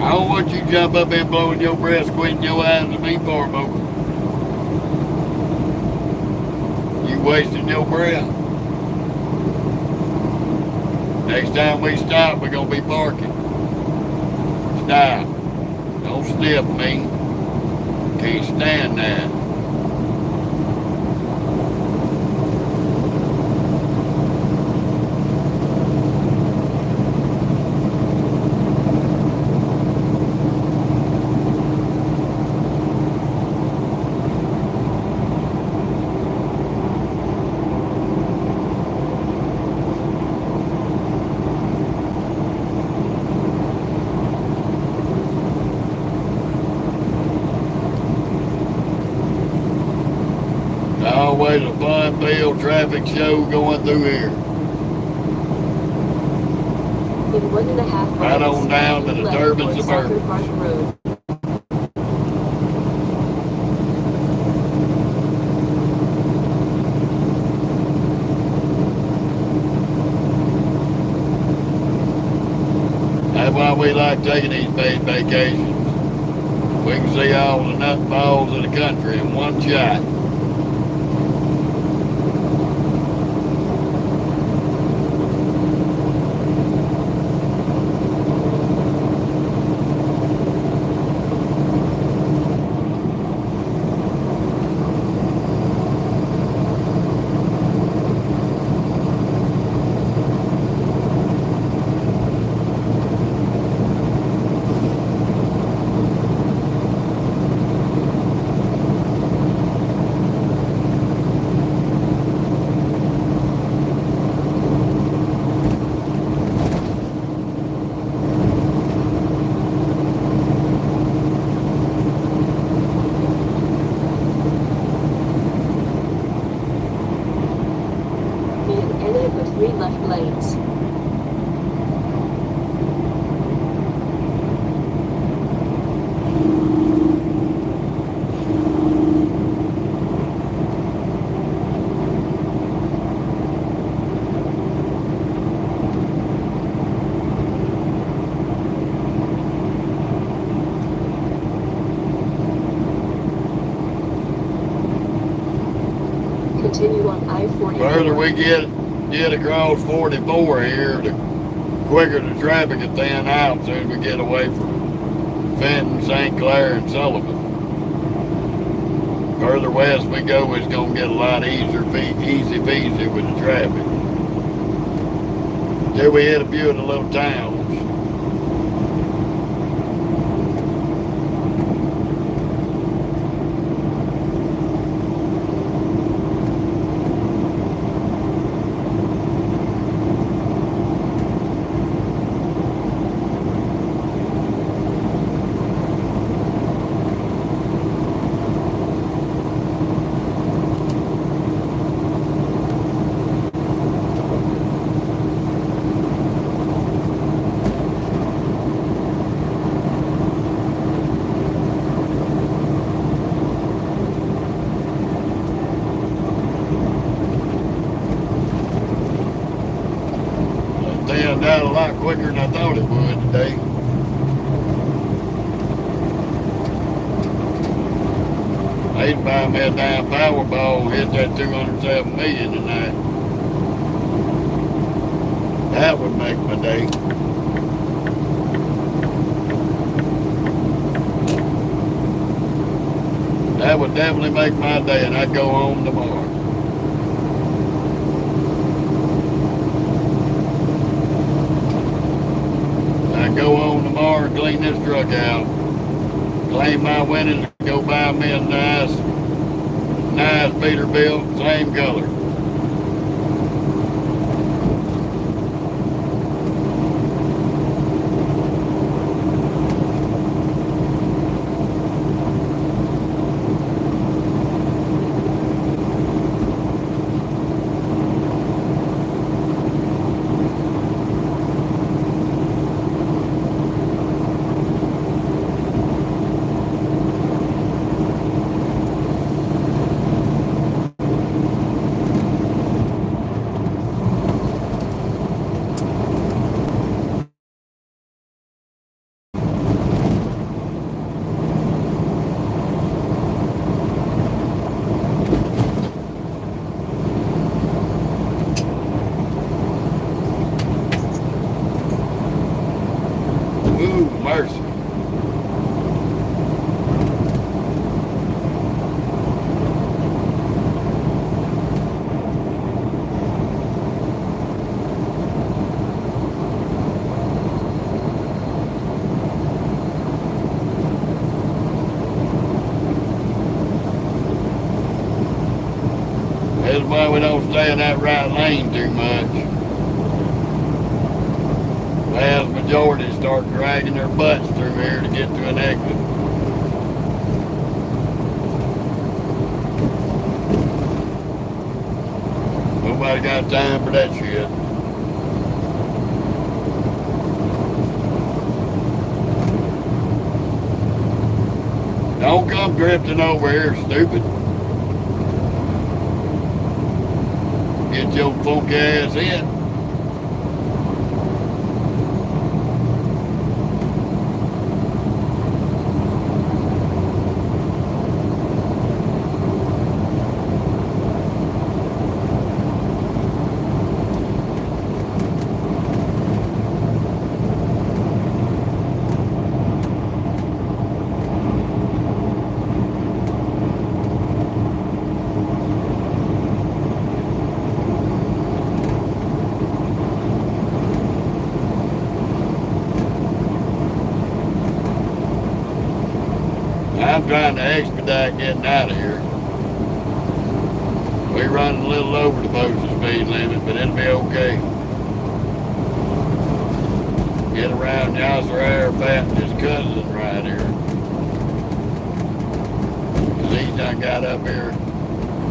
I don't want you to jump up and blowing your breath, squinting your eyes at me for, Mocha. You wasting your breath. Next time we stop, we're gonna be parking. Stop. Don't sniff me. Can't stand that. Always a fun-filled traffic show going through here. In 1.5 Right miles, on down to the left Turbine toward Suburban. Sacred Park Road. we like taking these paid vacations. We can see all the nutballs of the country in one shot. With 3 left lanes. Continue on I-44. Further we get across 44 here, the quicker the traffic will thin out soon as we get away from Fenton, St. Clair, and Sullivan. Further west we go, it's going to get a lot easy peasy with the traffic. Till we hit a few of the little towns. Thinned out a lot quicker than I thought it would today. I need to buy me a damn Powerball, hit that 207 million tonight. That would make my day. That would definitely make my day, and I'd go home tomorrow. Go home tomorrow and clean this truck out. Claim my winnings and go buy me a nice Peterbilt, same color. Ooh, mercy. That's why we don't stay in that right lane too much. Vast majority start dragging their butts through here to get to an exit. Nobody got time for that shit. Don't come drifting over here, stupid. Get your funky ass in. I'm trying to expedite getting out of here. We're running a little over the posted speed limit, but it'll be okay. Get around Yasser Arafat and his cousin right here. Cause he done got up here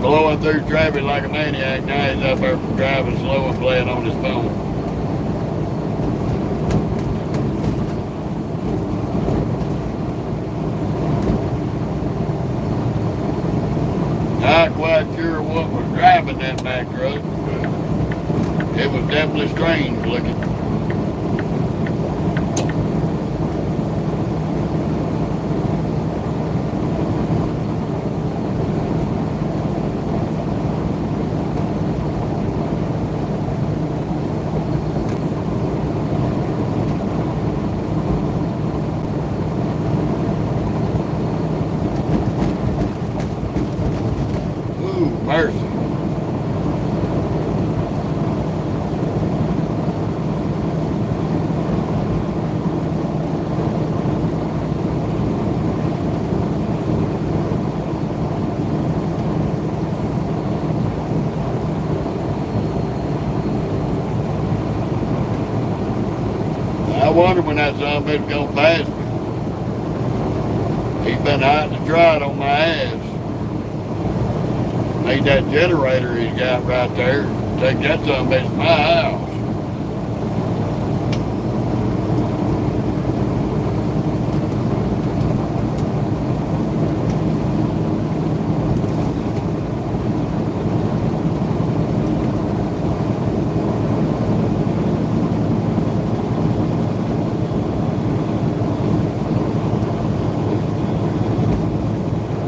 blowing through traffic like a maniac. Now he's up there driving slow and playing on his phone. Not quite sure what was driving that Mack truck, but it was definitely strange looking. Mercy. I wonder when that zombie was gonna pass me. He's been hot and dry on my ass. Made that generator he's got right there. Take that son bitch to my house.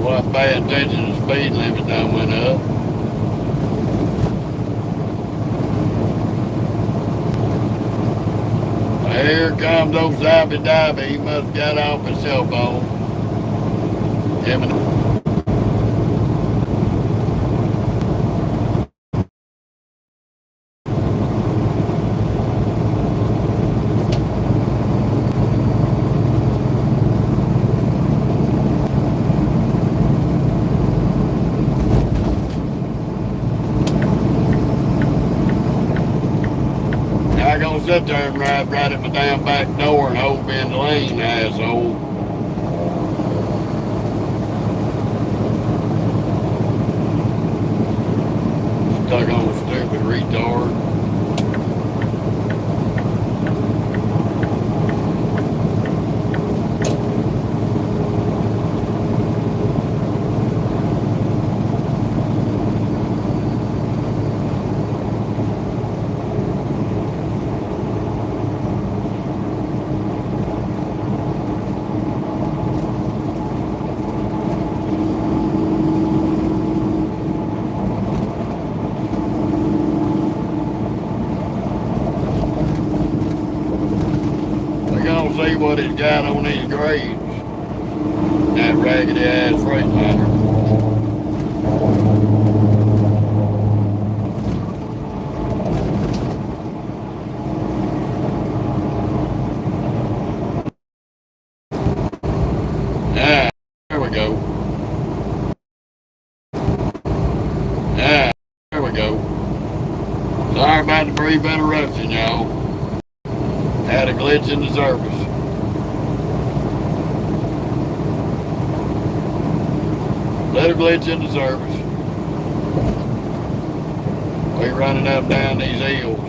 Wasn't paying attention to the speed limit done went up. Here comes old Zabby Dabby. He must have got off his cell phone. Him and gonna sit there and ride right at my damn back door and hold me in the lane, asshole. Stuck on a stupid retard. See what it's got on these grades. That raggedy ass Freightliner. Ah, there we go. Ah, there we go. Sorry about the brief interruption, y'all. Had a glitch in the service. Little glitch in the service. We running up and down these hills.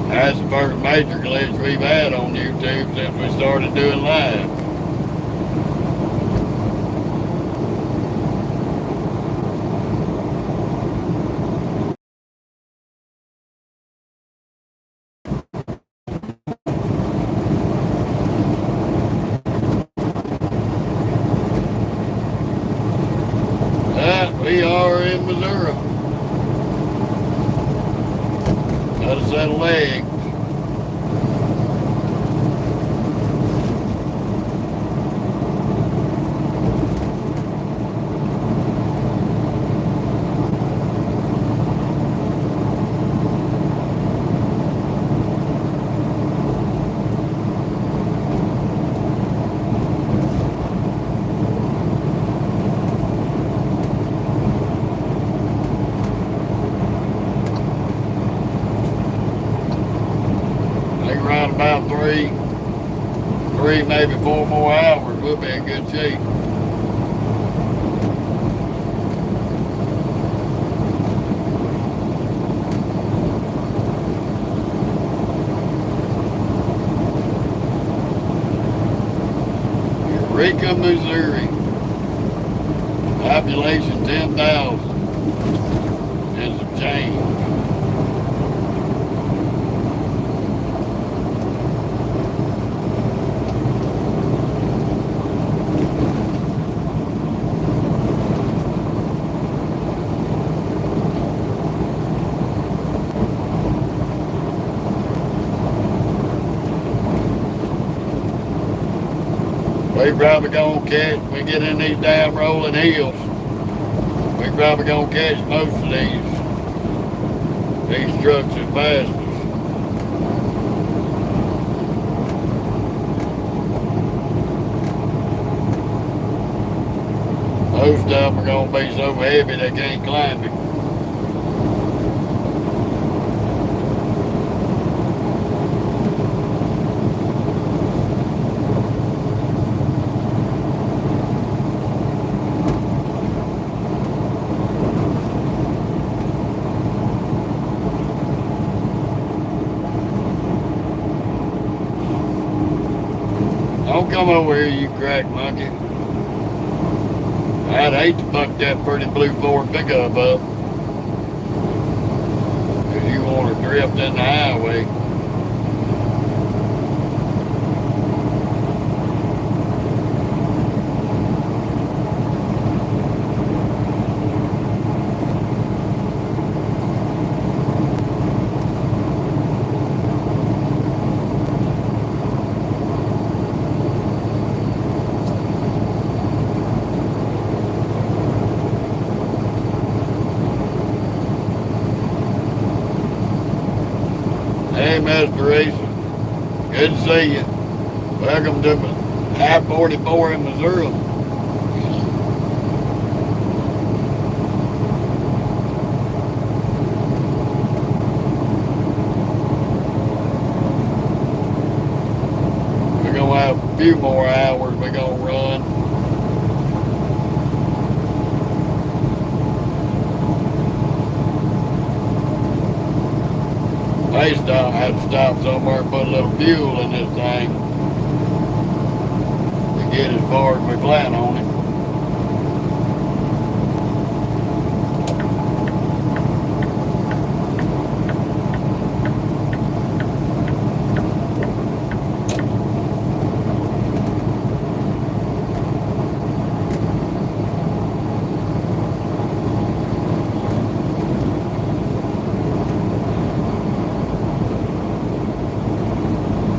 That's the first major glitch we've had on YouTube since we started doing live. We are in Missouri. Got a set of legs. around about three, maybe 4 more hours, we'll be in good shape. Eureka, Missouri. Population 10,000 and some change. We probably gonna catch, we get in these damn rolling hills, we probably gonna catch most of these trucks and passed us. Most of them are gonna be so heavy they can't climb it. Don't come over here, you crack monkey. I'd hate to fuck that pretty blue Ford pickup up. If you want to drift in the highway. Hey, Mr. Racer. Good to see you. Welcome to I-44 in Missouri. We're going to have a few more hours we're going to run. I had to stop somewhere and put a little fuel in this thing to get as far as we plan on it.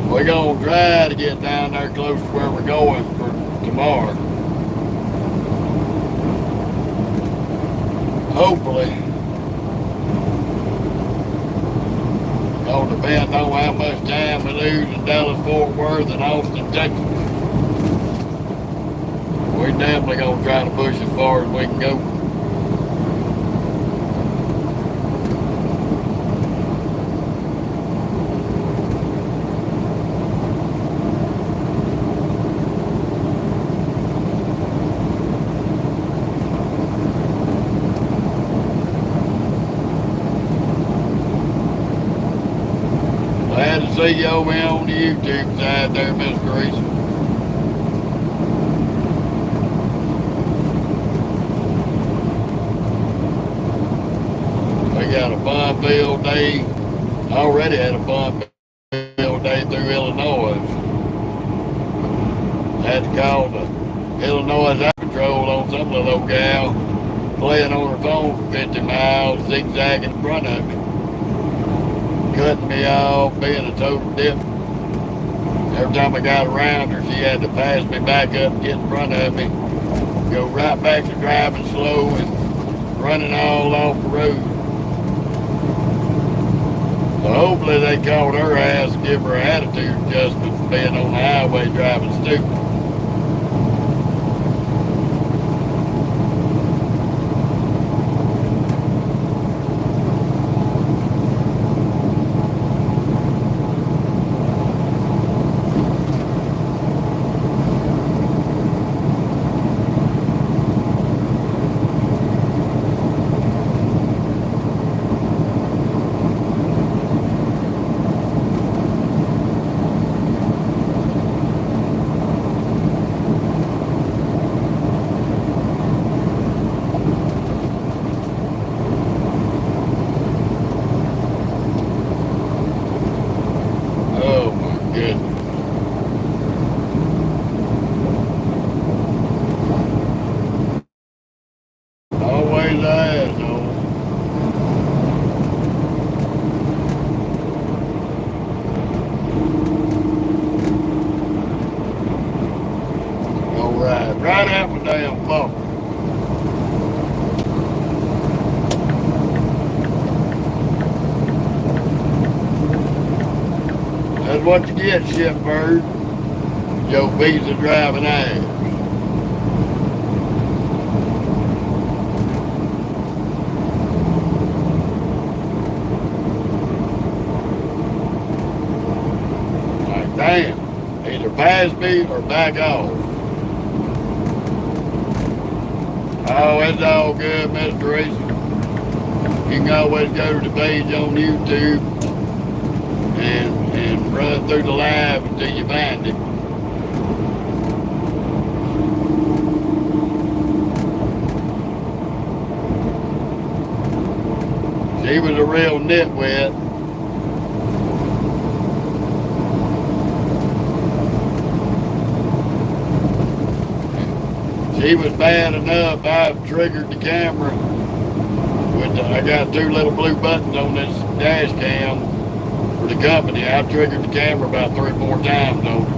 We're going to try to get down there close to where we're going for tomorrow. Hopefully. It'll depend on how much time we lose in Dallas, Fort Worth, and Austin, Texas. We're definitely going to try to push as far as we can go. Glad to see you over here on the YouTube side there, Miss Grace. We got a fun-filled day. Already had a fun-filled day through Illinois. Had to call the Illinois Highway Patrol on some little gal playing on her phone for 50 miles, zigzagging in front of me. Cutting me off, being a total dip. Every time I got around her, she had to pass me back up and get in front of me. Go right back to driving slow and running all off the road. So hopefully they caught her ass and give her an attitude adjustment for being on the highway driving stupid. bumper. That's what you get, shitbird. Your visa driving ass. Like, damn. Either pass me or back off. Oh, it's all good, Mr. Reese. You can always go to the page on YouTube and run through the live until you find it. She was a real nitwit. She was bad enough, I triggered the camera. I got 2 little blue buttons on this dash cam for the company. I triggered the camera about 3 or 4 times on it.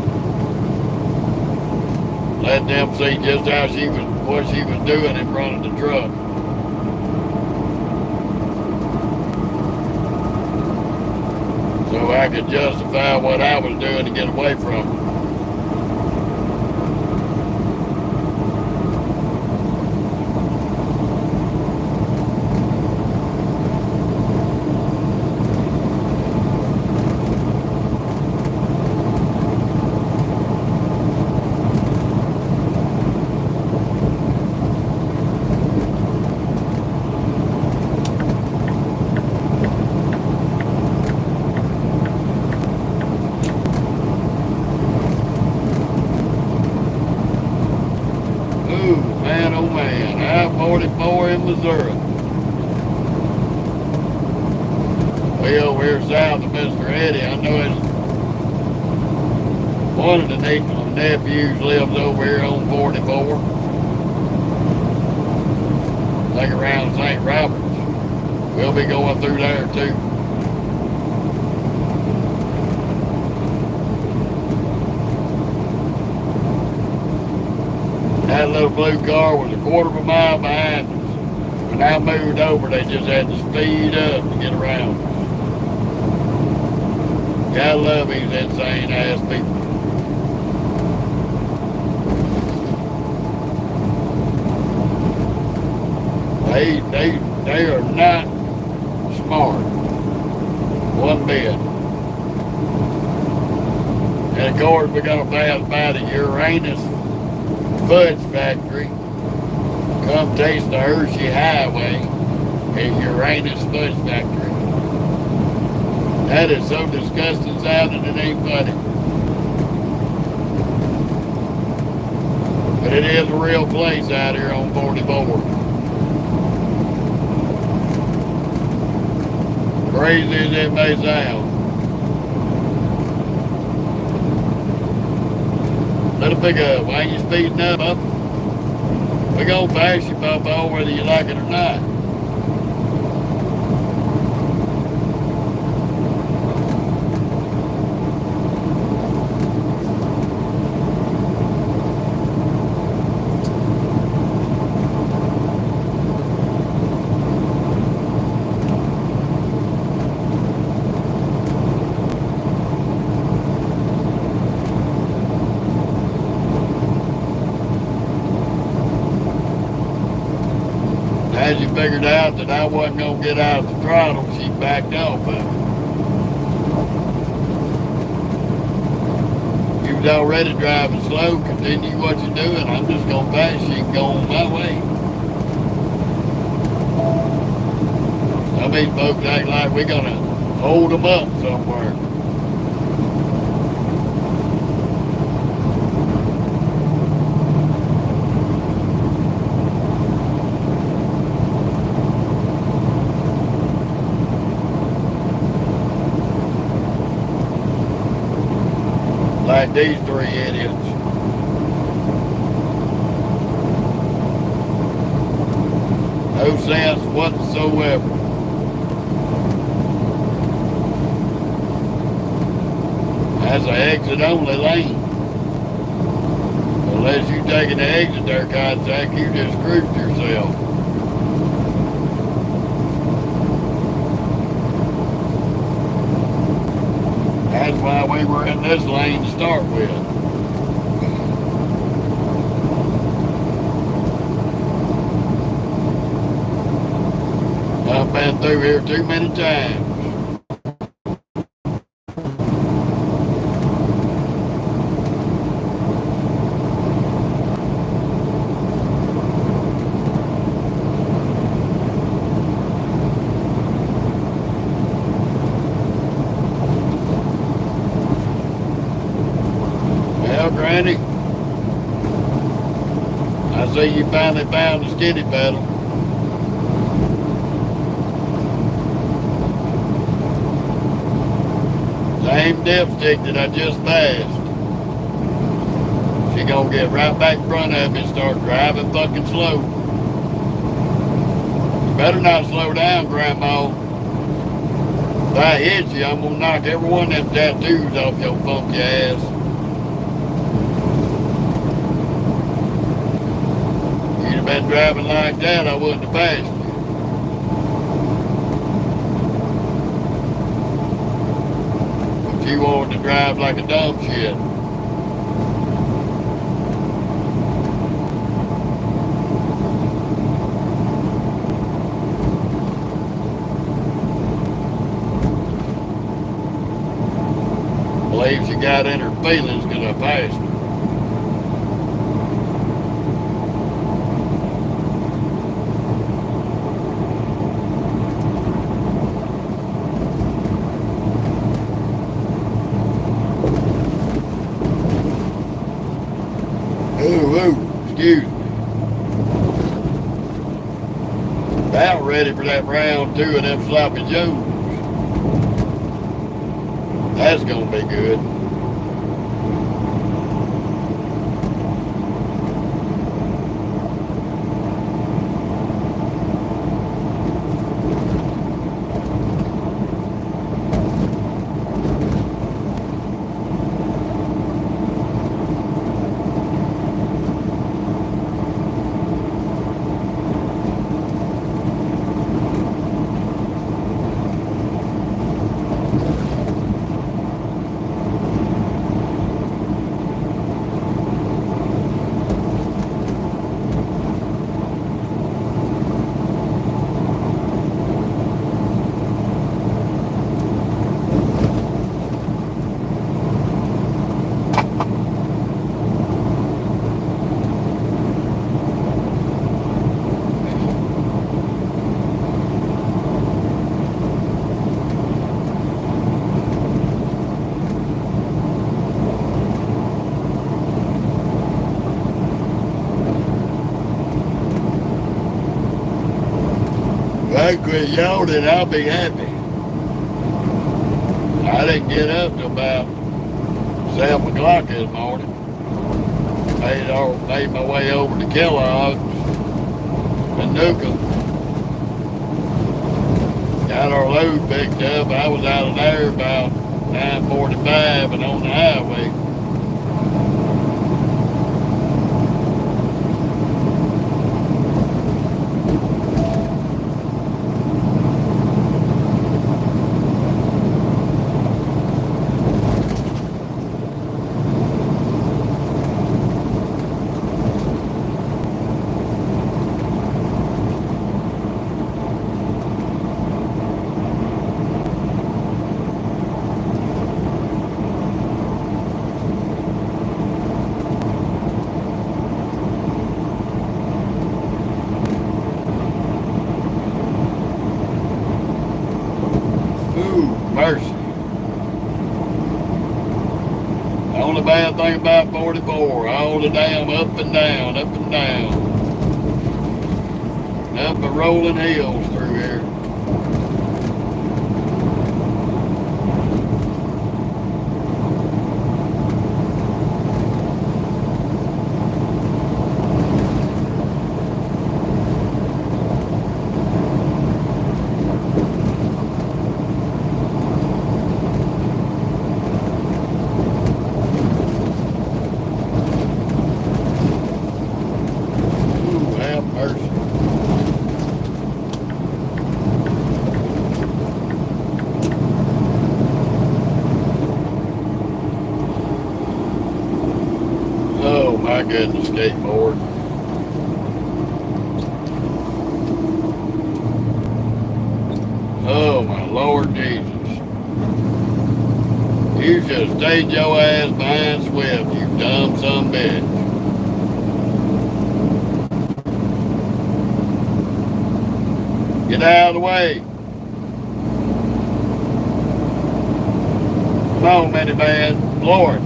Let them see just how what she was doing in front of the truck. So I could justify what I was doing to get away from her. I-44 in Missouri. Way over here south of Mr. Eddie. I know it's one of the nephews lives over here on 44. Like around St. Roberts. We'll be going through there too. That little blue car was a 1/4 mile behind us. When I moved over, they just had to speed up to get around us. Gotta love these insane ass people. They are not smart. One bit. And of course, we're gonna pass by the Uranus Fudge Factory. Come taste the Hershey Highway at Uranus Fudge Factory. That is so disgusting sounding it ain't funny. But it is a real place out here on 44. Crazy as it may sound. Let it pick up. Why ain't you speeding up? We're gonna pass you, Papa, whether you like it or not. As you figured out that I wasn't going to get out of the throttle, she backed off of it. You was already driving slow, continue what you're doing. I'm just going to pass you and go on my way. Some of these folks act like we're going to hold them up somewhere. Like these 3 idiots. No sense whatsoever. That's an exit only lane. So Unless you taking the exit there, Codsack, you just screwed yourself. That's why we were in this lane to start with. I've been through here too many times. Well, Granny, I see you finally found the skinny pedal. Same dipstick that I just passed. She gonna get right back in front of me and start driving fucking slow. You better not slow down, Grandma. If I hit you, I'm gonna knock every one of them tattoos off your funky ass. If you'd have been driving like that, I wouldn't have passed you. She wanted to drive like a dumb shit. Believe she got in her feelings because I passed her. Excuse me. About ready for that round 2 of them sloppy joes. That's gonna be good. If I quit yawning, I'll be happy. I didn't get up till about 7 o'clock this morning. Made my way over to Kellogg's and Newcomb. Got our load picked up. I was out of there about 9:45 and on the highway. Mercy. The only bad thing about 44, all the damn up and down, up and down. Up the rolling hills through here. my goodness, skateboard. Oh my Lord Jesus. You should have stayed your ass behind Swift, you dumb son of a bitch. Get out of the way. Come on, minivan. Lord.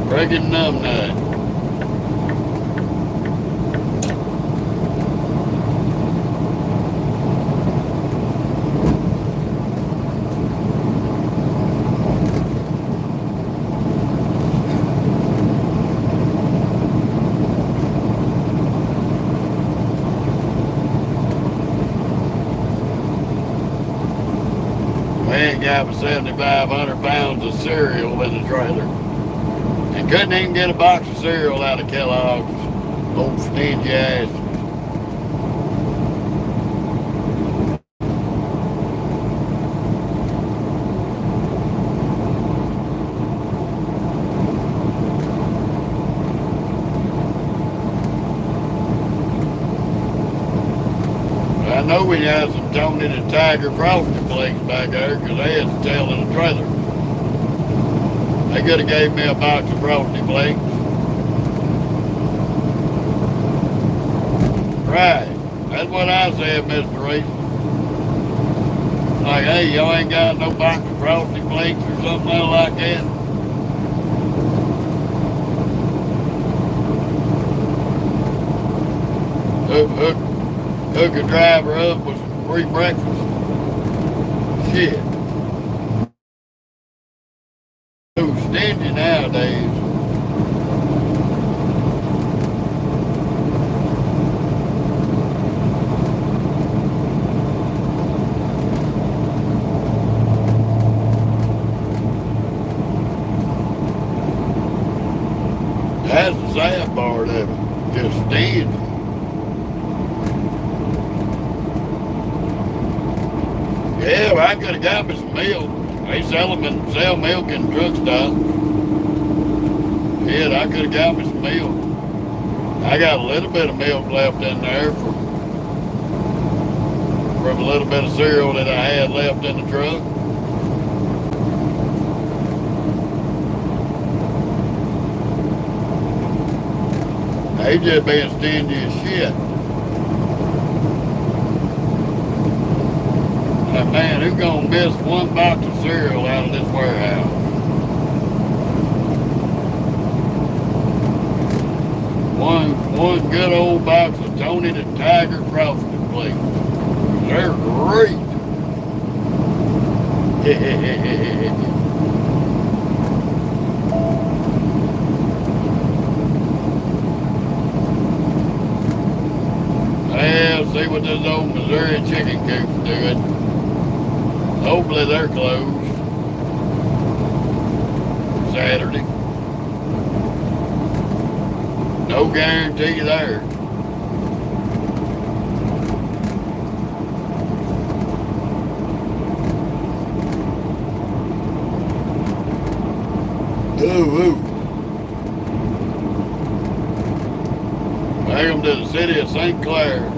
Breaking numb nut. Man got 7,500 pounds of cereal in the trailer. And couldn't even get a box of cereal out of Kellogg's. Old stingy ass. I know we had some Tony the Tiger Frosty Flakes back there because they had to tell in the trailer. They could have gave me a box of Frosty Flakes. Right. That's what I said, Mr. Reese. Like, hey, y'all ain't got no box of Frosty Flakes or something else like that? Hook a driver up with some free breakfast. Shit. So stingy nowadays. That's the sad part of it. Just stingy. Yeah, well, I could have got me some milk. They sell milk in the truck stop. Shit, I could have got me some milk. I got a little bit of milk left in there from a little bit of cereal that I had left in the truck. They just being stingy as shit. Like, man, who's gonna miss one box of cereal out of this warehouse? One good old box of Tony the Tiger Frosted Flakes. They're great. Well, see what this old Missouri chicken coop's doing. Hopefully they're closed Saturday. No guarantee there. Ooh. Welcome to the city of St. Clair.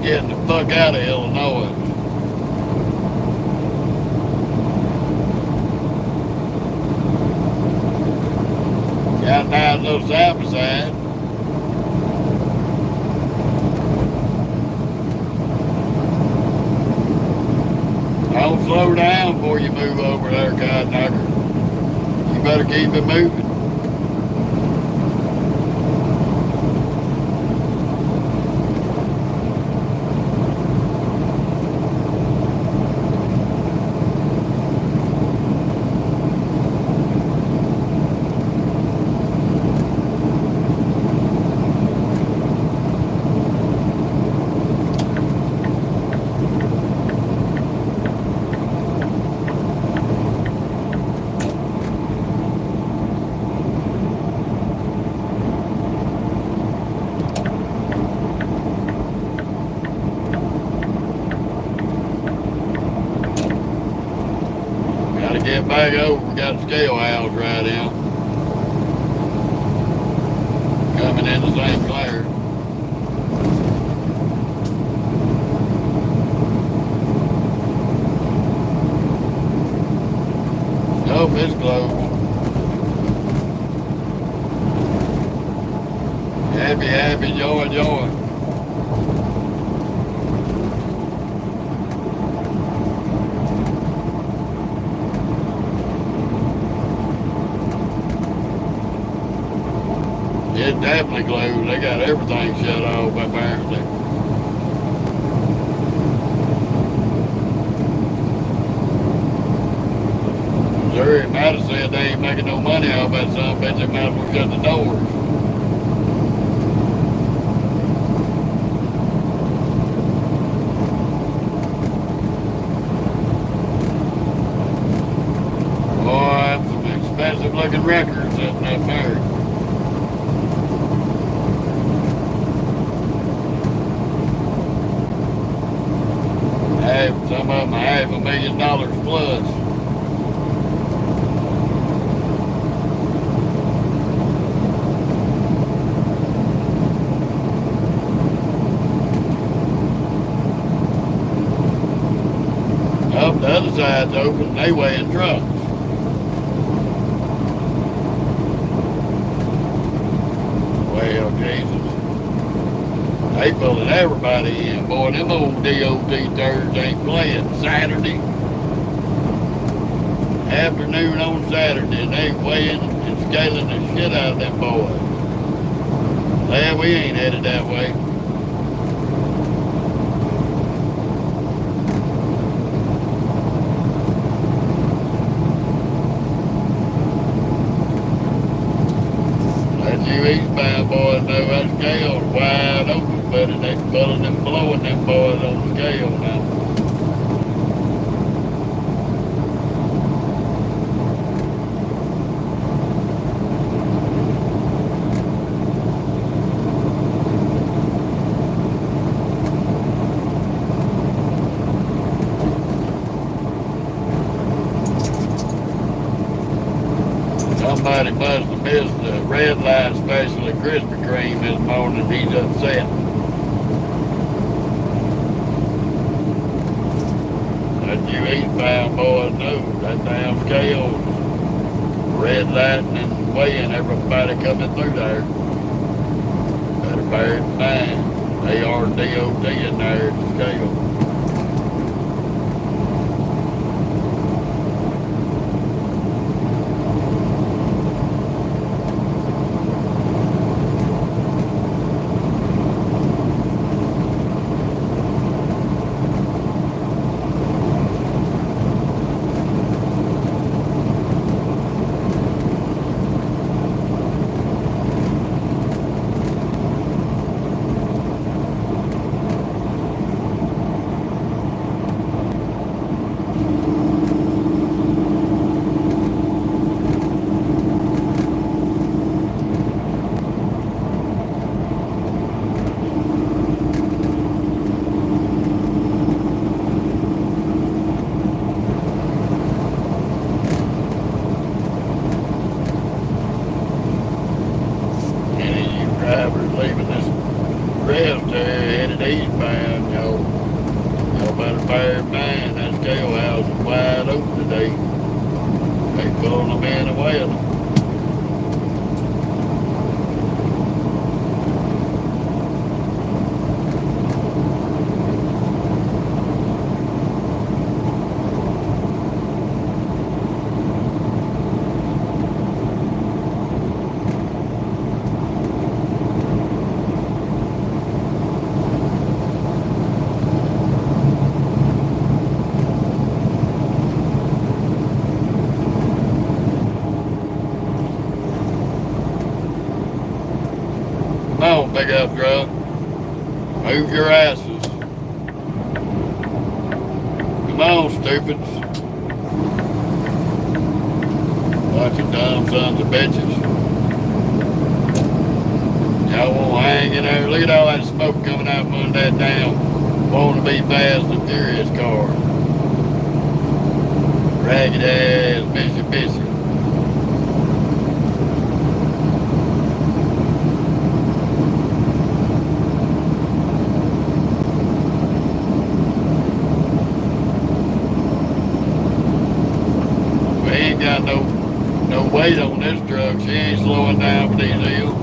getting the fuck out of Illinois. Got a nice little side by side. Don't slow down before you move over there, God knocker. You better keep it moving. Get back over, we got a scale house right in. Coming into St. Clair. Nope, it's closed. Happy, joy. It's definitely closed. They got everything shut off apparently. Missouri might have said they ain't making no money off that son of a bitch. They might as well shut the doors. Boy, some expensive looking records sitting up there. Some of them $500,000 plus. Up the other side's open, they weighing trucks. Well, Jesus. They pulling everybody in. Boy, them old DOT turds ain't playing Saturday. Afternoon on Saturday, they weighing and scaling the shit out of them boys. Well, we ain't headed that way. Let you eastbound boys know that scale's wide open. But they pulling and blowing them boys on the scale now. Somebody must have missed the red light special at Krispy Kreme this morning. He's upset. You eastbound boys know that damn scale's red lighting and weighing everybody coming through there. Better bear it in mind. They are DOT in there at the scale. bear in mind that scale house is wide open today. They pulling them in and weighing them. Come on, pickup truck. Move your asses. Come on, stupids. Bunch of dumb sons of bitches. Y'all won't hang in there. Look at all that smoke coming out from under that damn want to be fast and furious car. Ragged ass Mitsubishi. Got no weight on this truck. She ain't slowing down with these hills.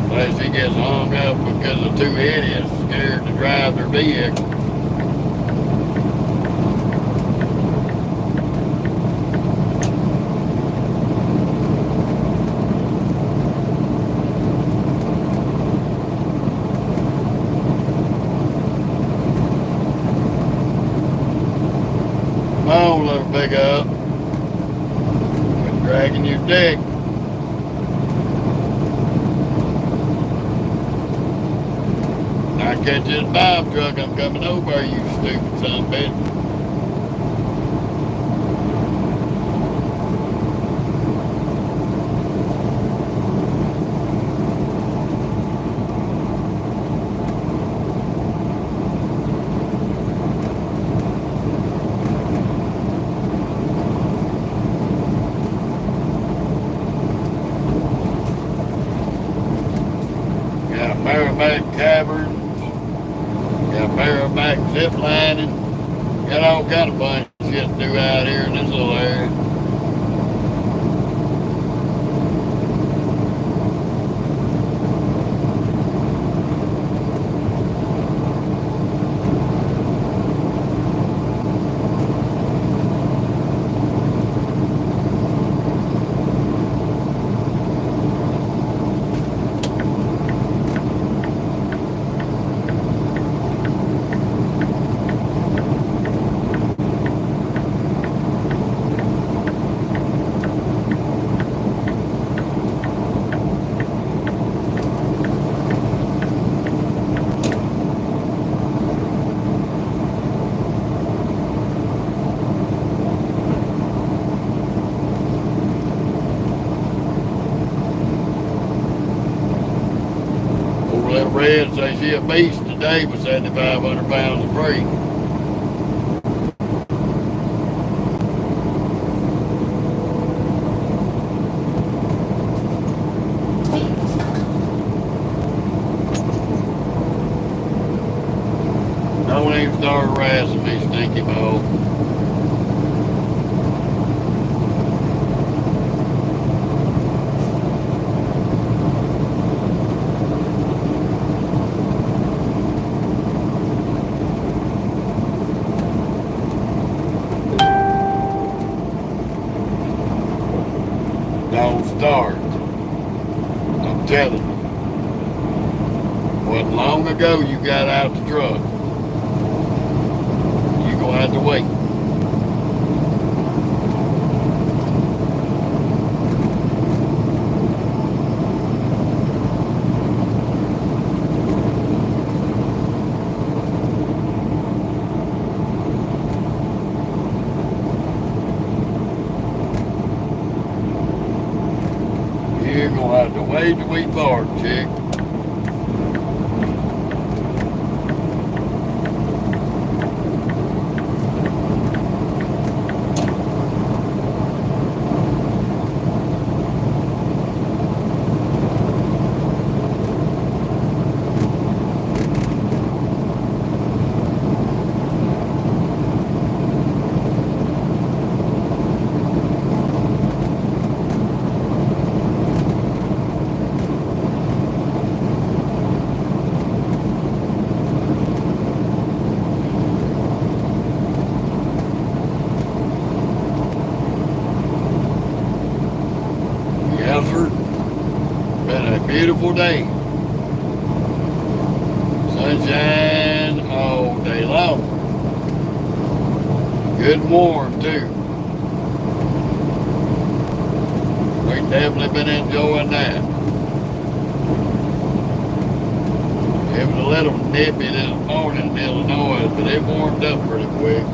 Unless she gets hung up because the two idiots scared to drive their vehicle. Come on, little pickup. Quit dragging your dick. When I catch this Bob truck, I'm coming over, you stupid son of a bitch. Got bareback caverns, got bareback zip lining, got all kind of fun shit to do out here in this little area. Little Red say she a beast today with 7,500 pounds of freight. Don't even start harassing me, stinky mo. Don't start. I'm telling you. Wasn't long ago you got out the truck. You're gonna have to wait. You're gonna have to wait till we park, chick. a beautiful day. Sunshine all day long. Good and warm too. We've definitely been enjoying that. It was a little nippy this morning in Illinois, but it warmed up pretty quick.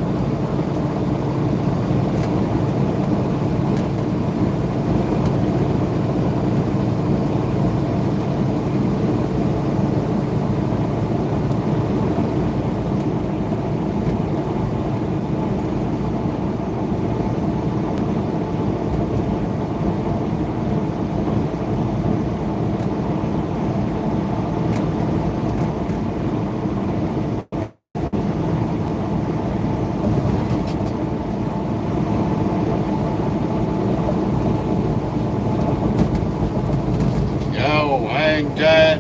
Yo, hang tight.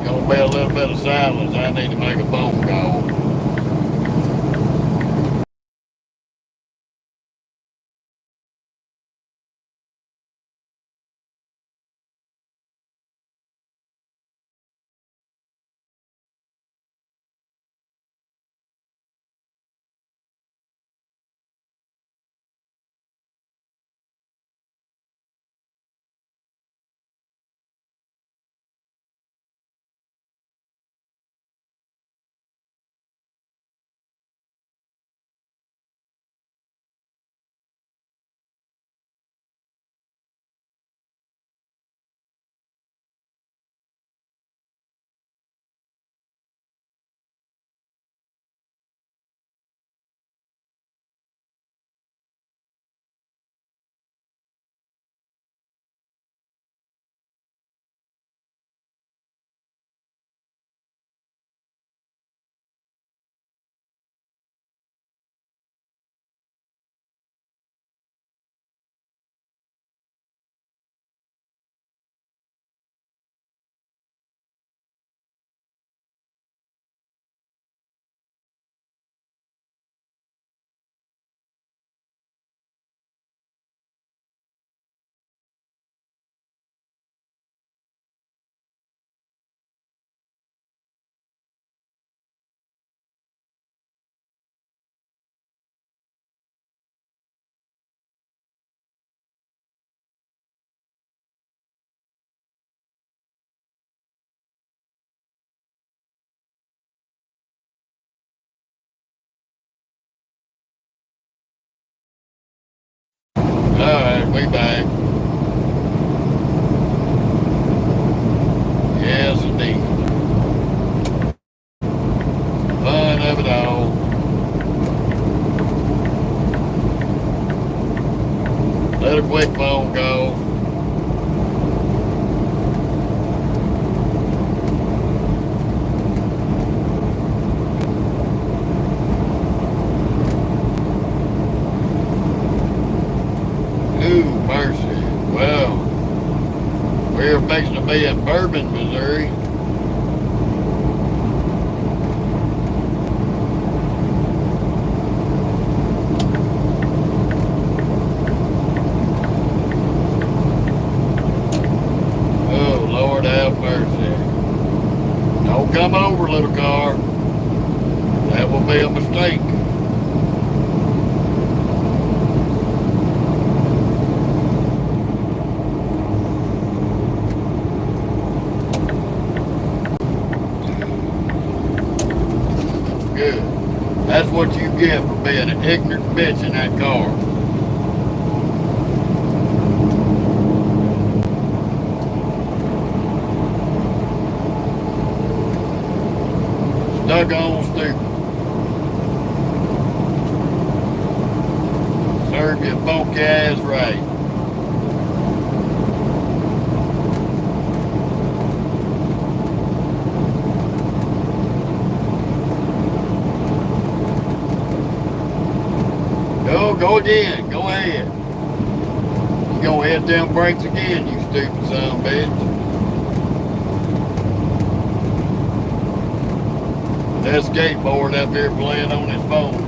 Gonna be a little bit of silence. I need to make a phone call. Alright, we back. Yes, indeed. Fun of it all. Let a quick phone go. Ooh, mercy. Well, we're fixing to be in Bourbon, Missouri. Oh, Lord have mercy. Don't come over, little car. That will be a mistake. Good. That's what you get for being an ignorant bitch in that car. Stuck on stupid. Serve your funky ass right. Go again. Go ahead. You gonna hit them brakes again, you stupid son of a bitch. That skateboard up there playing on his phone.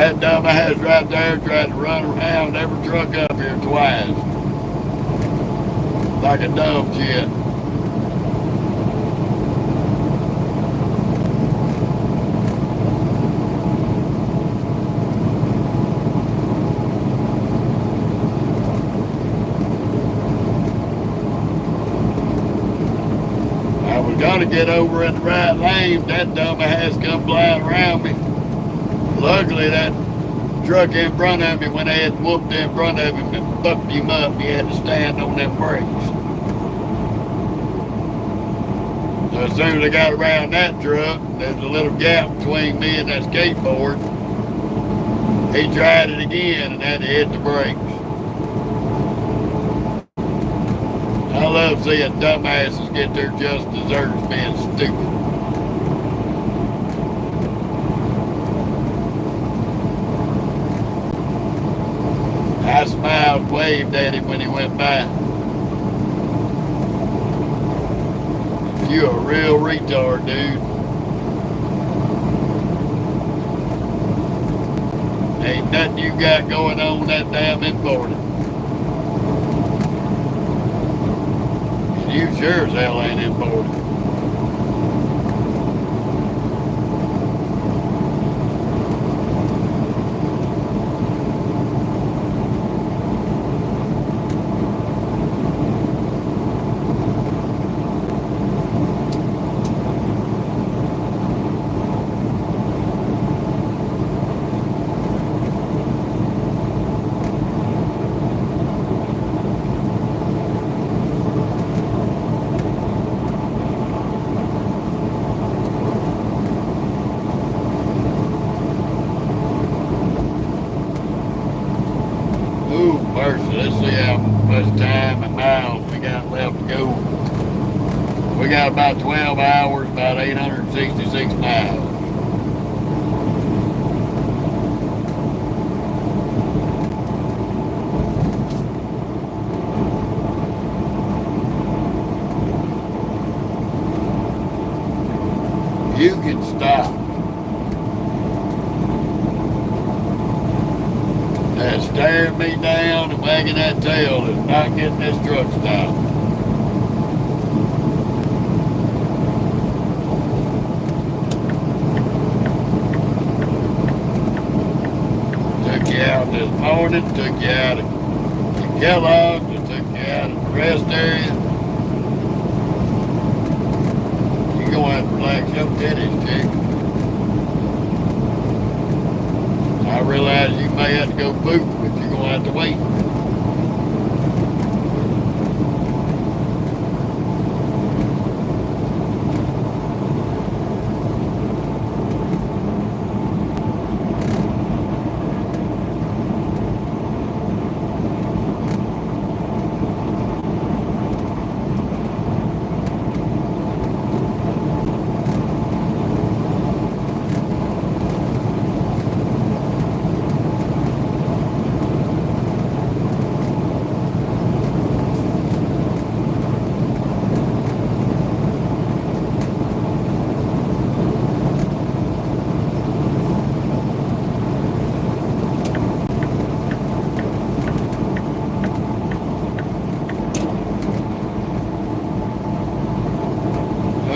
That dumbass right there tried to run around every truck up here twice. Like a dumb shit. I was gonna get over in the right lane. That dumbass come flying around me. Luckily, that truck in front of me, when they had whooped in front of him and fucked him up, he had to stand on them brakes. So as soon as I got around that truck, there's a little gap between me and that skateboard. He tried it again and had to hit the brakes. I love seeing dumbasses get their just desserts being stupid. I smiled, waved at him when he went by. You a real retard, dude. Ain't nothing you got going on that damn important. And you sure as hell ain't important. Let's see how much time and miles we got left to go. We got about 12 hours, about 866 miles. You can stop. That staring me down and wagging that tail is not getting this truck stopped. Took you out this morning, took you out of Kellogg, took you out of the rest area. You gonna have to relax your titties, chick. I realize you may have to go boot, but you're gonna have to wait.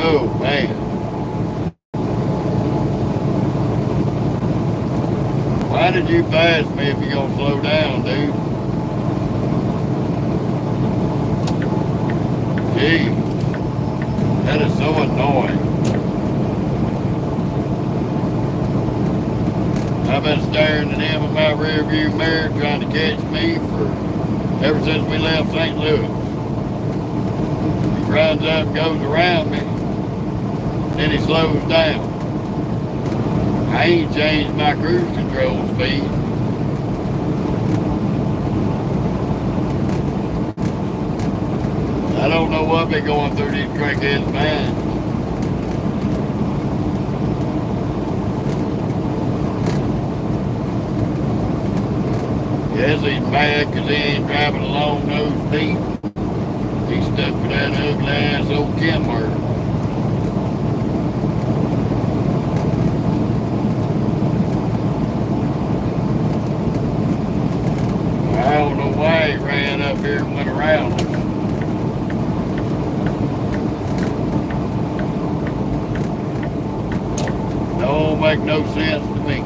Oh, man. Why did you pass me if you're going to slow down, dude? Gee, that is so annoying. I've been staring at him in my rear view mirror trying to catch me ever since we left St. Louis. He runs up and goes around me. Then he slows down. I ain't changed my cruise control speed. I don't know what be going through these crackheads' minds. Yes, he's mad because he ain't driving along those feet. He's stuck with that ugly ass old Kenworth. went around us. Don't make no sense to me.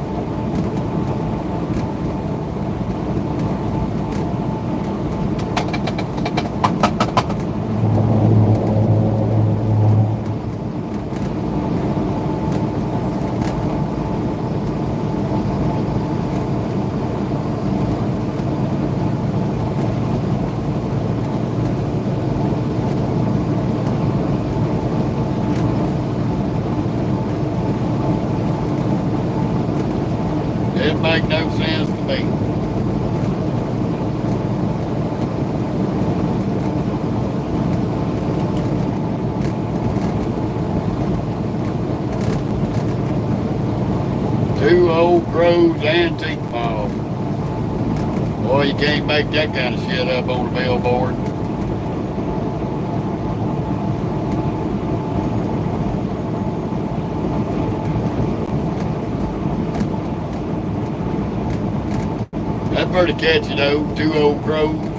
It make no sense to me. Two Old Crows Antique Mall. Boy, you can't make that kind of shit up on a billboard. That's pretty catchy though, Two Old Crows.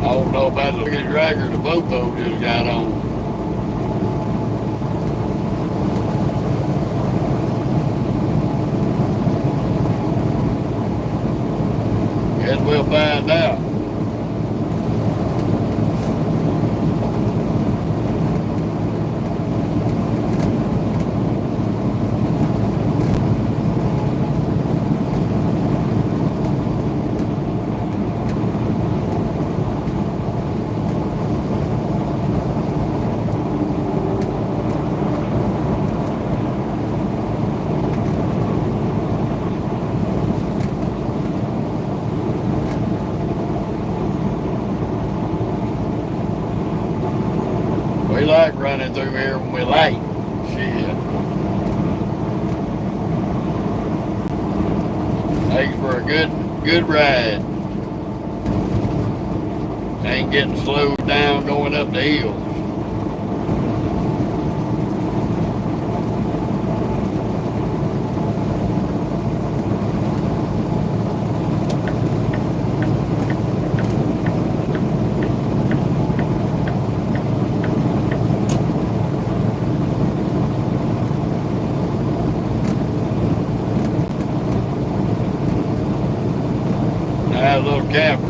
I don't know about the big dragger the boat just got on. Guess we'll find out. We like running through here when we late. Shit. Thanks for a good ride. Ain't getting slowed down going up the hills. A little camper.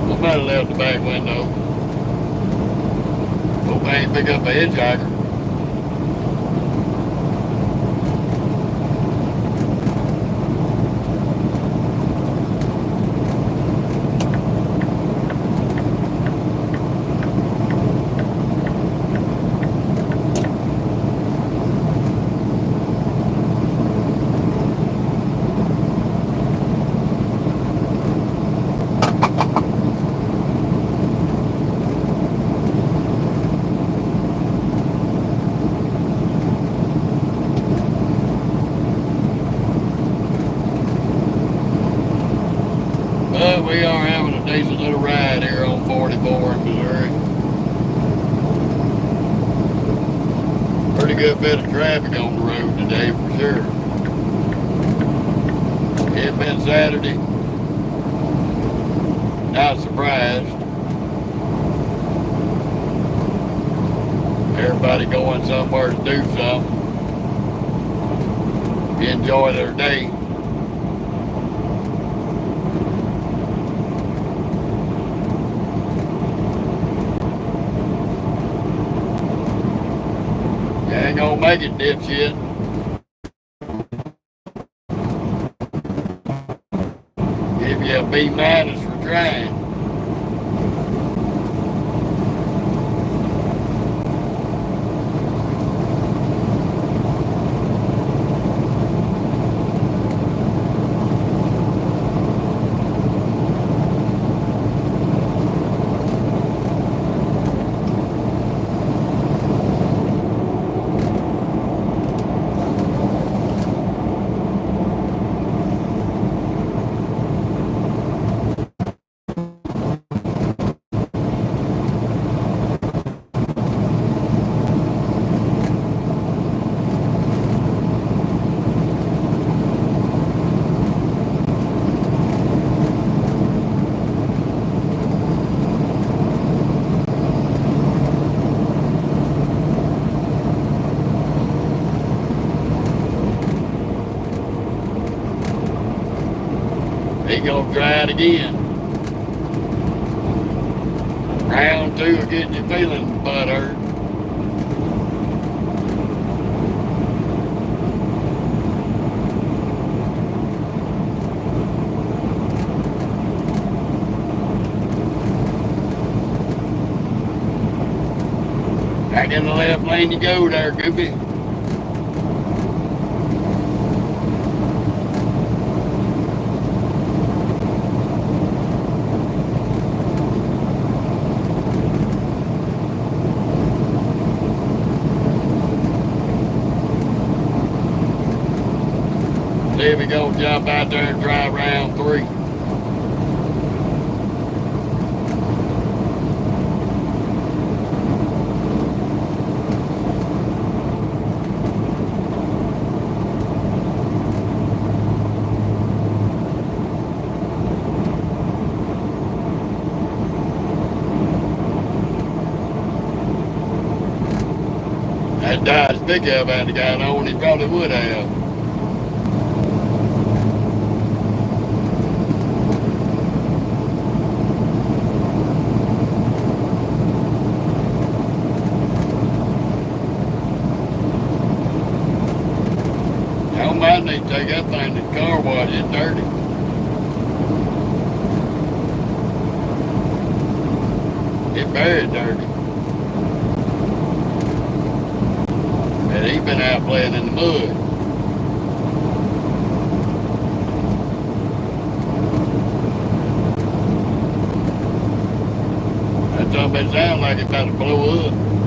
I might have left the back window. Hope I ain't pick up a hitchhiker. But we are having a decent little ride here on 44 in Missouri. Pretty good bit of traffic on the road today for sure. It's been Saturday. Not surprised. Everybody going somewhere to do something. Enjoy their day. You ain't gonna make it, dipshit. Give you a B- for trying. He gonna try it again. Round two of getting you feeling butthurt. Back in the left lane you go there, Goofy. See if we gonna jump out there and try round three. That Dodge pickup had the guy on, he probably would have. Y'all might need to take that thing to the car wash, it's dirty. It's very dirty. And he's been out playing in the mud. That something sounds like it's about to blow up.